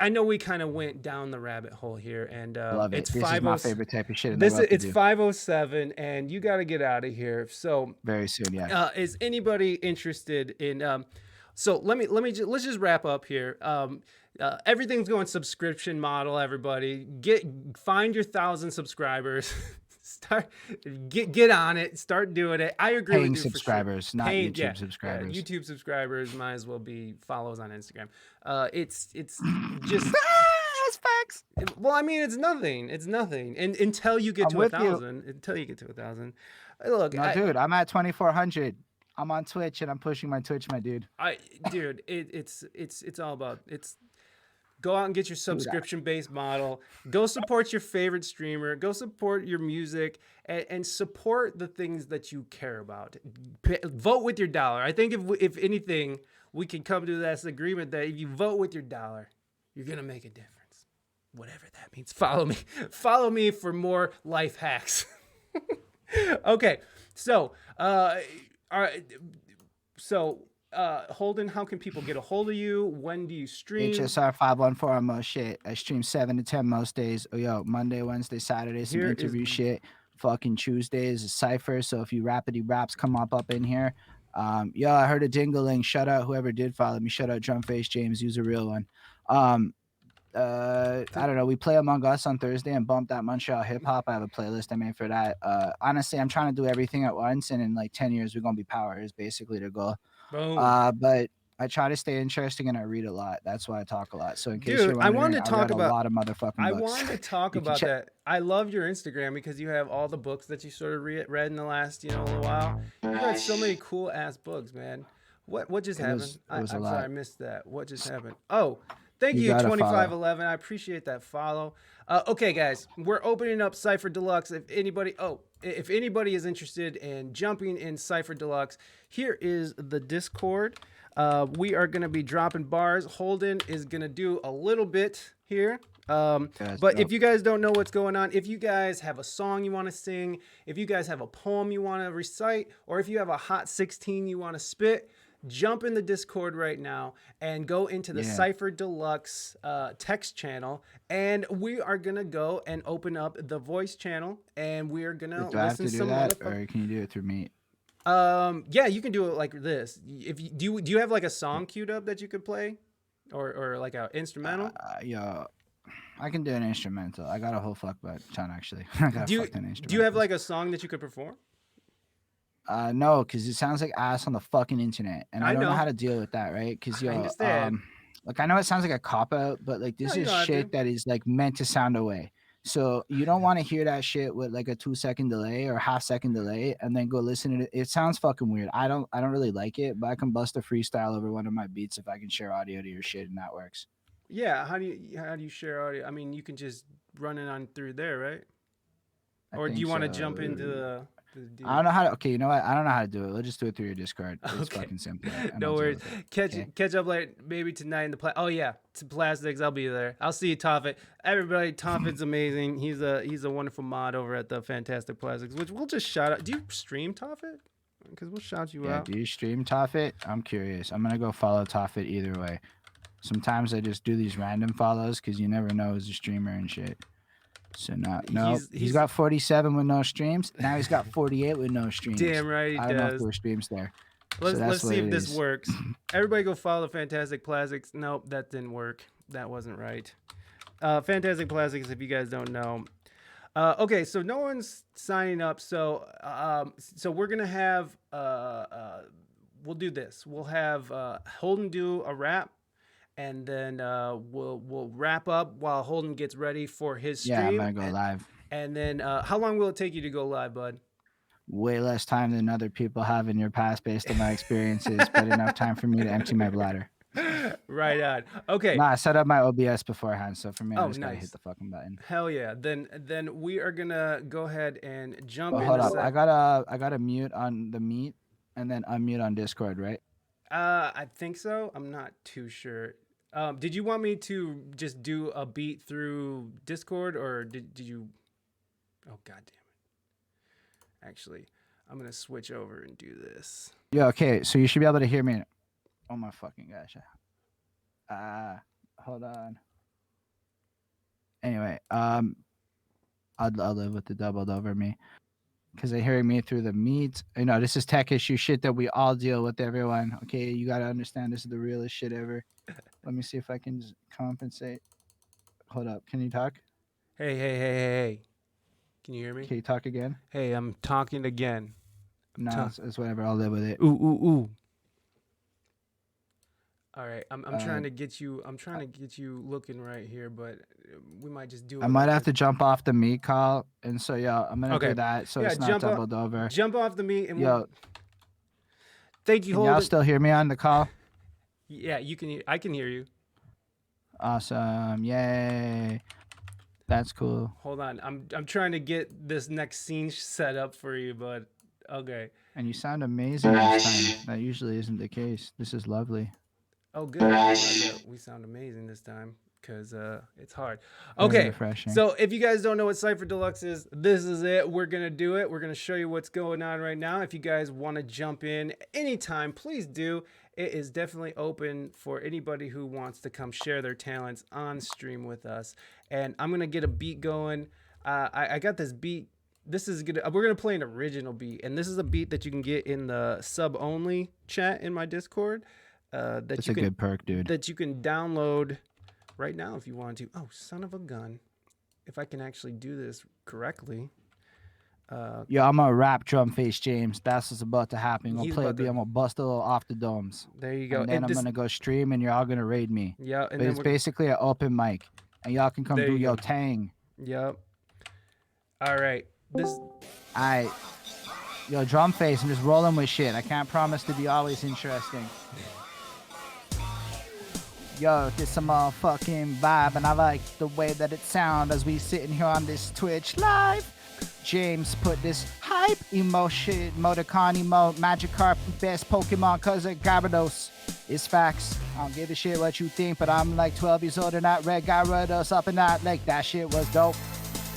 I know we kind of went down the rabbit hole here, and Love it. it's This is my favorite type of shit. in the This world to it's do. 5:07, and you got to get out of here. So Very soon, yeah. is anybody interested in? So let's just wrap up here. Everything's going subscription model. Everybody find your 1,000 subscribers. Get on it. Start doing it. I agree Paying with you subscribers, for sure. not Paying- YouTube yeah, subscribers. Yeah, YouTube subscribers might as well be follows on Instagram. It's just. That's facts. Well, I mean, it's nothing. It's nothing, and until you get I'm to with you. 1,000. Until you get to 1,000. Look, No, dude, I'm at 2,400. I'm on Twitch and I'm pushing my Twitch, my dude. Dude, it's all about go out and get your subscription based model. Go support your favorite streamer. Go support your music and support the things that you care about. Vote with your dollar. I think if anything, we can come to this agreement that if you vote with your dollar, you're gonna make a difference. Whatever that means. Follow me for more life hacks. Okay, so Holden, how can people get a hold of you? When do you stream? HSR 514 on most shit. I stream 7 to 10 most days. Oh, yo, Monday, Wednesday, Saturday, some Here is- interview shit. Fucking Tuesday is a cipher. So if you rapidy raps, come up in here. Yo, I heard a dingling. Shout out whoever did follow me. Shout out Drumface James. Use a real one. I don't know. We play Among Us on Thursday and bump that Montreal hip hop. I have a playlist I made for that. Honestly, I'm trying to do everything at once, and in like 10 years, we're gonna be power. Is basically the goal. Boom. But I try to stay interesting and I read a lot. That's why I talk a lot. So in case Dude, you're I wondering, wanted to talk read about- a lot of motherfucking I books. wanted to talk You can about check- that. I love your Instagram because you have all the books that you sort of read in the last little while. You got so many cool ass books, man. What just happened? it was a I'm lot. sorry, I missed that. What just happened? Oh, thank You you, gotta follow. 2511. I appreciate that follow. Okay, guys, we're opening up Cypher Deluxe. If anybody is interested in jumping in Cypher Deluxe, here is the Discord. We are going to be dropping bars. Holden is going to do a little bit here. But if you guys don't know what's going on, if you guys have a song you want to sing, if you guys have a poem you want to recite, or if you have a hot 16 you want to spit, jump in the Discord right now and go into the Cypher Deluxe text channel, and we are gonna go and open up the voice channel, and we are gonna do I have to do that, or can you do it through me? Yeah, you can do it like this. If you do you have like a song queued up that you could play, or like an instrumental? Yo, I can do an instrumental. I got a whole fuck ton actually. I got do you have like a song that you could perform? No, because it sounds like ass on the fucking internet, and I don't know how to deal with that, right? Because I understand. Like I know it sounds like a cop out, but like this is shit that is like meant to sound away. So you don't want to hear that shit with like a 2-second delay or half-second delay, and then go listen to it. It sounds fucking weird. I don't really like it, but I can bust a freestyle over one of my beats if I can share audio to your shit, and that works. Yeah, how do you share audio? I mean, you can just run it on through there, right? Or do you want to jump into the I don't know how to. Okay, you know what? I don't know how to do it. We'll just do it through your Discord. It's fucking simple. No worries. Catch up late, maybe tonight in the Oh yeah, to Plastics. I'll be there. I'll see you, Toffit. Everybody, Toffit's amazing. He's a wonderful mod over at the Fantastic Plastics, which we'll just shout out. Do you stream Toffit? Because we'll shout you out. Do you stream Toffit? I'm curious. I'm gonna go follow Toffit either way. Sometimes I just do these random follows because you never know who's a streamer and shit. So he's got 47 with no streams. Now he's got 48 with no streams. Damn right he does. I don't know if there were streams there. Let's see if this works. Everybody go follow Fantastic Plastics. Nope, that didn't work. That wasn't right. Fantastic Plastics, if you guys don't know. Okay, so no one's signing up. So we're gonna have we'll do this. We'll have Holden do a rap. And then we'll wrap up while Holden gets ready for his stream. Yeah, I'm gonna go live. And then how long will it take you to go live, bud? Way less time than other people have in your past based on my experiences, but enough time for me to empty my bladder. Right on. Okay. Nah, I set up my OBS beforehand, so for me, I just gotta hit the fucking button. Hell yeah. Then we are gonna go ahead and jump in. Hold up. I gotta mute on the Meet and then unmute on Discord, right? I think so. I'm not too sure. Did you want me to just do a beat through Discord, or did you? Oh, god damn it! Actually, I'm gonna switch over and do this. Yeah. Okay. So you should be able to hear me. Oh my fucking gosh. Hold on. Anyway, I'll live with the doubled over me. Because they're hearing me through the Meet. You know, this is tech issue shit that we all deal with, everyone. Okay, you got to understand this is the realest shit ever. Let me see if I can compensate. Hold up. Can you talk? Hey. Can you hear me? Can you talk again? Hey, I'm talking again. No, it's whatever. I'll live with it. Ooh. All right, I'm trying to get you. I'm trying to get you looking right here, but we might just do it. I might have to jump off the Meet call, and so I'm gonna do that. So it's not doubled over. Jump off the Meet, and thank you. Can y'all still hear me on the call? Yeah, you can. I can hear you. Awesome! Yay! That's cool. Hold on, I'm trying to get this next scene set up for you, but okay. And you sound amazing this time. That usually isn't the case. This is lovely. Oh, good. We sound amazing this time because it's hard. Okay, so if you guys don't know what Cypher Deluxe is, this is it. We're going to do it. We're going to show you what's going on right now. If you guys want to jump in anytime, please do. It is definitely open for anybody who wants to come share their talents on stream with us. And I'm going to get a beat going. I got this beat. This is good. We're going to play an original beat. And this is a beat that you can get in the sub-only chat in my Discord. That's a good perk, dude. That you can download right now if you want to. Oh, son of a gun. If I can actually do this correctly. Yo, I'm gonna rap Drum Face James. That's what's about to happen. I'm gonna play a beat. I'm gonna bust a little off the domes. There you go. And then I'm gonna go stream and you're all gonna raid me. Yeah. And it's basically an open mic. And y'all can come do your tang. Yep. All right. Yo, Drum Face, I'm just rolling with shit. I can't promise to be always interesting. Yo, this a motherfucking vibe, and I like the way that it sounds as we sitting here on this Twitch live. James put this hype emotion, emoticon emote, Magikarp, best Pokemon cause of Gyarados. It's facts. I don't give a shit what you think, but I'm like 12 years old and not red Gyarados up and that. Like that shit was dope.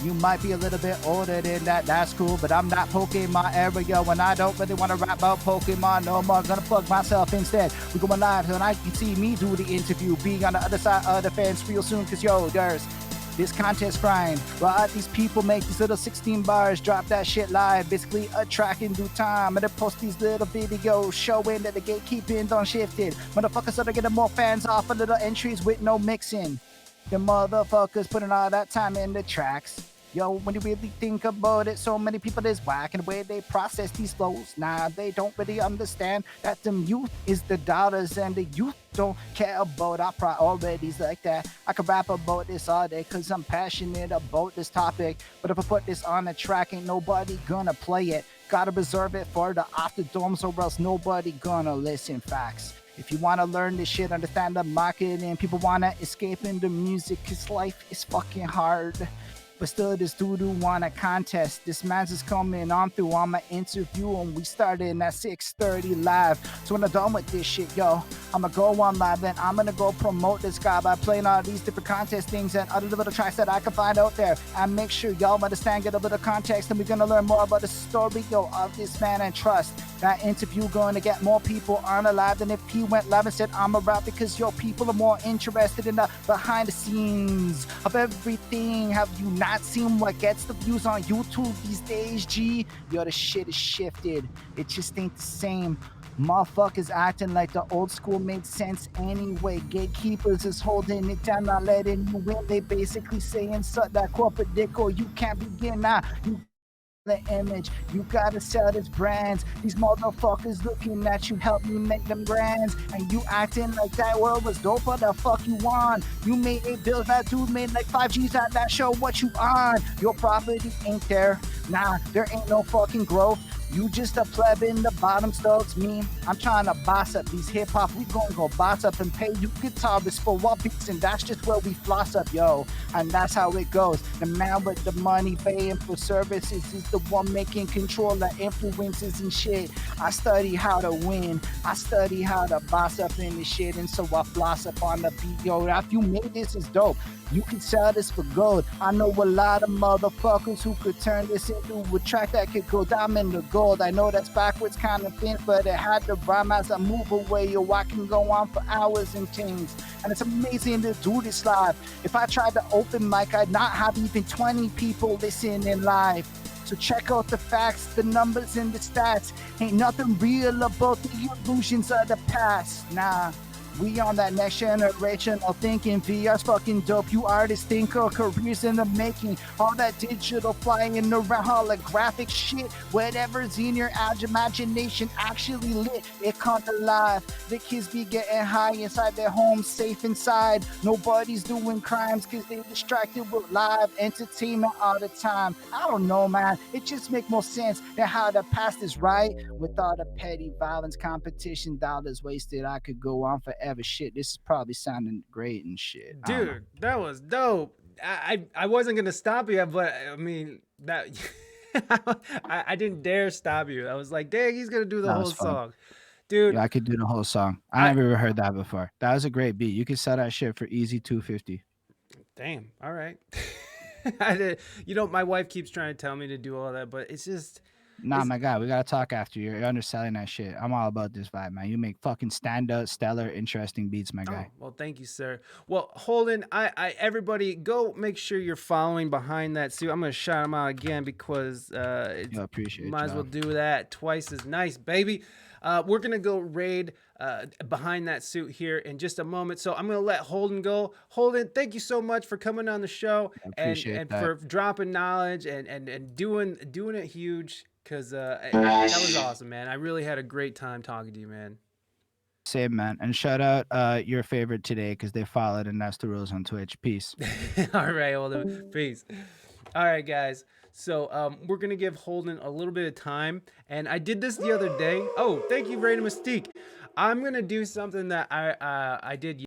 You might be a little bit older than that, that's cool, but I'm not Pokemon era, yo, and I don't really want to rap about Pokemon no more. Gonna plug myself instead. We're going live tonight. You can see me do the interview, being on the other side of the fence real soon, cause yo, there's this contest grind. Well, these people make these little 16 bars, drop that shit live, basically a track in due time, and they post these little videos showing that the gatekeeping done shifted. Motherfuckers started getting more fans off of little entries with no mixing. The motherfuckers putting all that time in the tracks. Yo, when you really think about it, so many people is whack and the way they process these flows. Nah, they don't really understand that the youth is the dollars and the youth don't care about our priorities like that. I could rap about this all day cause I'm passionate about this topic, but if I put this on a track, ain't nobody gonna play it. Gotta reserve it for the after dorms or else nobody gonna listen. Facts. If you want to learn this shit, understand the market, and people want to escape into music, cause life is fucking hard. But still, this dude who won a contest. This man's just coming on through on my interview, and we started at 6:30 live. So when I'm done with this shit, yo, I'ma go on live, and I'm gonna go promote this guy by playing all these different contest things and other little tracks that I can find out there. And make sure y'all understand, get a little context, and we're gonna learn more about the story, yo, of this man and trust. That interview going to get more people on the live than if he went live and said I'm a rap, because your people are more interested in the behind the scenes of everything. Have you not seen what gets the views on YouTube these days, G? Yo, the shit is shifted. It just ain't the same. Motherfuckers acting like the old school made sense anyway. Gatekeepers is holding it down, not letting you win. They basically saying suck that corporate dick or you can't begin now. You the image, you gotta sell this brands. These motherfuckers looking at you, help me make them brands, and you acting like that world was dope. What the fuck you on? You made 8 bills, that dude made like 5 G's at that show. What you on? Your property ain't there. Nah, there ain't no fucking growth. You just a pleb in the bottom stokes. Me, I'm trying to boss up these hip hop. We gonna go boss up and pay you guitarists for what beats, and that's just where we floss up, yo. And that's how it goes. The man with the money paying for services is the one making control of influences and shit. I study how to win. I study how to boss up in this shit, and so I floss up on the beat, yo. If you made this, is dope. You can sell this for gold. I know a lot of motherfuckers who could turn this into a track that could go diamond to gold. I know that's backwards kind of thing, but it had to rhyme as I move away. Yo, I can go on for hours and things. And it's amazing to do this live. If I tried to open mic, I'd not have even 20 people listening live. So check out the facts, the numbers, and the stats. Ain't nothing real about the illusions of the past. Nah. We on that next generation of thinking. VR's fucking dope. You artists think of careers in the making. All that digital flying around, holographic shit. Whatever's in your imagination actually lit. It come alive. The kids be getting high inside their homes, safe inside. Nobody's doing crimes because they distracted with live entertainment all the time. I don't know, man. It just make more sense than how the past is right. With all the petty violence, competition, dollars wasted, I could go on forever. Shit, this is probably sounding great and shit. Dude, that was dope. I wasn't gonna stop you, but I mean that I didn't dare stop you. I was like, dang, he's gonna do the That whole was fun. song. Dude, Yeah, I could do the whole song. I never heard that before. That was a great beat. You could sell that shit for easy $250. damn, all right. I did, you know, my wife keeps trying to tell me to do all that, but it's just Nah, my guy, we gotta talk after. You're underselling that shit. I'm all about this vibe, man. You make fucking stand-up, stellar, interesting beats, my guy. Oh, well, thank you, sir. Well, Holden, everybody go make sure you're following behind that suit. I'm gonna shout him out again because Yo, appreciate might as well y'all. do that twice as nice, baby. We're gonna go raid behind that suit here in just a moment. So I'm gonna let Holden go. Holden, thank you so much for coming on the show Appreciate and that. for dropping knowledge and doing it huge. Cause that was awesome, man. I really had a great time talking to you, man. Same, man. And shout out your favorite today because they followed, and that's the rules on Twitch. Peace. All right, Holden. Peace. All right, guys. So we're gonna give Holden a little bit of time, and I did this the other day. Oh, thank you, Raina Mystique. I'm gonna do something that I did